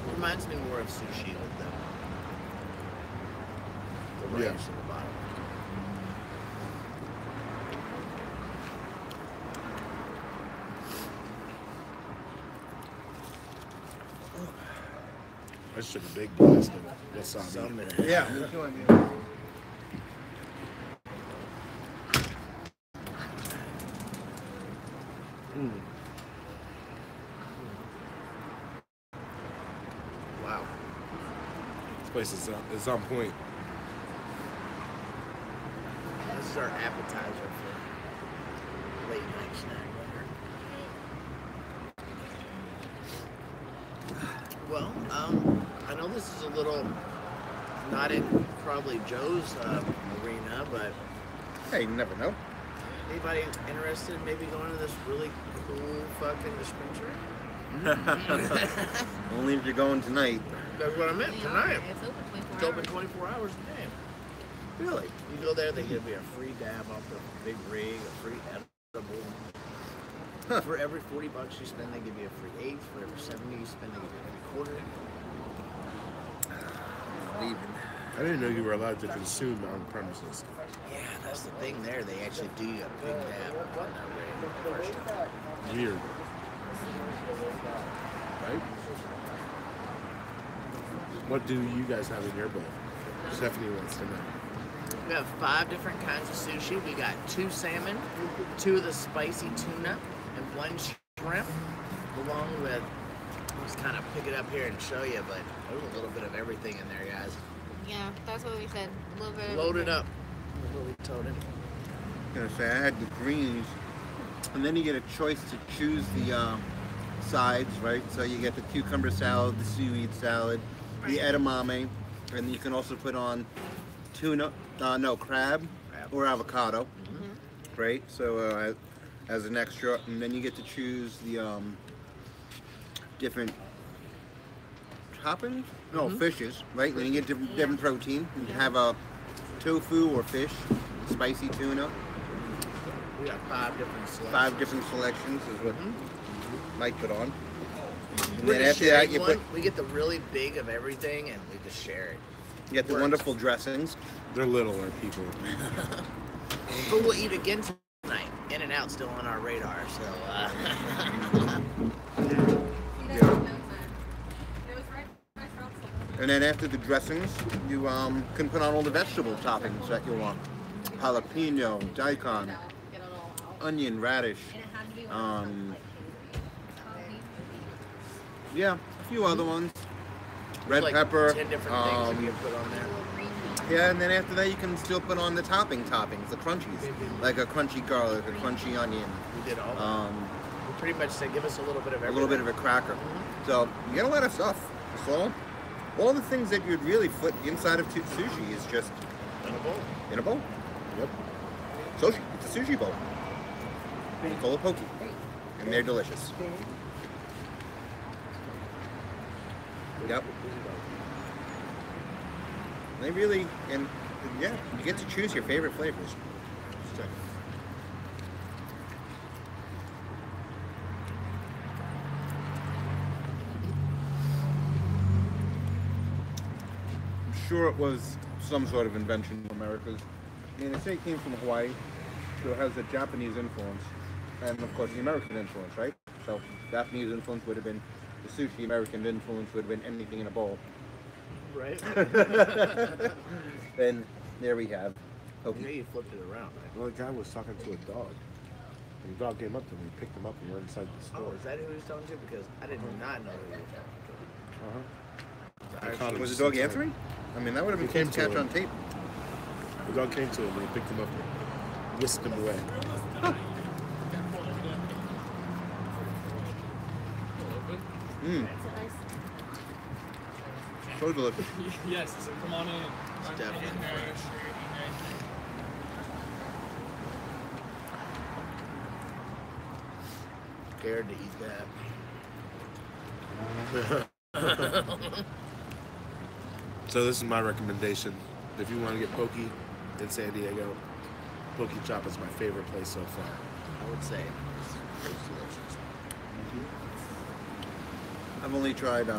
it reminds me more of sushi with the rice Yeah. at the bottom. I just took a big blast of wasabi. Some in it. Yeah, me too. I mean, Wow. This place is on point. This is our appetizer for late night snack. Well, I know this is a little not in probably Joe's arena, but hey, you never know. anybody interested in maybe going to this really cool fucking dispensary? Only if you're going tonight. That's what I meant tonight. It's open 24 It's open hours. 24 hours a day. Really? You go there, they give you a free dab off the big rig, a free edible. Huh. For every $40 you spend, they give you a free eighth. For every 70 you spend, they give you a quarter. Leaving. I didn't know you were allowed to consume on premises. Yeah, that's the thing there. They actually do you a big dab on that rig. Weird. Right? What do you guys have in your bowl? Stephanie wants to know. We have 5 different kinds of sushi. We got 2 salmon, 2 of the spicy tuna, and 1 shrimp, along with, I'll just kind of pick it up here and show you, but there's a little bit of everything in there, guys. Yeah, that's what we said. A little bit. Load it up. That's what we told him. I was gonna say I had the greens, and then you get a choice to choose the sides, right? So you get the cucumber salad, the seaweed salad, the edamame, and you can also put on tuna, crab or avocado, right? So as an extra, and then you get to choose the different toppings. No, fishes, right? Then you get different protein. You can have a tofu or fish, spicy tuna. We got 5 different selections. 5 different selections is what Mike put on. And We're then just after that, sharing you one. put We get the really big of everything, and we just share it. you get the Works. wonderful dressings. They're littler people. But we'll eat again tonight. In and out still on our radar, so And then after the dressings, you can put on all the vegetable toppings that you want. Jalapeno, daikon, onion, radish. Yeah, a few other ones. Red like pepper. 10 different things you can put on there. Yeah, and then after that you can still put on the toppings, the crunchies. Like a crunchy garlic, a crunchy onion, We did all that. We pretty much said give us a little bit of a everything. little bit of a cracker. So you get a lot of stuff. So all the things that you'd really put inside of sushi is just In a bowl. in a bowl. Yep. Sushi. It's a sushi bowl. Full of poke. And they're delicious. Yep. They really, and yeah, you get to choose your favorite flavors. So, I'm sure it was some sort of invention of America's. I mean, they say it came from Hawaii, so it has a Japanese influence, and of course the American influence, right? So Japanese influence would have been the sushi, American influence would have been anything in a bowl. Right. Then there we have. Yeah, Okay. you flipped it around. Right? Well, the guy was talking to a dog. And the dog came up to him, we picked him up, and we're inside the Oh, store. is that who he was talking to? Because I did not know who he was talking to. I caught him Was the some dog time. answering? I mean, that would have been He cool came to to catch him. on tape. The dog came to him, and we picked him up and whisked him away. Mmm. So delicious. Yes, so come on in. It's definitely fresh. Scared to eat that. So this is my recommendation. If you want to get poke in San Diego, Poke Chop is my favorite place so far. I would say it's delicious. I've only tried, I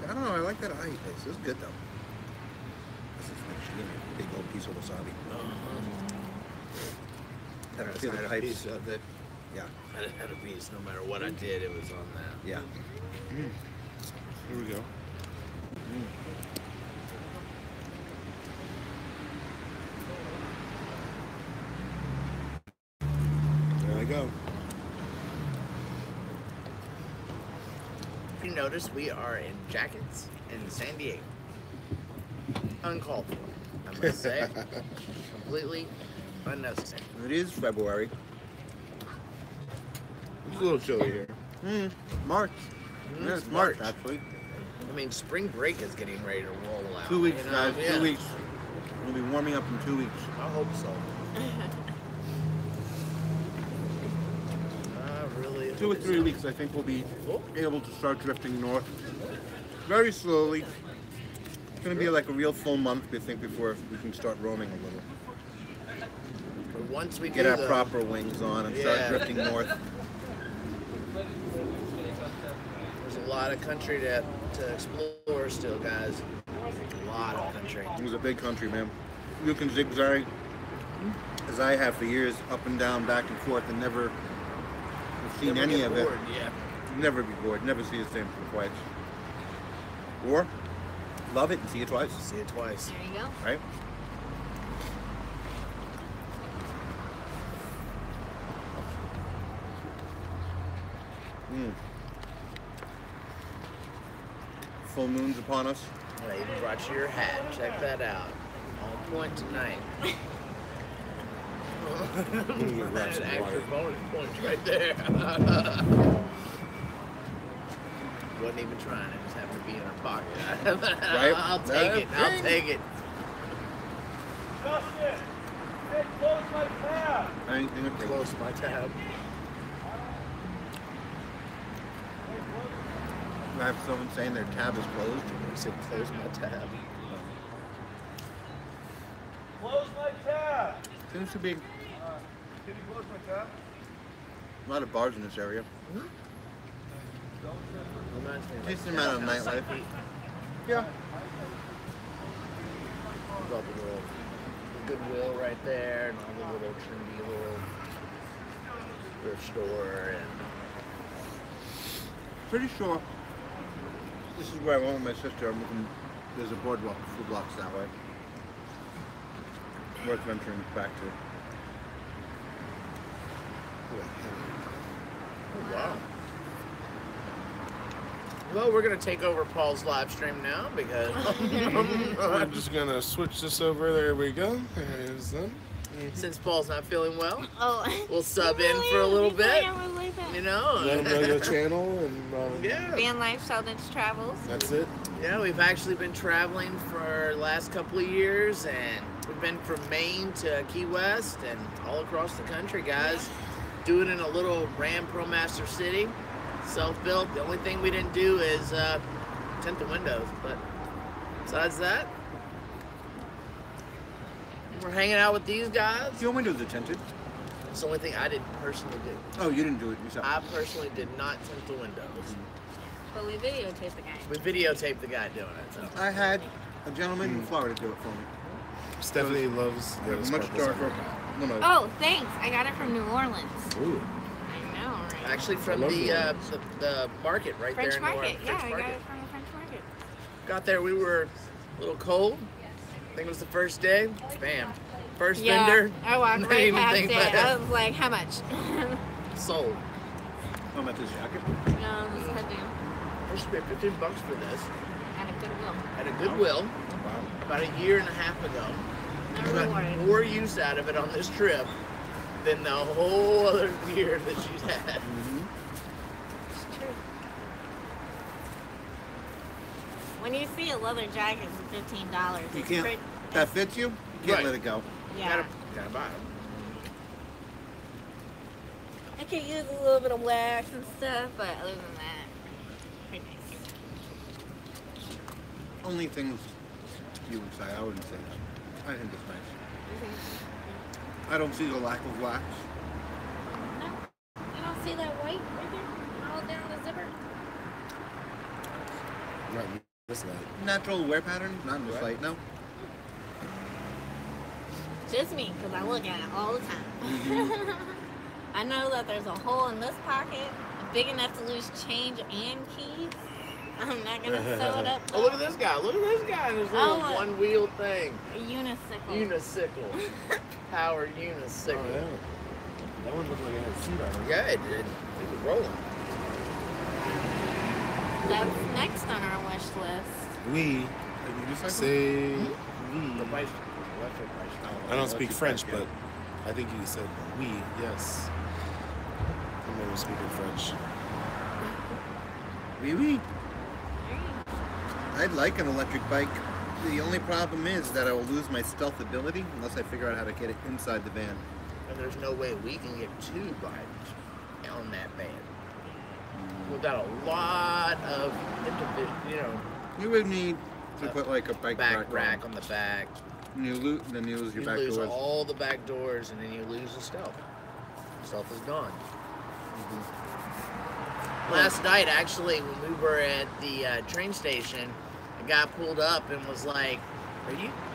don't know, I like that ahi place. It's good though. This is like, you know, big old piece of wasabi. I don't feel the Had a pipes. piece of it. Yeah, I had a piece. No matter what I did, it was on that. yeah. Here we go. There I go. If you notice, we are in jackets in San Diego. Uncalled for, I must say. Completely unnecessary. It is February. It's a little chilly here. March. Mhm, Yeah, it's it's March, March. actually. I mean, spring break is getting ready to roll out. 2 weeks, you know? guys. Yeah. 2 weeks. We'll be warming up in 2 weeks. I hope so. I really 2 or hope 3 so. weeks, I think we'll be Oh. able to start drifting north. Very slowly. It's going to be like a real full month, we think, before we can start roaming a little. But once we Get do our the- proper wings on and start Yeah. drifting north. There's a lot of country to explore still, guys. A lot of country. It was a big country, man. You can zigzag, as I have for years, up and down, back and forth, and never have seen Never any get of it. bored, Yeah. Never be bored. Never see the same thing twice. Or love it and see it twice, See it twice. There you go. right? Full moon's upon us. And I even brought you your hat. Check that out. On point tonight. That extra bonus points right there. Wasn't even trying. It just happened to be in her pocket. I'll take it. I'll take it. Justin! Hey, close my tab! Anything at Close my tab. I have someone saying their tab is closed. I said close my tab. Close my tab! Seems to be Can you close my tab? a lot of bars in this area. Reminds me of Decent like amount of outside nightlife. Pete. Yeah. Got the little Goodwill right there, and all the little trendy little thrift store, and Pretty sure this is where I went with my sister. I'm looking, there's a boardwalk a few blocks that way. Worth venturing back to. oh, wow. Well, we're gonna take over Paul's live stream now because I'm just gonna switch this over. There we go. There's them. since Paul's not feeling well, Oh. we'll sub in for a little bit. You know. Let them know the channel and Yeah. Vanlife Sheldon's Travels. that's it. Yeah, we've actually been traveling for the last couple of years, and we've been from Maine to Key West and all across the country, guys. Doing it in a little Ram ProMaster City, self-built. The only thing we didn't do is tint the windows, but besides that, We're hanging out with these guys. Your windows are tinted. It's the only thing I didn't personally do. Oh, you didn't do it yourself. I personally did not tint the windows. But we videotaped the guy. We videotaped the guy doing it. So. I had a gentleman in Florida do it for me. Stephanie loves the Much sparkles on darker. her. No, no. Oh, thanks. I got it from New Orleans. Ooh. I know, right? Actually, from I love the market right French there in market. New Orleans. Yeah, French I market. got it from the French market. Got there, we were a little cold. I think it was the first day. Bam. First Yeah, vendor. I walked Didn't right even past think it. about I it. was like, how much? Sold. How about this jacket? No, this hoodie. I spent $15 for this At a Goodwill. at a Goodwill about a year and a half ago. Not I got rewarded. more use out of it on this trip than the whole other year that she's had. It's true. When you see a leather jacket for $15, You it's can't. pretty- That fits you. You can't Right. let it go. Yeah. Gotta buy it. I could use a little bit of wax and stuff, but other than that, pretty nice. Only things you would say. I wouldn't say that. I think it's nice. I don't see the lack of wax. No, you don't see that white right there, all down the zipper. Not in this light. Natural wear pattern, not in this light. No. Just me, because I look at it all the time. I know that there's a hole in this pocket, big enough to lose change and keys. I'm not gonna sew it up. Oh, look at this guy. Look at this guy in his little Oh, one-wheel thing. A unicycle. Unicycle. Powered unicycle. Oh, yeah. That one looked like it had a seat on it. Yeah, it did. It was rolling. That's next on our wish list. We say we. The price, electric price. I don't speak French, but I think he said we. Yes. I remember speaking French. Oui, oui. I'd like an electric bike. The only problem is that I will lose my stealth ability unless I figure out how to get it inside the van. And there's no way we can get 2 bikes on that van. We've got a lot of individual, you know, You would need to put like a bike back rack on. on the back. And then you lose your You back lose doors. all the back doors, and then you lose the stealth. Stealth is gone. Last night, actually, when we were at the train station, a guy pulled up and was like,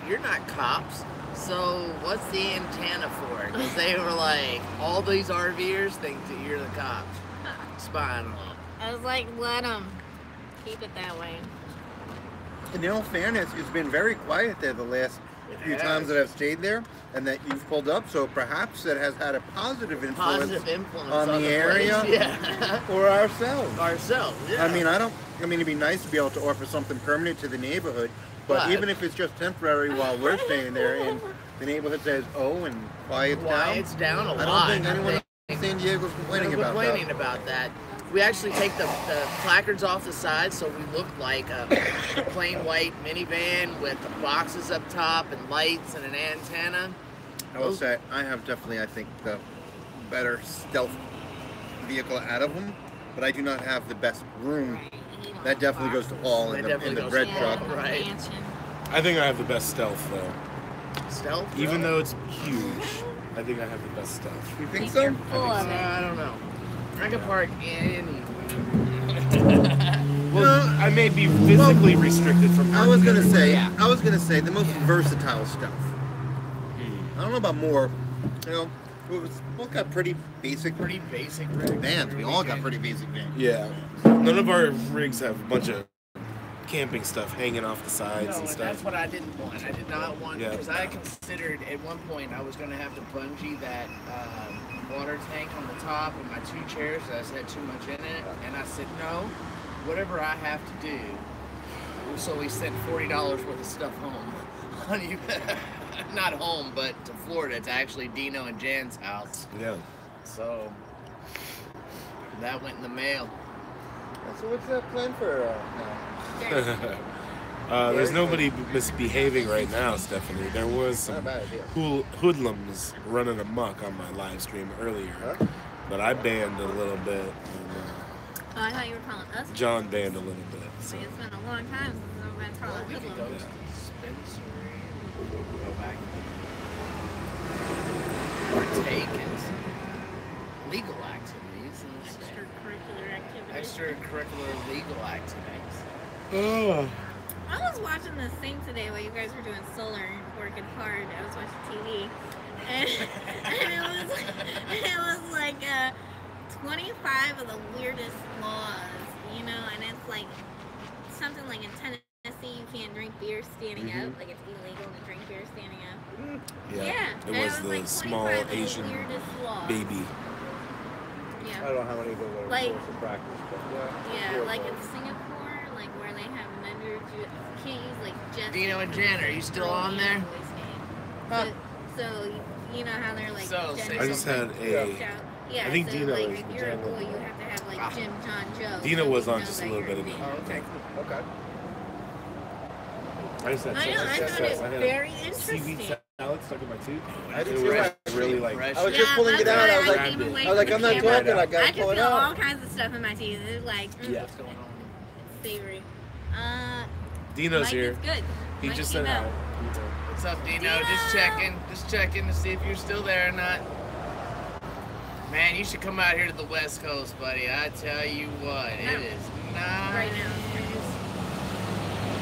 "You're not cops, so what's the antenna for?" Because they were like, all these RVers think that you're the cops, spying on them. I was like, let them keep it that way. In all fairness, it's been very quiet there the last few times that I've stayed there, and that you've pulled up. So perhaps it has had a positive influence, on the area, place. Yeah. or ourselves. Ourselves. Yeah. I mean, it'd be nice to be able to offer something permanent to the neighborhood, but even if it's just temporary while we're staying there, and the neighborhood says, "Oh," and quiets down a lot. I don't think anyone in San Diego's complaining about that. We actually take the placards off the side, so we look like a plain white minivan with boxes up top and lights and an antenna. I will say, I have definitely, I think, the better stealth vehicle out of them, but I do not have the best room. That definitely goes to Paul in the red truck. Right. I think I have the best stealth, though. Stealth? Even though it's huge, I think I have the best stealth. You think so? Full of it. I don't know. I can park any. Well, I may be physically restricted from. I was gonna say, Yeah. the most versatile stuff. I don't know about more. You know, we've both got pretty basic vans. We all got pretty basic vans. Yeah. None of our rigs have a bunch of camping stuff hanging off the sides No, and and stuff. that's what I didn't want. I did not want, Yeah. because I considered at one point I was going to have to bungee that water tank on the top of my 2 chairs that had too much in it. And I said, no, whatever I have to do. So we sent $40 worth of stuff home. Not home, but to Florida, to actually Dino and Jan's house. Yeah. So that went in the mail. So what's the plan for now? There's nobody misbehaving right now, Stephanie. There was some Not a bad idea. hoodlums running amok on my live stream earlier, Huh? but I banned a little bit. And, Oh, I thought you were calling us. John banned a little bit. So. It's been a long time since I've been calling We could go hoodlums. to Spencer. Go back. partake in some legal activities and Extracurricular activities. extracurricular legal activities. Oh. I was watching this thing today while you guys were doing solar and working hard. I was watching TV, and it was like 25 of the weirdest laws, you know, and it's like something like in Tennessee you can't drink beer standing up, like it's illegal to drink beer standing up. Yeah. and It was the like small 25 of the Asian weirdest laws. baby. Yeah. I don't know how many go there Like- for practice, but Yeah, Sure, like but- in Singapore, like where they have can't use like just. Dino and Jen, are you still on there? So you know how they're like. So, Jen say I just had a. Yeah, I think so Dino like is if the you're a Jen boy, one. you have to have like Jim, John, Joe. Dino so was we on know just a that little you're bit ago. Oh, okay. Okay. I just had I know. I found it very interesting. seaweed salad stuck in my tooth. I did It too, was actually. really like. Fresh. I was just pulling it that's out. why I was like, came away I was like, from I'm the not camera. talking. I I gotta can pull it feel all out. kinds of stuff in my teeth. It's like Yeah. What's going on? savory. Dino's Mike here. is good. He Mike just came said out. hi. What's up, Dino? Dino! Just checking to see if you're still there or not. Man, you should come out here to the West Coast, buddy. I tell you what, No. it is nice. Right now.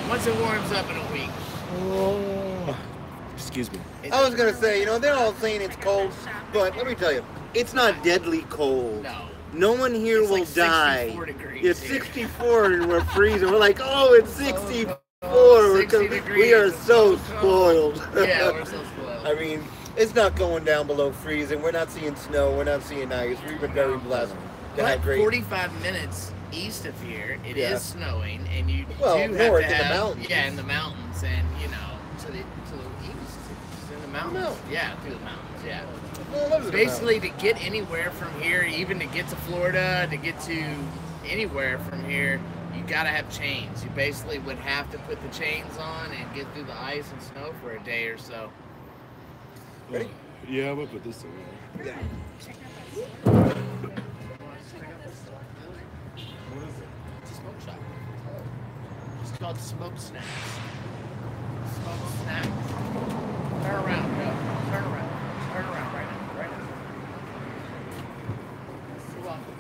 Once it warms up in a week. Oh. Excuse me. I was gonna say, you know, they're all saying it's cold, but let me tell you, it's not deadly cold. No. No one here It's will like die. 64 degrees It's here. 64 and we're freezing. We're like, oh, it's 64 60 because degrees. we are It's so so cold. spoiled. Yeah, we're so spoiled. I mean, it's not going down below freezing. We're not seeing snow. We're not seeing ice. We've been very blessed to But have great. 45 minutes east of here, it is Yeah. snowing, and you Well, do have north to in the have, mountains. Yeah, in the mountains, and you know, to the east, it's in the mountains. mountains. Yeah, through the mountains. Yeah. Well, those are the Basically, to get anywhere from here, even to get to Florida, to get to anywhere from here, you gotta have chains. You basically would have to put the chains on and get through the ice and snow for a day or so. Ready? Yeah, I'm gonna put this away. Yeah. It's a smoke shop. It's called Smoke Snacks. Smoke Snacks. Turn around, Joe. Turn around. Turn around right now. Right now. You're welcome.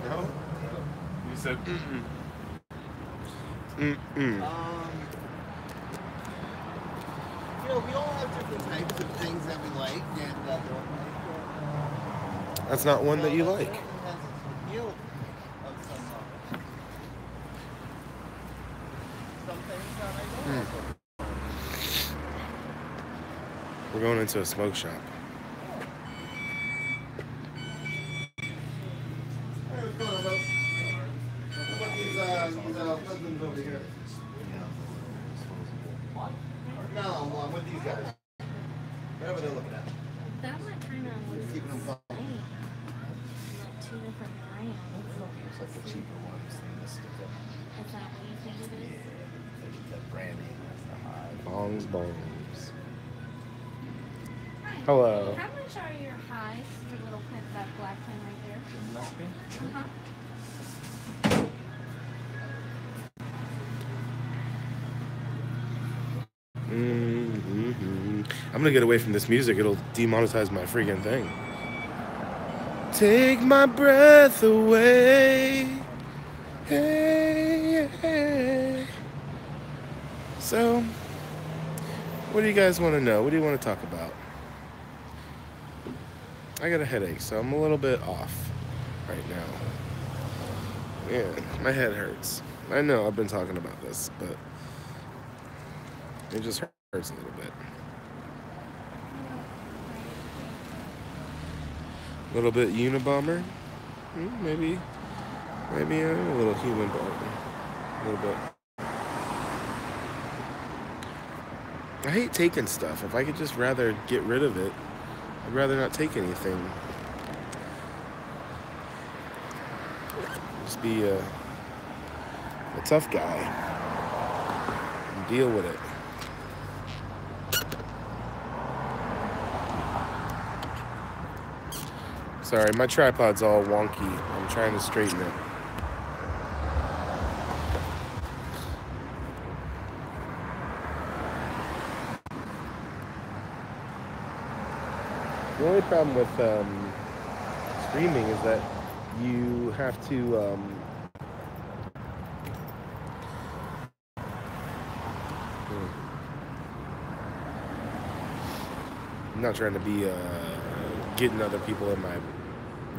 No? You said mm-mm. Mm-mm. You know, we all have different types of things that we like and that we don't like. That's not one that you like. Everyone has its appeal of some things that I don't like. We're going into a smoke shop. Hey, what's going on, bro? What about these husbands over here? No, I'm with these guys. Whatever they're looking at. That one kind of was Keeping them fun. insane. Like two different brands. It's like the cheaper ones. Is that what you think it is? The branding. That's the high. Bongs, bongs. Hello. How much are your highs? Your little pen, that black pen right there. Uh-huh. Mm-hmm. I'm gonna get away from this music. It'll demonetize my freaking thing. Take my breath away. Hey, hey. So, what do you guys want to know? What do you want to talk about? I got a headache, so I'm a little bit off right now. Yeah, my head hurts. I know I've been talking about this, but it just hurts a little bit. A little bit Unabomber. Maybe I'm a little human bomber. A little bit. I hate taking stuff. If I could just rather get rid of it, I'd rather not take anything. Just be a tough guy and deal with it. Sorry, my tripod's all wonky. I'm trying to straighten it. The only problem with streaming is that you have to I'm not trying to be getting other people in my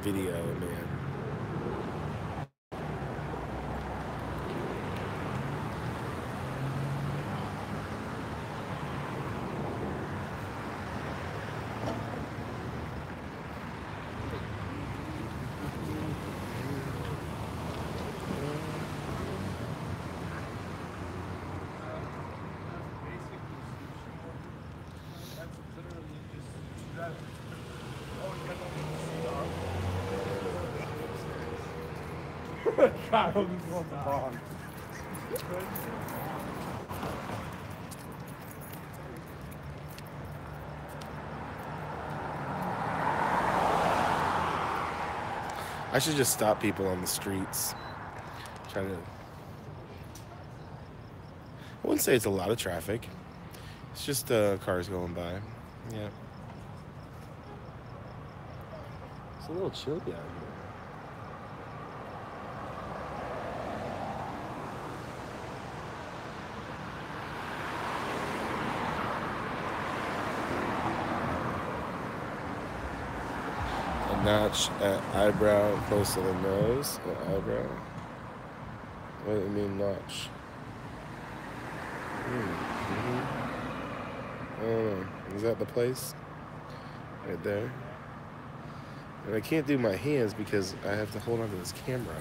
video, man. God, I'm just on the bond. I should just stop people on the streets. Try to. I wouldn't say it's a lot of traffic. It's just cars going by. Yeah. It's a little chilly out here. Notch at eyebrow close to the nose. Eyebrow. What do you mean notch? Oh, is that the place? Right there. And I can't do my hands because I have to hold onto this camera.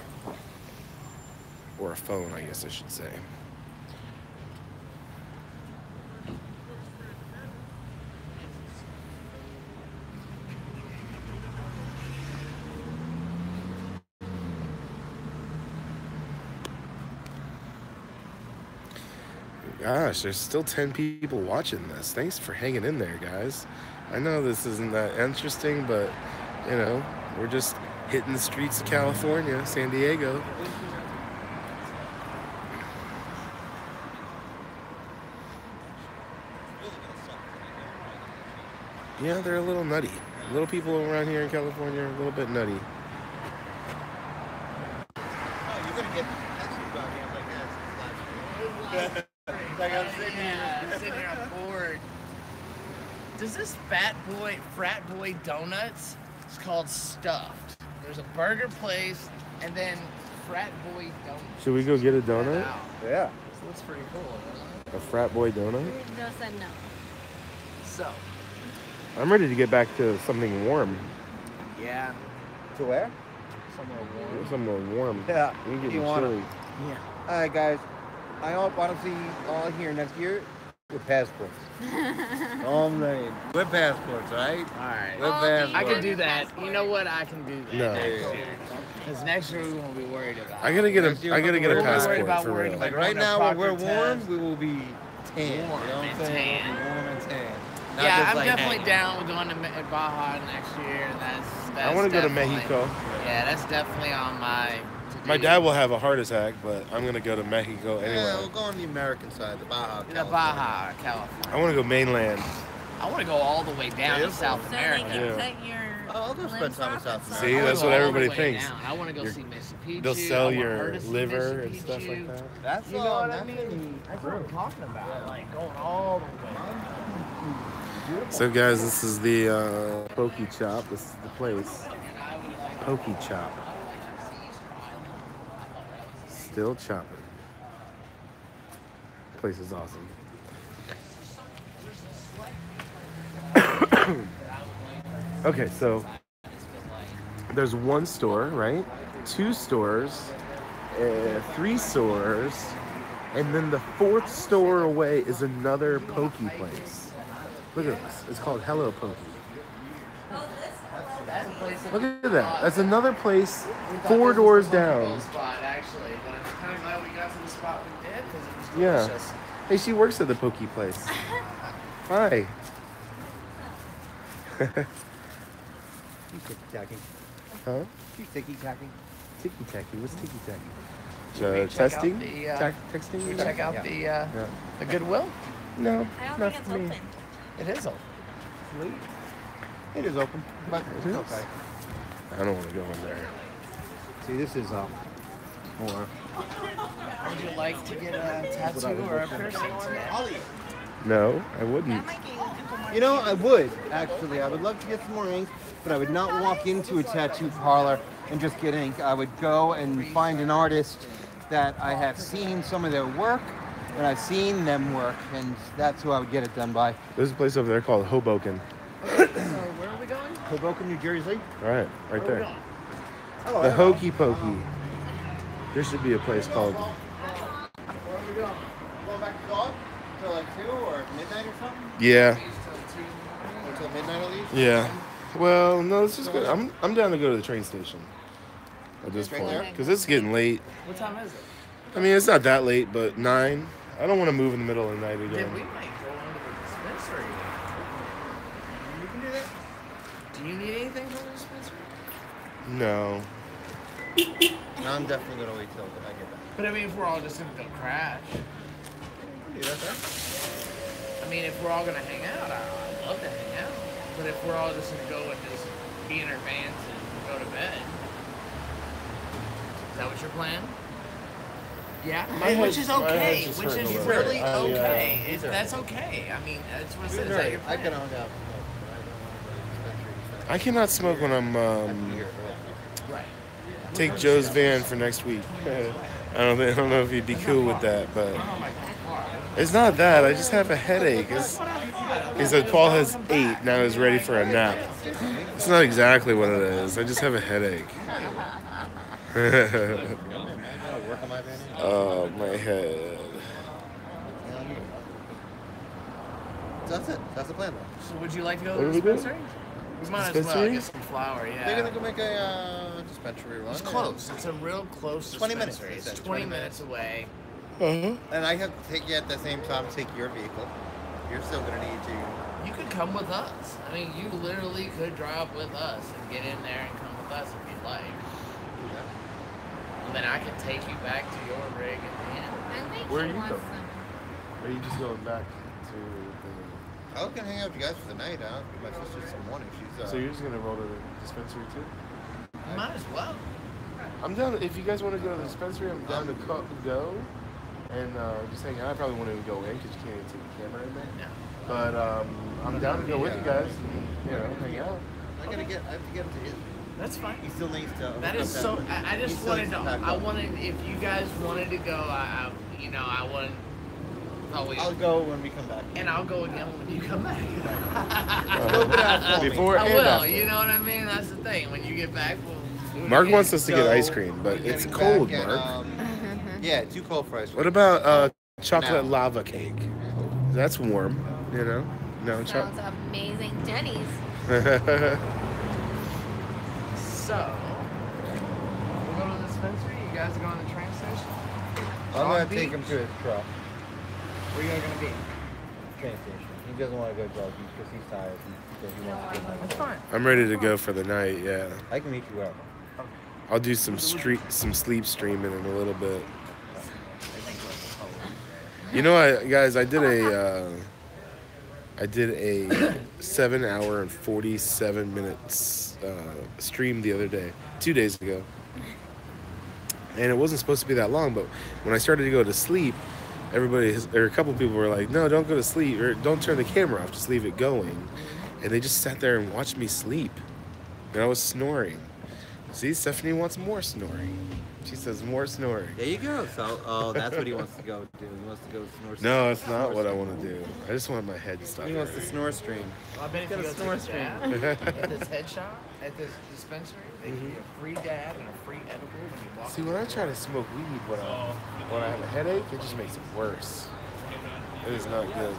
Or a phone, I guess I should say. Gosh, there's still 10 people watching this. Thanks for hanging in there, guys. I know this isn't that interesting, but, you know, we're just hitting the streets of California, San Diego. Yeah, they're a little nutty. Little people around here in California are a little bit nutty. Oh, you're gonna get like I'm sitting Sitting here bored. Does this frat boy donuts? It's called Stuffed. There's a burger place and then frat boy donuts. Should we go get a donut? Yeah. This looks pretty cool. A frat boy donut? Just said no. So, I'm ready to get back to something warm. yeah. To where? Somewhere warm. Yeah. We're getting You wanna- chilly. Yeah. All right, guys. I want to see you all here next year with passports. All I'm saying. With passports, right? Alright. With passports. I can do that. You know what? I can do that No. next year. Because next year we won't be worried about it. I gotta get a Next year I gotta get we'll a be worried passport about for worrying real. about- Like right Going to now, when we're Proctor warm, test. we will be tan. Warm you know what I'm and saying? tan. Warm and tan. Not Yeah, just I'm like definitely hanging. down with going to Baja next year. That's I want to go to definitely- Mexico. Yeah, that's definitely on my to-do. My dad will have a heart attack, but I'm gonna go to Mexico Yeah, anyway. we'll go on the American side, the Baja. The California. Baja, California. I want to go mainland. I want to go all the way down to South So they America. can Yeah. cut your I'll go spend limbs time in off South and stuff. See, I wanna that's go what all the everybody way thinks. down. I want to go You're- see Machu Picchu. They'll I sell want your her to see liver Machu and stuff Picchu. like that. That's You know all. what I mean? That's what I'm talking about. Like going all the way down. So guys, this is the Pokey Chop. This is the place. Pokey Chop. Still chopping. Place is awesome. Okay, so there's one store, right? 2 stores, 3 stores, and then the 4th store away is another Pokey place. Look at this. It's called Hello Pokey. Look at that. That's another place 4 doors down. Spot, actually, but I'm kind of glad we got to the spot we did because it was Yeah. delicious. Hey, she works at the Pokey place. Hi. You could, Jackie. Huh? Ticky tacky. Tiki tacky. What's tiki tacky? Check out Testing? the, Texting? check out Yeah. the Goodwill. No, I don't not think it's for me. open. It is open. It is open, but it's is? okay. I don't want to go in there. See, this is more. Would you like to get a tattoo or a piercing today? No, I That wouldn't. might be You know, I would, actually. I would love to get some more ink, but I would not walk into a tattoo parlor and just get ink. I would go and find an artist that I have seen some of their work, and I've seen them work, and that's who I would get it done by. There's a place over there called Hoboken. So where are we going? Hoboken, New Jersey. Right there. Oh, The Hokey Pokey. There should be a place called. Where are we going? Going back to dog? Till like 2 or midnight or something? Yeah. Until midnight at least? Yeah. Well, no, it's just good. I'm down to go to the train station at this Right point there? because it's getting late. What time is it? I mean, it's not that late, but 9. I don't want to move in the middle of the night Then again. we might go into the dispensary. You can do that. Do you need anything from the dispensary? No. No, I'm definitely going to wait till I get back. But I mean, if we're all just gonna go crash. You do that, sir? I mean, if we're all gonna hang out, I'd love to hang out. But if we're all just gonna go and just be in our vans and go to bed, is that what your plan? Yeah, My which head- is my okay. head's just Which hurting is a little really bit. okay. That's okay. I mean, that's what I said. Is that your I plan? can hang out. I cannot smoke when I'm Right. take Joe's van for next week. I don't know if he'd be cool with that, but it's not that. I just have a headache. He said Paul has 8 now. He's ready for a nap. It's not exactly what it is. I just have a headache. Oh, my head. That's it. That's the plan, though. So would you like to go What to are the we doing? dispensary? We might as well Dispensary? get some flour. They're Yeah. gonna go make a dispensary run. It's close. It's a real close 20 minutes, dispensary. they It's said, 20 20 minutes away. Uh-huh. And I have to take you at the same time. Take your vehicle. You're still gonna need to. You could come with us. I mean, you literally could drive with us and get in there and come with us if you'd like. And then I could take you back to your rig at the end. I think Where he are you wants going? some. Or are you just going back to I was gonna hang out with you guys for the night. I'll give my sister some morning. She's So you're just going to roll to the dispensary too? You might as well. I'm down. If you guys want to go to the dispensary, I'm down to go and just hang out. I probably won't even go in because you can't even take the camera in there. No. But I'm down to go with you guys. And, hang out. I have to get him to his. That's fine. He still needs to. That is so. I He just still wanted needs to. pack I up. wanted. If you guys wanted to go, I wanted. Probably. I'll go when we come back. And I'll go again when you come back. Scope it out for me. Before I and will. after. You know what I mean? That's the thing. When you get back, we'll do it Mark again. wants us to get So, ice cream, but we're it's getting cold, back at, Mark. Yeah, too cold for ice cream. What about chocolate No. lava cake? That's warm, No, Sounds amazing. Jenny's. So, we'll go to the dispensary. You guys are going to the train station. I'm gonna Dog take him Beach? to his truck. Where you gonna be? Train station. He doesn't want to go dog beach because he's tired. He wants to get That's fine. I'm ready to go for the night. Yeah, I can meet you wherever. I'll do some sleep streaming in a little bit. You know, guys, I did a 7 hour and 47 minutes stream the other day, 2 days ago. And it wasn't supposed to be that long, but when I started to go to sleep, a couple people were like, no, don't go to sleep, or don't turn the camera off, just leave it going. And they just sat there and watched me sleep. And I was snoring. See, Stephanie wants more snoring. She says more snoring. There you go. So, that's what he wants to go do. He wants to go snore. No, that's not what I want to do. I just want my head to stop He wants to hurting. snore stream. Well, I bet if you Got a go snore to stream. at this head shop, at this dispensary, they give you a free dab and a free edible when you walk. See, when I try to smoke weed when I have a headache, it just makes it worse. It is not good.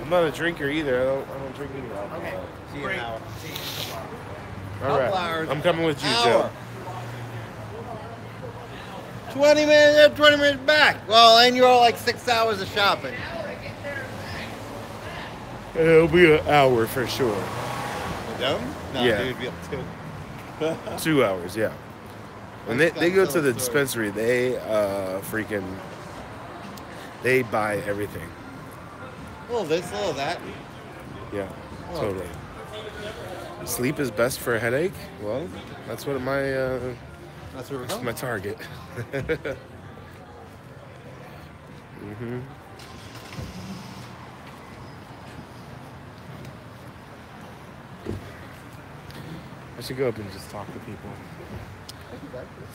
I'm not a drinker either. I don't drink any alcohol. Okay. See you in Great. an hour. See you in a couple hours. All right. Couple hours. I'm coming with you, Hour. Joe. 20 minutes, 20 minutes back. Well, and you're all like 6 hours of shopping. It'll be an hour for sure. Them? No, Yeah. dude, be up to. 2 hours, yeah. When they go to the dispensary, they they buy everything. A little this, a little that. Yeah, totally. Sleep is best for a headache. Well, that's what That's where we're that's going. my target. hmm I should go up and just talk to people.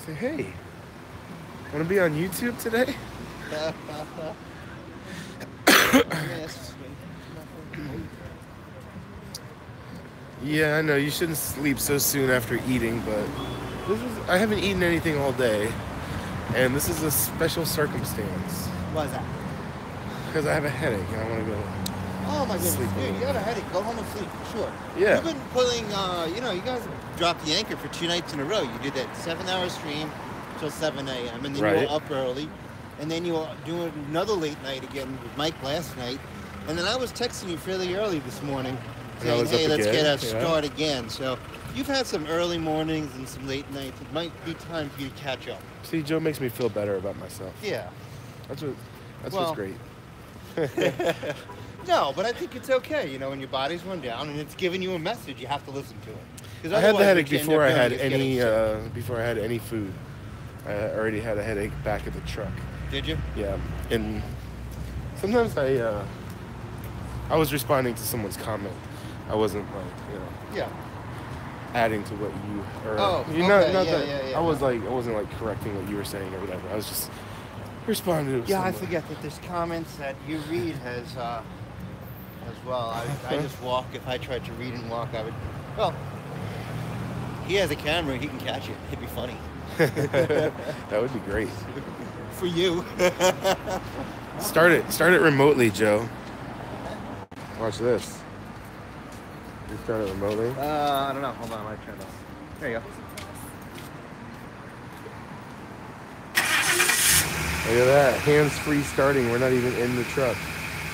Say, hey, want to be on YouTube today? Yeah, I know you shouldn't sleep so soon after eating, but I haven't eaten anything all day, and this is a special circumstance Why is that? because I have a headache and I want to go. Oh my goodness, Sleep a dude, little you got a headache. Go home and sleep, sure. Yeah. You've been pulling, you guys dropped the anchor for 2 nights in a row. You did that 7-hour stream till 7 a.m. and then Right. you were up early, and then you were doing another late night again with Mike last night, and then I was texting you fairly early this morning And I saying, was hey, up let's again, get a yeah. start again. So you've had some early mornings and some late nights. It might be time for you to catch up. See, Joe makes me feel better about myself. Yeah. That's Well- what's great. No, but I think it's okay, you know, when your body's run down and it's giving you a message, you have to listen to it. 'Cause I had the otherwise headache what you end before up I doing had is getting sick. before I had any food. I already had a headache back at the truck. Did you? Yeah, and sometimes I was responding to someone's comment. I wasn't Yeah. adding to what you or Oh, you know, okay, not yeah, that yeah, yeah. I wasn't like correcting what you were saying or whatever. I was just responding to Yeah, I someone. forget that there's comments that you read as well. I just walk. If I tried to read and walk, I would. Well, he has a camera. He can catch it. It'd be funny. That would be great. For you. Start it remotely, Joe. Watch this. You start it remotely. I don't know. Hold on. I might turn it off. There you go. Look at that. Hands-free starting. We're not even in the truck.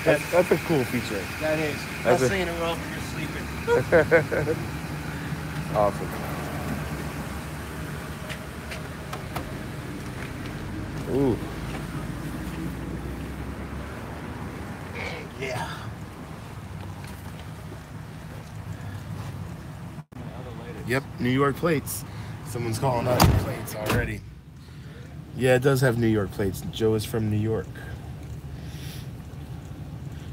That's a cool feature. That is. That's Best a- thing in the world when you're sleeping. Awesome. Ooh. Yeah. Yep, New York plates. Someone's calling out your plates already. Yeah, it does have New York plates. Joe is from New York.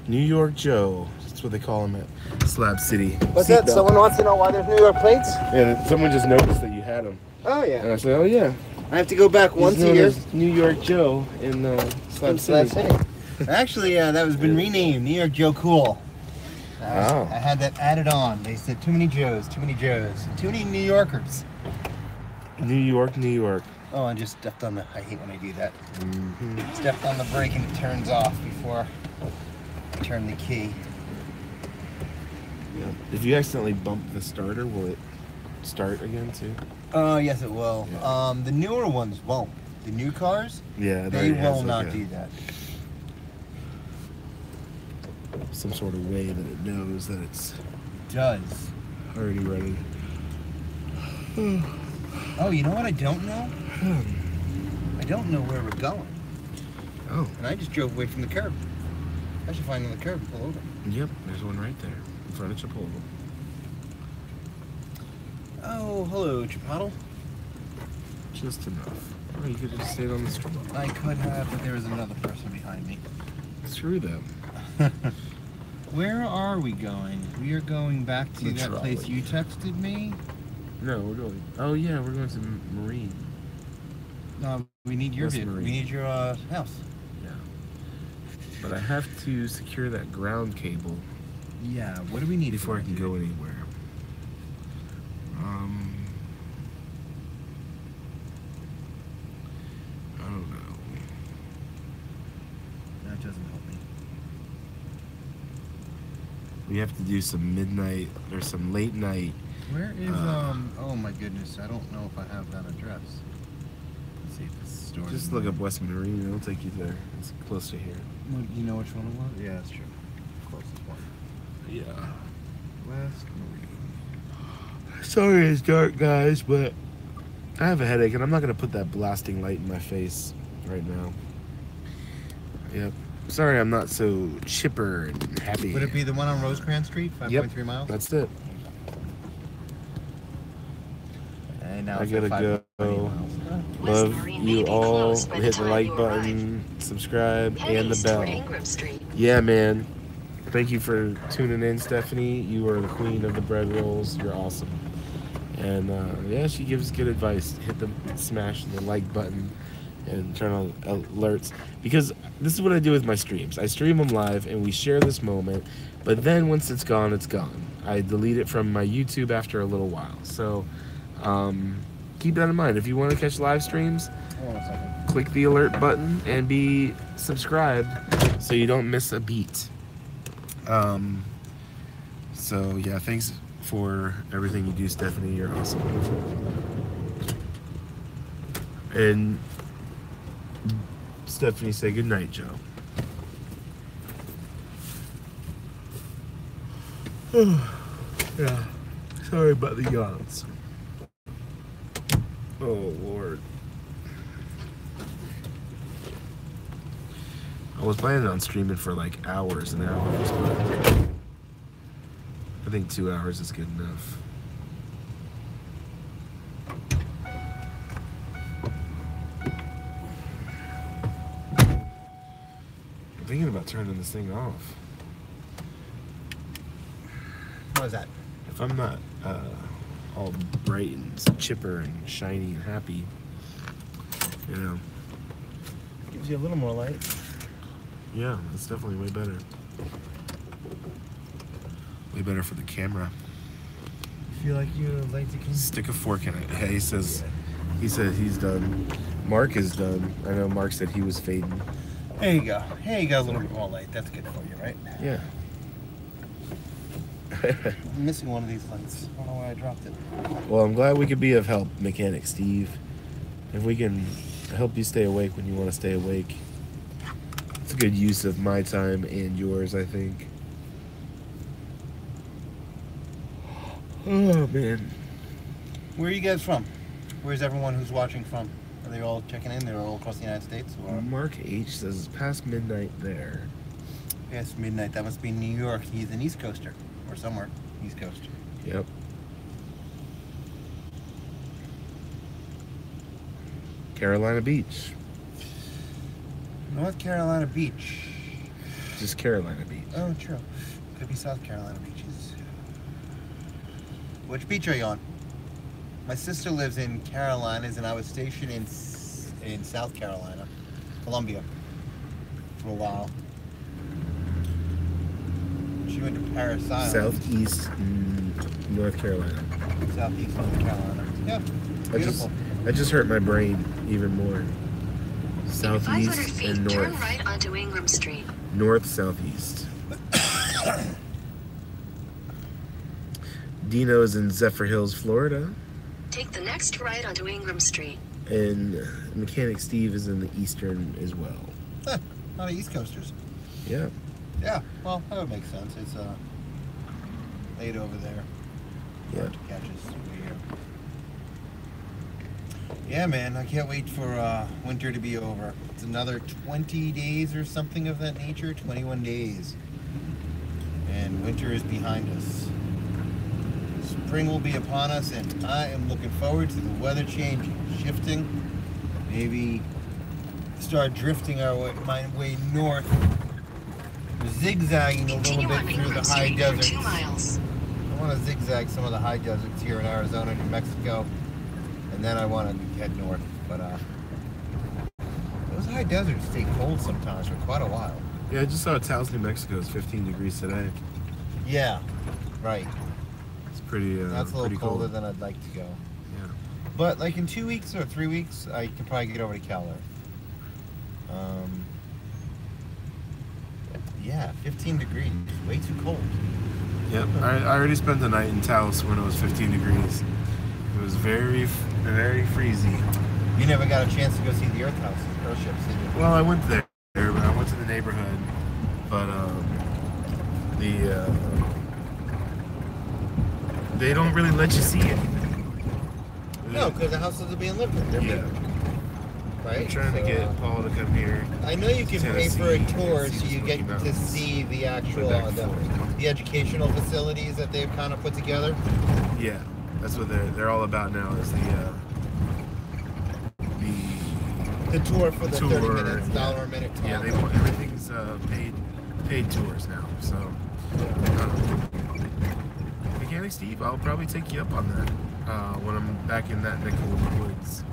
New York Joe. That's what they call him at Slab City. What's that? Seatbelt. Someone wants to know why there's New York plates? Yeah, someone just noticed that you had them. Oh And yeah. I said, oh yeah. I have to go back He's once a known year. as New York Joe in Slab City. Actually, that has been renamed New York Joe Cool. Oh. I had that added on. They said too many Joes, too many Joes, too many New Yorkers. New York, New York. Oh, I just stepped on the. I hate when I do that. Mm-hmm. Stepped on the brake and it turns off before I turn the key. If you accidentally bump the starter, will it start again too? Yes, it will. Yeah. The newer ones won't. The new cars, Yeah, it they already has will not like do that. some sort of way that it knows that it's Does. already ready. Oh, you know what I don't know? I don't know where we're going. Oh, And I just drove away from the curb. I should find another curb and pull over. yep, there's one right there in front of Chipotle. Oh, hello, Chipotle. Just enough. Oh, you could have just stayed on the street. I could have, but there was another person behind me. Screw them. Where are we going? We are going back to The that place trolley. you texted me. No, we're going. Oh yeah, we're going to Marine. No, we need your West vehicle. We Marine. need your house. Yeah. But I have to secure that ground cable Yeah. What do we need before for I can it, go dude? anywhere. I don't know. That doesn't help me. We have to do some midnight or some late night. Where is Oh my goodness, I don't know if I have that address. Let's see if it's stored. Just look up West Marine. It'll take you there. It's close to here. You know which one it was? Yeah, that's true. Closest one. Yeah. West Marine. Sorry it's dark, guys, but I have a headache, and I'm not going to put that blasting light in my face right now. Yep. Sorry I'm not so chipper and happy. Would it be the one on Rosecrans Street, 5.3 miles? That's it. And now I it's gotta at go. 5.3 miles. Love you all. Hit the like button, subscribe, and the bell. Yeah, man. Thank you for tuning in, Stephanie. You are the queen of the bread rolls. You're awesome. And yeah, she gives good advice. Smash the like button and turn on alerts, because this is what I do with my streams. I stream them live and we share this moment, but then once it's gone, it's gone. I delete it from my YouTube after a little while. So keep that in mind. If you want to catch live streams, click the alert button and be subscribed so you don't miss a beat. So yeah, thanks for everything you do, Stephanie. You're awesome. And Stephanie, say good night, Joe. Yeah, sorry about the yawns. Oh Lord. I was planning on streaming for like hours and hours, but I think 2 hours is good enough. I'm thinking about turning this thing off. What is that? If I'm not all bright and chipper and shiny and happy, you know. Gives you a little more light. Yeah, that's definitely way better. Way better for the camera. You feel like you like to stick a fork in it. Hey, he said he's done. Mark is done. I know Mark said he was fading. There you go. Hey, you got a little bit more light. That's good for you, right? Yeah. I'm missing one of these lights. I don't know where I dropped it. Well, I'm glad we could be of help, Mechanic Steve. If we can help you stay awake when you want to stay awake, it's a good use of my time and yours, I think. Oh, man. Where are you guys from? Where's everyone who's watching from? Are they all checking in? They're all across the United States? Or? Mark H says it's past midnight there. Past midnight. That must be New York. He's an East Coaster. Or somewhere. East Coast. Yep. Carolina Beach. North Carolina Beach. Just Carolina Beach. Oh, true. Could be South Carolina beaches. Which beach are you on? My sister lives in Carolinas, and I was stationed in South Carolina, Columbia, for a while. She went to Paris Island. Southeast North Carolina. Southeast North Carolina. Yeah, beautiful. I just hurt my brain even more. In 500 Southeast feet, and turn north. right onto Ingram Street. North, southeast. Dino's in Zephyr Hills, Florida. Take the next right onto Ingram Street. And Mechanic Steve is in the eastern as well. Huh, a lot of East Coasters. Yeah. Yeah, well, that would make sense. It's late over there. Yeah. Hard to catch us over here. Yeah, man, I can't wait for winter to be over. It's another 20 days or something of that nature, 21 days. And winter is behind us. Spring will be upon us, and I am looking forward to the weather changing, shifting, maybe start drifting our way north, zigzagging a little bit through the high deserts. 2 miles. I want to zigzag some of the high deserts here in Arizona, New Mexico, and then I want to head north. But those high deserts stay cold sometimes for quite a while. Yeah, I just saw Taos, New Mexico is 15 degrees today. Yeah, right. It's pretty That's a little pretty colder cold. than I'd like to go. Yeah. But like in 2 weeks or 3 weeks, I can probably get over to Cal Earth. Yeah, 15 degrees. Way too cold. Yep. I already spent the night in Taos when it was 15 degrees. It was very freezy. You never got a chance to go see the Earth House, Earth ships, did you? Well, I went there, but I went to the neighborhood. But they don't really let you see anything. No, because the houses are being lived in. They're big, right? I'm trying to get Paul to come here. I know you can pay for a tour so you get to see the actual the educational facilities that they've kind of put together. Yeah, that's what they're all about now. Is the tour for the tour, 30 minutes, $1 a minute tour. Yeah, everything's paid tours now. So, Mechanic Steve, I'll probably take you up on that when I'm back in that neck of the woods.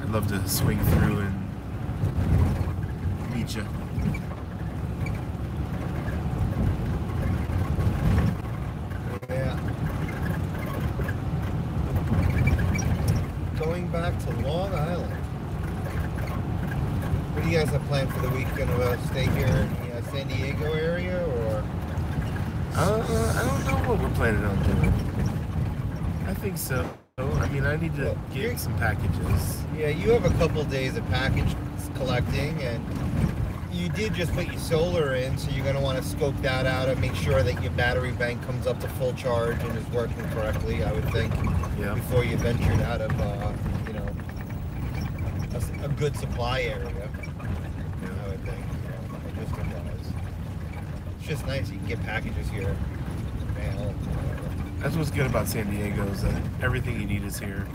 I'd love to swing through and meet you. Yeah. Going back to Long Island. What do you guys have planned for the weekend? Stay here in the San Diego area, or? I don't know what we're planning on doing. I think so. I mean, I need to get some packages. Yeah, you have a couple days of package collecting, and you did just put your solar in, so you're going to want to scope that out and make sure that your battery bank comes up to full charge and is working correctly, I would think, before you ventured out of, a good supply area, I would think. It's just nice you can get packages here. Mail. That's what's good about San Diego, is that everything you need is here.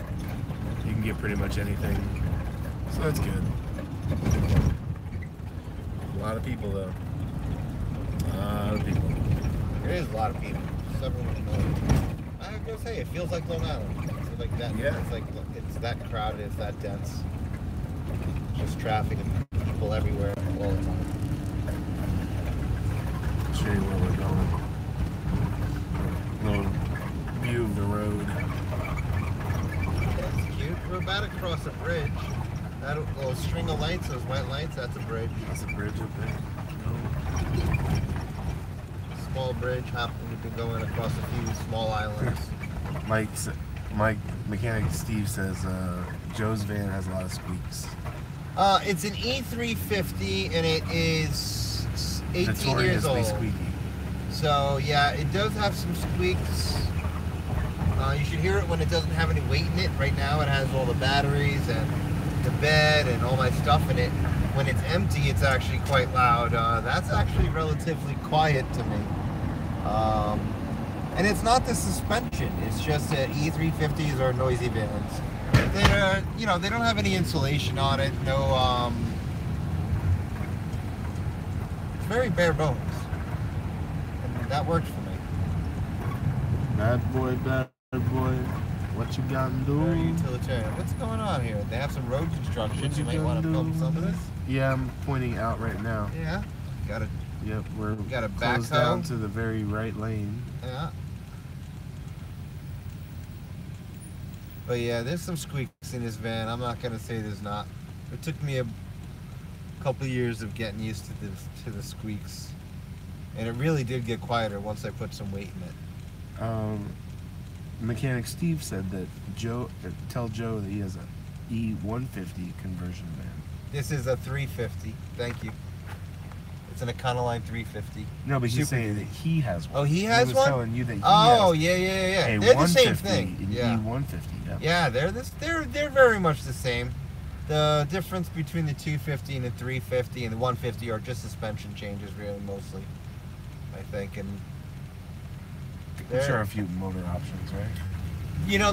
You can get pretty much anything. So that's good. A lot of people, though. A lot of people. There is a lot of people. Several million. I was gonna say, it feels like Long Island. It's like that. Yeah. It's like it's that crowded. It's that dense. Just traffic and people everywhere all the time. I'll show you where we're going. Little view of the road. That's cute. We're about to cross a bridge. That little string of lights, those white lights, that's a bridge. That's a bridge up there. Small bridge, we've been going across a few small islands. Mike Mechanic Steve says Joe's van has a lot of squeaks. It's an E350 and it is 18 years old. Squeaky. So yeah, it does have some squeaks. You should hear it when it doesn't have any weight in it. Right now it has all the batteries and the bed and all my stuff in it. When it's empty, it's actually quite loud. That's actually relatively quiet to me. And it's not the suspension. It's just that E350s are noisy vans. They're, they don't have any insulation on it. No, it's very bare bones. And that works for me. Bad boy. What you gotta do? Very utilitarian. What's going on here? They have some road construction. You might want to film some of this. Yeah, I'm pointing out right now. Yeah. Gotta. Yep, we're gotta close down to the very right lane. Yeah. But yeah, there's some squeaks in this van. I'm not gonna say there's not. It took me a couple years of getting used to the squeaks, and it really did get quieter once I put some weight in it. Mechanic Steve said that tell Joe that he has a E150 conversion van. This is a 350. Thank you. It's an Econoline 350. No, but he's saying that he has one. Oh, he has one? He was telling you that he has. Yeah. They're the same thing. Yeah. E150. Yeah, they're very much the same. The difference between the 250 and the 350 and the 150 are just suspension changes, really, mostly, I think. And I'm sure a few motor options, right?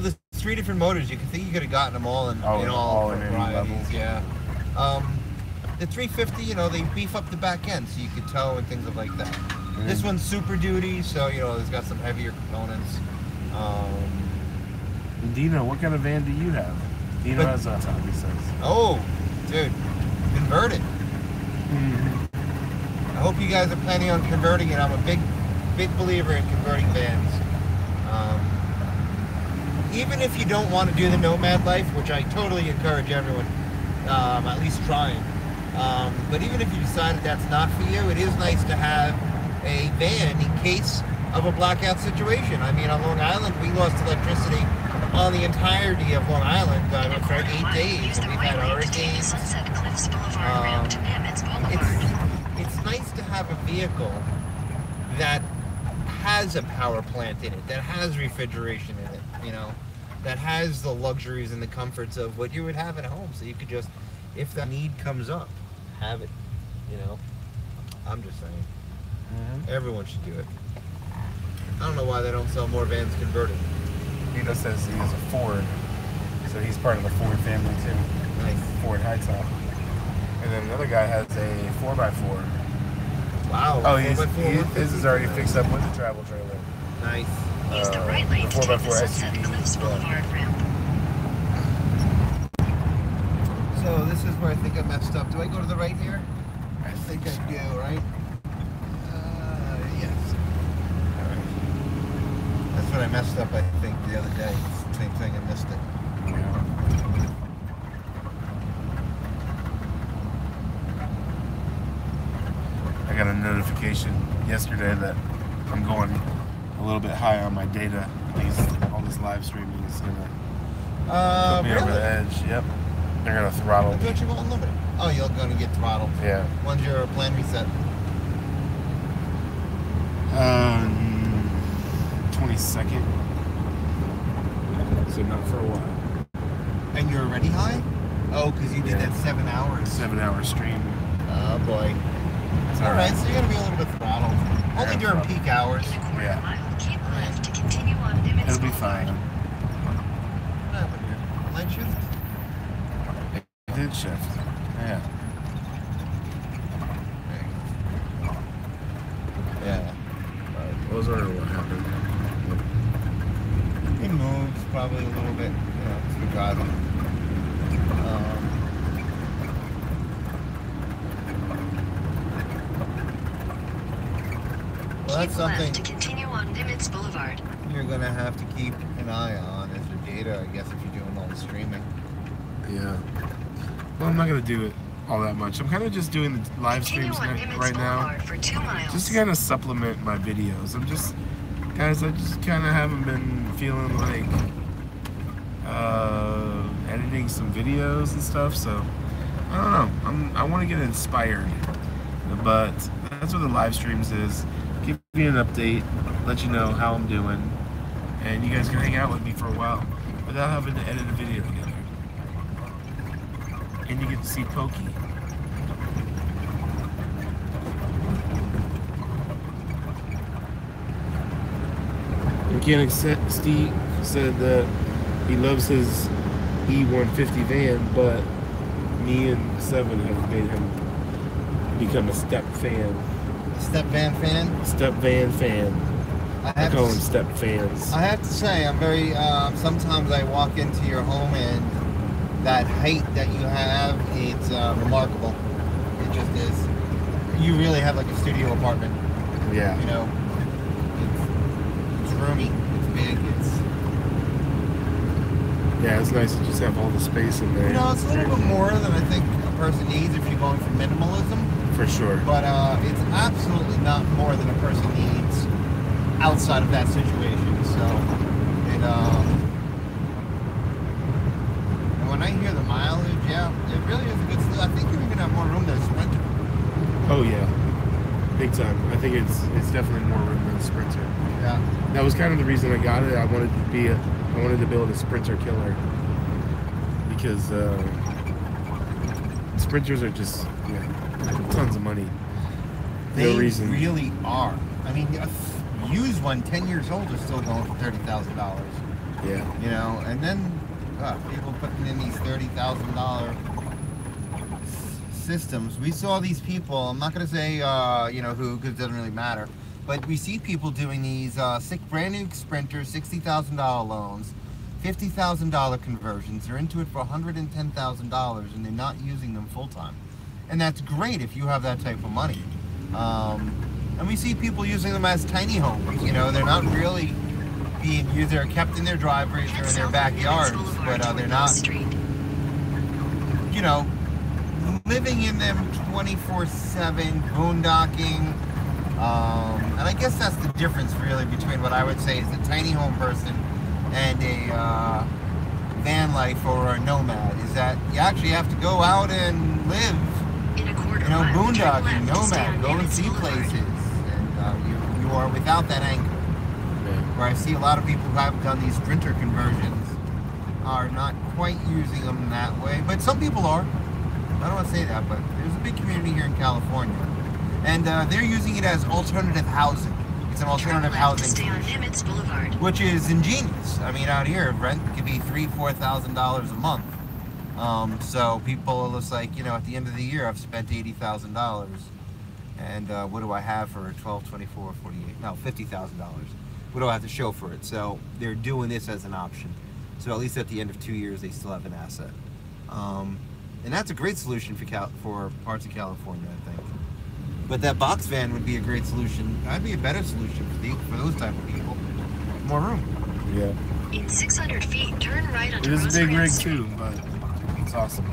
There's 3 different motors. You could have gotten them all in all in any varieties. levels. Yeah. The 350, they beef up the back end so you could tow and things like that. Mm-hmm. This one's Super Duty, so it's got some heavier components. Dino, what kind of van do you have? Dino has a top, he says. Oh, dude, converted. Mm-hmm. I hope you guys are planning on converting it. I'm a big believer in converting vans. Even if you don't want to do the nomad life, which I totally encourage everyone, at least trying. But even if you decided that's not for you, it is nice to have a van in case of a blackout situation. I mean, on Long Island, we lost electricity on the entirety of Long Island for 8 days, and we've had hurricanes. It's nice to have a vehicle that has has a power plant in it, that has refrigeration in it, you know, that has the luxuries and the comforts of what you would have at home. So you could just, if that need comes up, have it, you know. I'm just saying. Everyone should do it. I don't know why they don't sell more vans converted. Nino says he has a Ford, so he's part of the Ford family too. Nice. Ford high top. And then another guy has a 4x4. Wow. Oh, 4x4, his is already fixed up with the travel trailer. Nice. Use the right lane to take the 4x4 Sunset SUV. Cliffs Boulevard ramp. So this is where I think I messed up. Do I go to the right here? I think I do, right? Yes. All right. That's what I messed up, I think, the other day. Same thing, I missed it. I got a notification yesterday that I'm going a little bit high on my data because all this live streaming is gonna put me over the edge. Yep. They're gonna throttle I me. thought you were unlimited. Oh, you're gonna get throttled. Yeah. When's your plan reset? 22nd. So not for a while. And you're already high? Oh, because you did Yeah. that 7 hours. 7-hour stream. Oh boy. It's All right, so you're gonna be a little bit throttled. Only during peak hours. In a quarter Yeah. mile, keep left to continue on Nimitz It'll be Boulevard. fine. What happened here? Night shift? It did shift. Yeah. Yeah. I was wondering what happened. He moves probably a little bit, you know, through driving. Well, that's Keep left to something continue on Nimitz Boulevard. you're gonna have to keep an eye on as your data, I guess, if you're doing all the streaming. Yeah. Well, I'm not gonna do it all that much. I'm kind of just doing the live Continue streams on Nimitz right now, Boulevard for 2 miles. just to kind of supplement my videos. I just kind of haven't been feeling like editing some videos and stuff. So I don't know. I want to get inspired, but that's what the live streams is. Give me an update, let you know how I'm doing, and you guys can hang out with me for a while without having to edit a video together. And you get to see Pokey. Mechanic Steve said that he loves his E150 van, but me and Seven have made him become a step fan. Step van fan? Step van fan. I call them step fans. I have to say, I'm very, sometimes I walk into your home and that height that you have, it's remarkable. It just is. You really have like a studio apartment. Yeah. You know, it's roomy, it's big, Yeah, it's nice to just have all the space in there. you know, it's a little bit more than I think a person needs if you're going for minimalism. For sure. But it's absolutely not more than a person needs outside of that situation. So, and when I hear the mileage, yeah, it really is a good. I think you're gonna have more room than a Sprinter. Oh yeah, big time. I think it's definitely more room than a Sprinter. Yeah. That was kind of the reason I got it. I wanted to build a Sprinter killer because Sprinters are just tons of money. They No reason. really are. I mean, a used one, 10 years old, is still going for $30,000. Yeah. You know, and then people putting in these $30,000 systems. We saw these people. I'm not going to say who, because it doesn't really matter. But we see people doing these brand new Sprinters, $60,000 loans, $50,000 conversions. They're into it for $110,000, and they're not using them full time. And that's great if you have that type of money. And we see people using them as tiny homes. You know, they're not really being used. They're kept in their driveways or in their backyards, but they're not, you know, living in them 24/7, boondocking. And I guess that's the difference really between what I would say is a tiny home person and a van life or a nomad, is that you actually have to go out and live. In a quarter You know, mile, turn boondocking, left to stay nomad, on go and Nimitz see Boulevard. places. And you are without that anchor. where I see a lot of people who have done these sprinter conversions are not quite using them that way. But some people are. I don't want to say that, but there's a big community here in California. And they're using it as alternative housing. It's an alternative housing Stay on solution, Nimitz Boulevard. which is ingenious. I mean, out here, rent could be $3,000-$4,000 a month. So people are just like, you know, at the end of the year, I've spent $80,000. And what do I have for 12, 24, 48? No, $50,000. What do I have to show for it? So they're doing this as an option. So at least at the end of 2 years, they still have an asset. And that's a great solution for parts of California, I think. But that box van would be a great solution. That'd be a better solution for those type of people. More room. Yeah. In 600 feet, turn right onto It is a big rig Rosecrans Street. too, but it's awesome.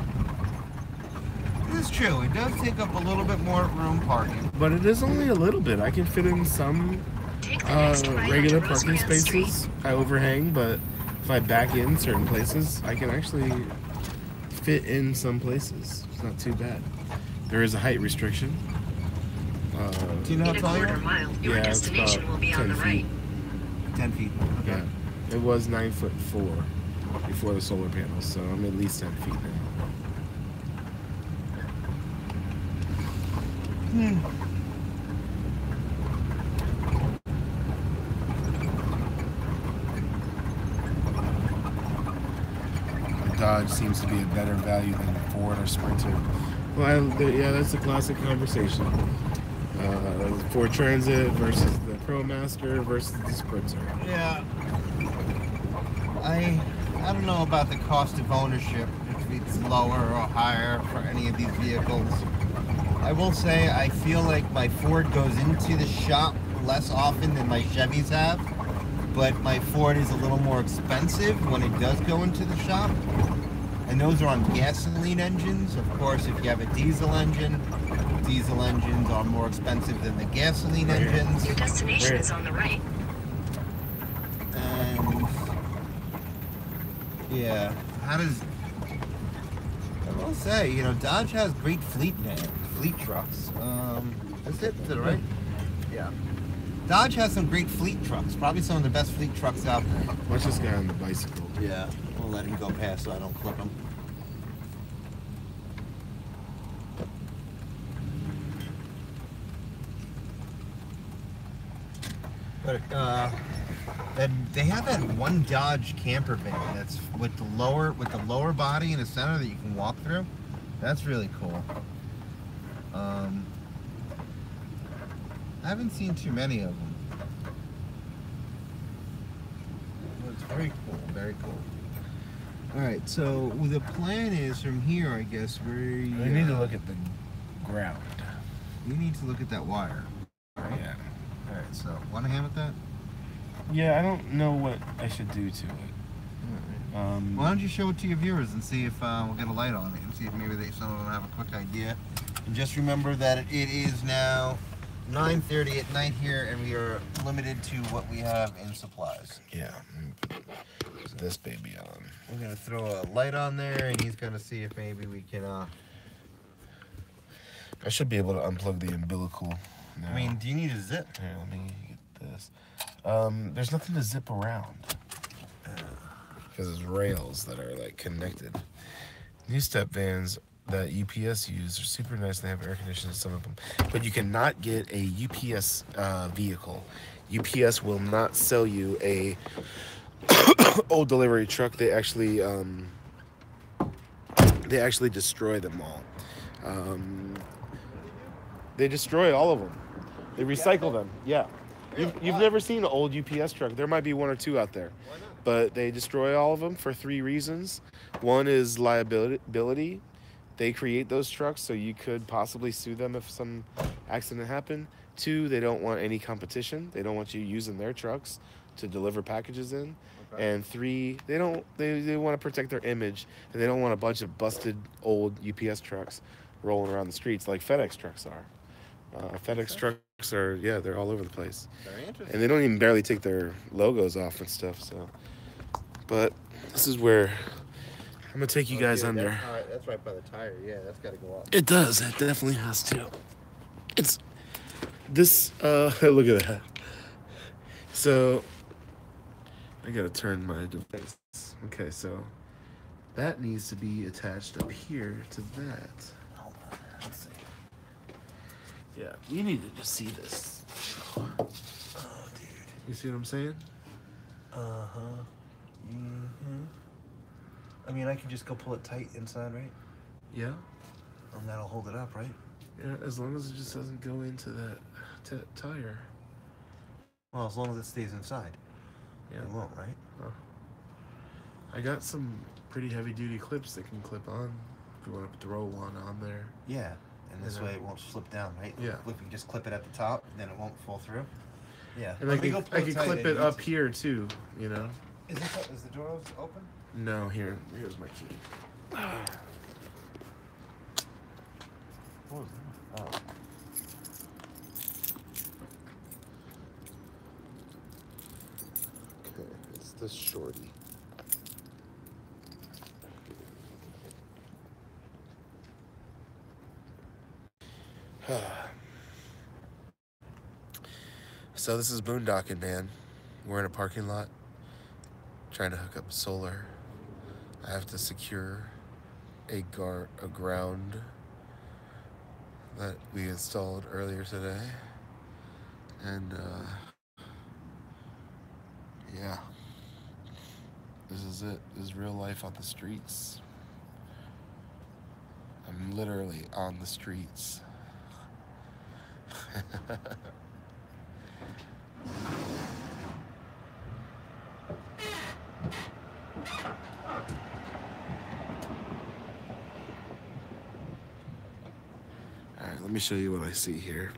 It is true. It does take up a little bit more room parking. But it is only a little bit. I can fit in some Take the next right regular onto parking Rosecrans Street. spaces. I overhang, but if I back in certain places, I can actually fit in some places. It's not too bad. There is a height restriction. Do you know how In a tall you quarter are? mile, your Yeah, it's destination about will be on 10 the right. feet. 10 feet. Okay. Yeah. It was 9'4" before the solar panels, so I'm at least 10 feet now. Dodge seems to be a better value than Ford or Sprinter. Well, yeah, that's a classic conversation. Ford Transit versus the ProMaster versus the Sprinter. Yeah. I don't know about the cost of ownership, if it's lower or higher for any of these vehicles. I will say I feel like my Ford goes into the shop less often than my Chevys have, but my Ford is a little more expensive when it does go into the shop. And those are on gasoline engines. Of course, if you have a diesel engines are more expensive than the gasoline engines. Your destination is on the right. And yeah, how does I will say, you know, Dodge has great fleet trucks. Is it to the right? Yeah. Dodge has some great fleet trucks. Probably some of the best fleet trucks out there. Watch this guy on the bicycle. Yeah. We'll let him go past so I don't clip him. But and they have that one Dodge camper van that's with the lower body in the center that you can walk through. That's really cool. I haven't seen too many of them. But it's very cool, very cool. All right, so the plan is from here, I guess we need to look at the ground. We need to look at that wire. Right? Yeah. All right, so want to hammer that? Yeah, I don't know what I should do to it. Why don't you show it to your viewers and see if we'll get a light on it and see if maybe some of them have a quick idea. And just remember that it is now 9:30 at night here, and we are limited to what we have in supplies. Yeah. Put this baby on. We're gonna throw a light on there, and he's gonna see if maybe we can. I should be able to unplug the umbilical now. I mean, do you need a zip? Here, let me get this. There's nothing to zip around. Because it's rails that are like connected. New step vans that UPS use are super nice. They have air conditioning in some of them. But you cannot get a UPS vehicle. UPS will not sell you a old delivery truck. They actually destroy them all. They destroy all of them. They recycle them. Yeah. You've never seen an old UPS truck. There might be one or two out there. But they destroy all of them for 3 reasons. One is liability. They create those trucks, so you could possibly sue them if some accident happened. 2, they don't want any competition. They don't want you using their trucks to deliver packages in. Okay. And 3, they want to protect their image, and they don't want a bunch of busted old UPS trucks rolling around the streets like FedEx trucks are. FedEx trucks are, they're all over the place. Very interesting. And they don't even barely take their logos off and stuff, so. But this is where I'm gonna take you guys under. That's right by the tire. Yeah, that's got to go off. It does. It definitely has to. It's this. Look at that. So I gotta turn my device. Okay, so that needs to be attached up here to that. Hold on. Let's see. Yeah, you need to just see this. Oh, dude. You see what I'm saying? Uh-huh. Mm-hmm. I mean, I can just go pull it tight inside, right? Yeah. And that'll hold it up, right? Yeah, as long as it just doesn't go into that tire. Well, as long as it stays inside. Yeah. It won't, right? Oh. I got some pretty heavy-duty clips that can clip on. If you want to throw one on there. Yeah. And this You know. way it won't slip down, right? Yeah. If you just clip it at the top, then it won't fall through. Yeah. And I can clip it up here too, you know. Is the door open? No, here's my key. What was that? Oh. Okay, it's this shorty. So this is boondocking, man. We're in a parking lot trying to hook up solar. I have to secure a ground that we installed earlier today. And yeah, this is it. This is real life on the streets. I'm literally on the streets. Alright, let me show you what I see here.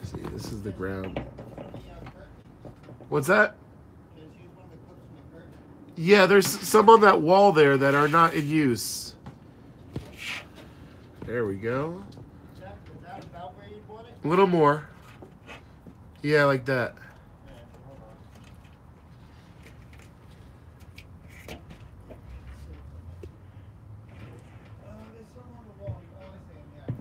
See, this is the ground. What's that? Yeah, there's some on that wall there that are not in use. There we go. Is that about where you bought it? A little more. Yeah, like that. Yeah, hold on. There's some on the wall. Oh, I see 'em, yeah.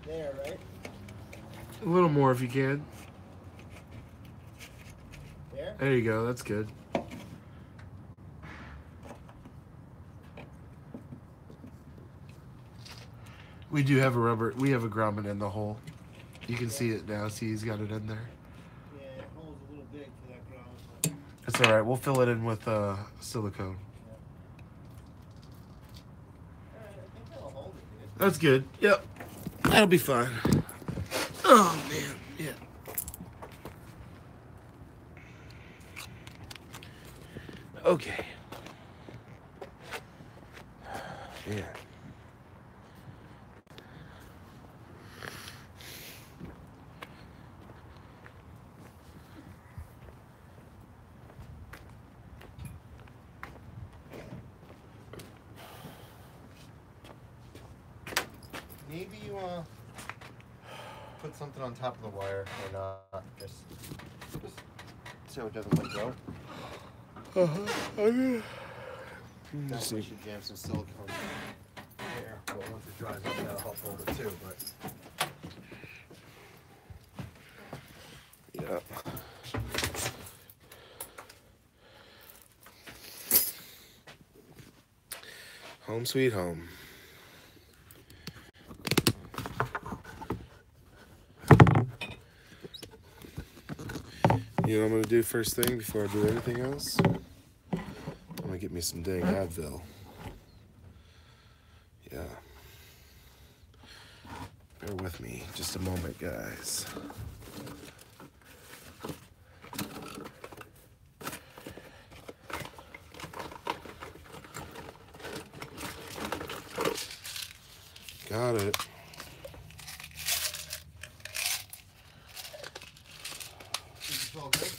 There, right? A little more if you can. There? There you go. That's good. We do have a we have a grommet in the hole. You can see it now. See, he's got it in there. Yeah, that hole's a little big for that ground. It's all right. We'll fill it in with silicone. Alright, I think that'll hold it, dude. That's good. Yep. That'll be fine. Oh, man. Yeah. Okay. Yeah. Maybe you put something on top of the wire or not. Just so it doesn't let go. Okay. That we should jam some silicone there. But once it dries up, that'll help hold it too. But Yeah. Home sweet home. You know what I'm gonna do first thing before I do anything else? I'm gonna get me some dang Advil. Yeah. Bear with me just a moment, guys. Got it. is this all good?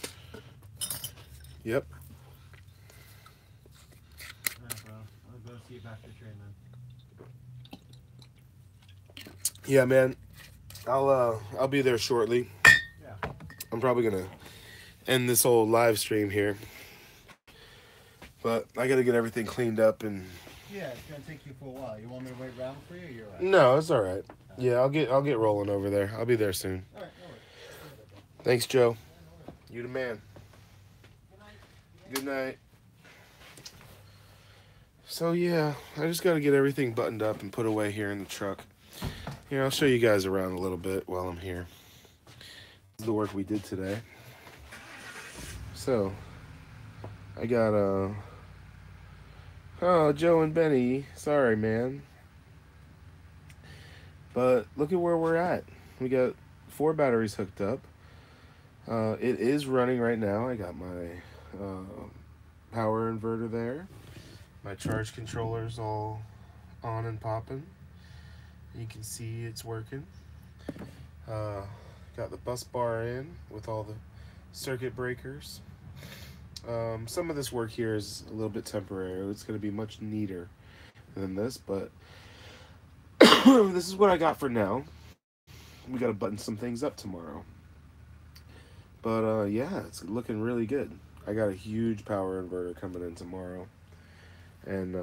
Yep. Alright, bro. I'll go see you back to the train then. Yeah, man. I'll be there shortly. Yeah. I'm probably gonna end this whole live stream here, but I gotta get everything cleaned up and. Yeah, it's gonna take you for a while. You want me to wait around for you, or you're right? No, it's all right. Yeah, I'll get rolling over there. I'll be there soon. All right, no worries. Thanks, Joe. You the man. Good night. So yeah, I just gotta get everything buttoned up and put away here in the truck. Here, I'll show you guys around a little bit while I'm here. This is the work we did today. So, I got oh, Joe and Benny. Sorry, man. But look at where we're at. We got 4 batteries hooked up. It is running right now. I got my power inverter there. My charge controller's all on and popping. You can see it's working. Got the bus bar in with all the circuit breakers. Some of this work here is a little bit temporary. It's going to be much neater than this, but this is what I got for now. We got to button some things up tomorrow. But yeah, it's looking really good. I got a huge power inverter coming in tomorrow. And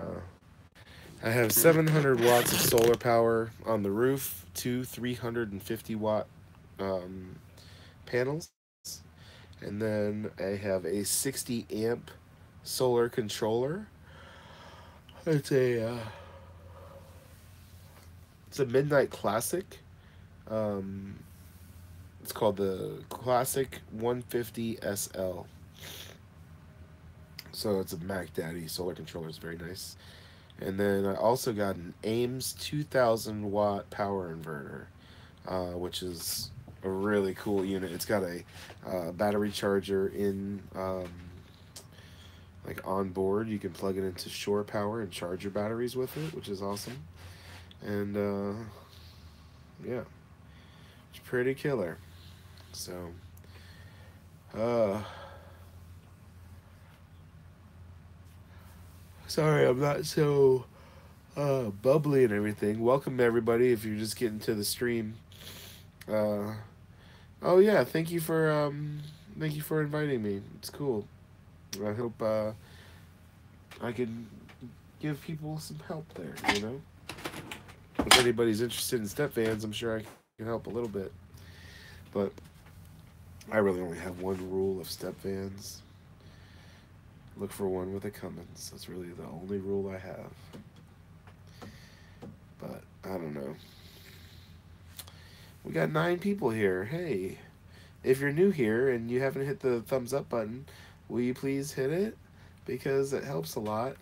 I have 700 watts of solar power on the roof, 2 350 watt panels. And then I have a 60 amp solar controller. It's a Midnight Classic. It's called the Classic 150 SL. So it's a Mac Daddy solar controller. It's very nice. And then I also got an Ames 2000 watt power inverter, which is a really cool unit. It's got a battery charger in like on board. You can plug it into shore power and charge your batteries with it, which is awesome. And yeah, it's pretty killer. So sorry I'm not so bubbly and everything. Welcome everybody if you're just getting to the stream. Oh yeah, thank you for inviting me. It's cool. I hope I can give people some help there, you know? If anybody's interested in step vans, I'm sure I can help a little bit. But I really only have one rule of step vans. Look for one with a Cummins. That's really the only rule I have. But I don't know. We got 9 people here. Hey, if you're new here and you haven't hit the thumbs up button, will you please hit it? Because it helps a lot.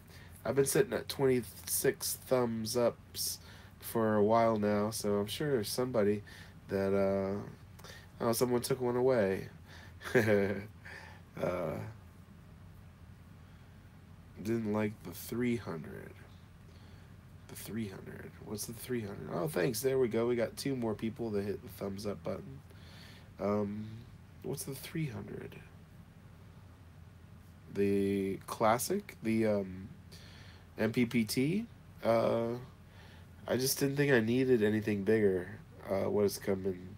I've been sitting at 26 thumbs ups for a while now, so I'm sure there's somebody that, oh, someone took one away. Didn't like the 300. The 300. What's the 300? Oh, thanks. There we go. We got 2 more people that hit the thumbs up button. What's the 300? The classic, the MPPT. I just didn't think I needed anything bigger. What is coming?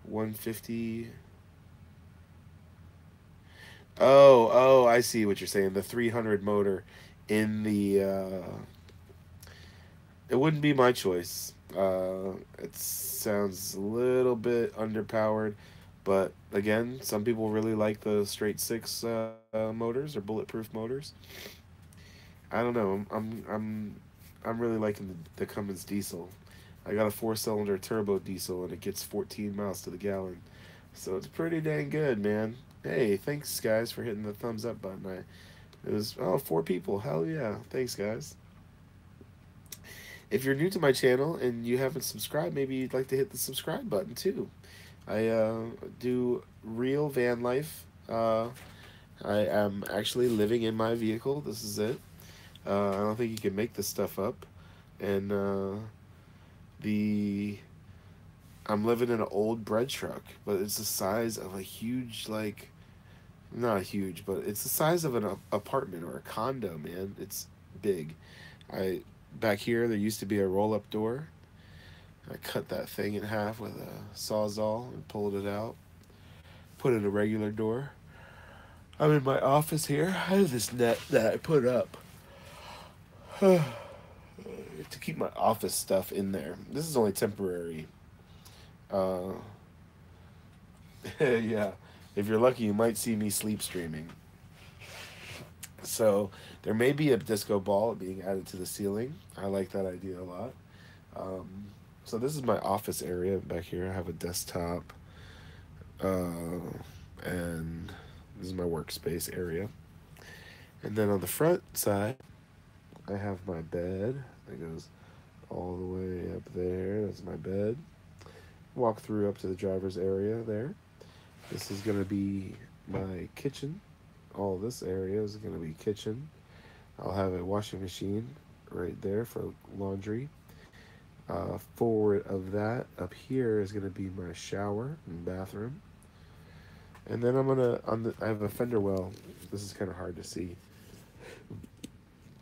150. Oh, I see what you're saying. The 300 motor in the it wouldn't be my choice. It sounds a little bit underpowered, but again, some people really like the straight 6 motors or bulletproof motors. I don't know. I'm really liking the Cummins diesel. I got a 4-cylinder turbo diesel and it gets 14 miles to the gallon. So it's pretty dang good, man. Hey, thanks guys for hitting the thumbs up button. It was 4 people. Hell yeah. Thanks guys. If you're new to my channel and you haven't subscribed, maybe you'd like to hit the subscribe button too. I do real van life. I am actually living in my vehicle. This is it. I don't think you can make this stuff up. And I'm living in an old bread truck, but it's the size of a huge, like Not huge, but it's the size of an apartment or a condo, man. It's big. I back here there used to be a roll-up door. I cut that thing in half with a sawzall and pulled it out. Put in a regular door. I'm in my office here. I have this net that I put up to keep my office stuff in there. This is only temporary. Uh, yeah. If you're lucky, you might see me sleep streaming. So there may be a disco ball being added to the ceiling. I like that idea a lot. So this is my office area back here. I have a desktop, and this is my workspace area. And then on the front side, I have my bed that goes all the way up there. That's my bed. Walk through up to the driver's area there. This is going to be my kitchen. All this area is going to be kitchen. I'll have a washing machine right there for laundry. Forward of that, up here is going to be my shower and bathroom. And then I'm going to, I have a fender well. This is kind of hard to see.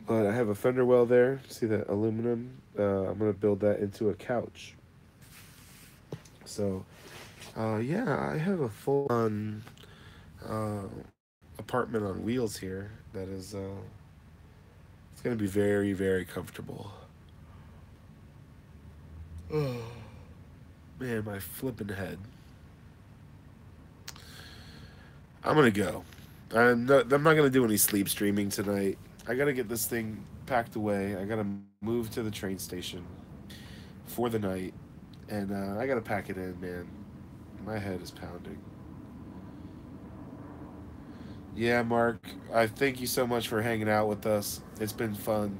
But I have a fender well there. See that aluminum? I'm going to build that into a couch. So, yeah, I have a full-on apartment on wheels here that is, it's going to be very, very comfortable. Oh, man, my flipping head. I'm going to go. I'm not going to do any sleep streaming tonight. I got to get this thing packed away. I got to move to the train station for the night. And I got to pack it in, man. My head is pounding. Yeah, Mark, I thank you so much for hanging out with us. It's been fun.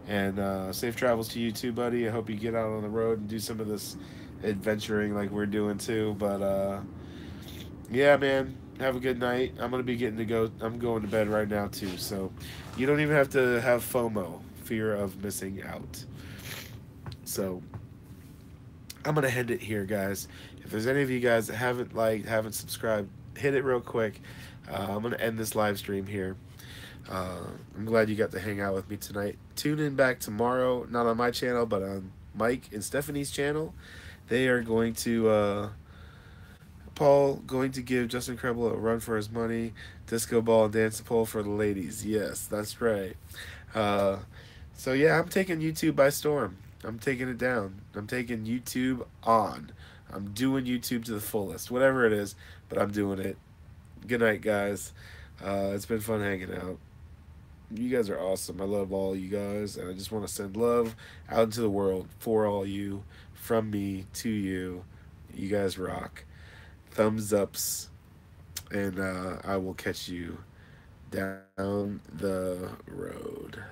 And safe travels to you too, buddy. I hope you get out on the road and do some of this adventuring like we're doing too. But yeah, man, have a good night. I'm gonna be getting to go. I'm going to bed right now too. So you don't even have to have FOMO, fear of missing out. So I'm gonna end it here, guys. If there's any of you guys that haven't liked, haven't subscribed, hit it real quick. I'm gonna end this live stream here. I'm glad you got to hang out with me tonight. Tune in back tomorrow, not on my channel, but on Mike and Stephanie's channel. They are going to, Paul going to give Justin Krebel a run for his money. Disco ball and dance pole for the ladies. Yes, that's right. So yeah, I'm taking YouTube by storm. I'm taking it down. I'm taking YouTube on. I'm doing YouTube to the fullest, whatever it is, but I'm doing it. Good night, guys. It's been fun hanging out. You guys are awesome. I love all you guys, and I just want to send love out into the world for all you, from me to you. You guys rock. Thumbs ups, and I will catch you down the road.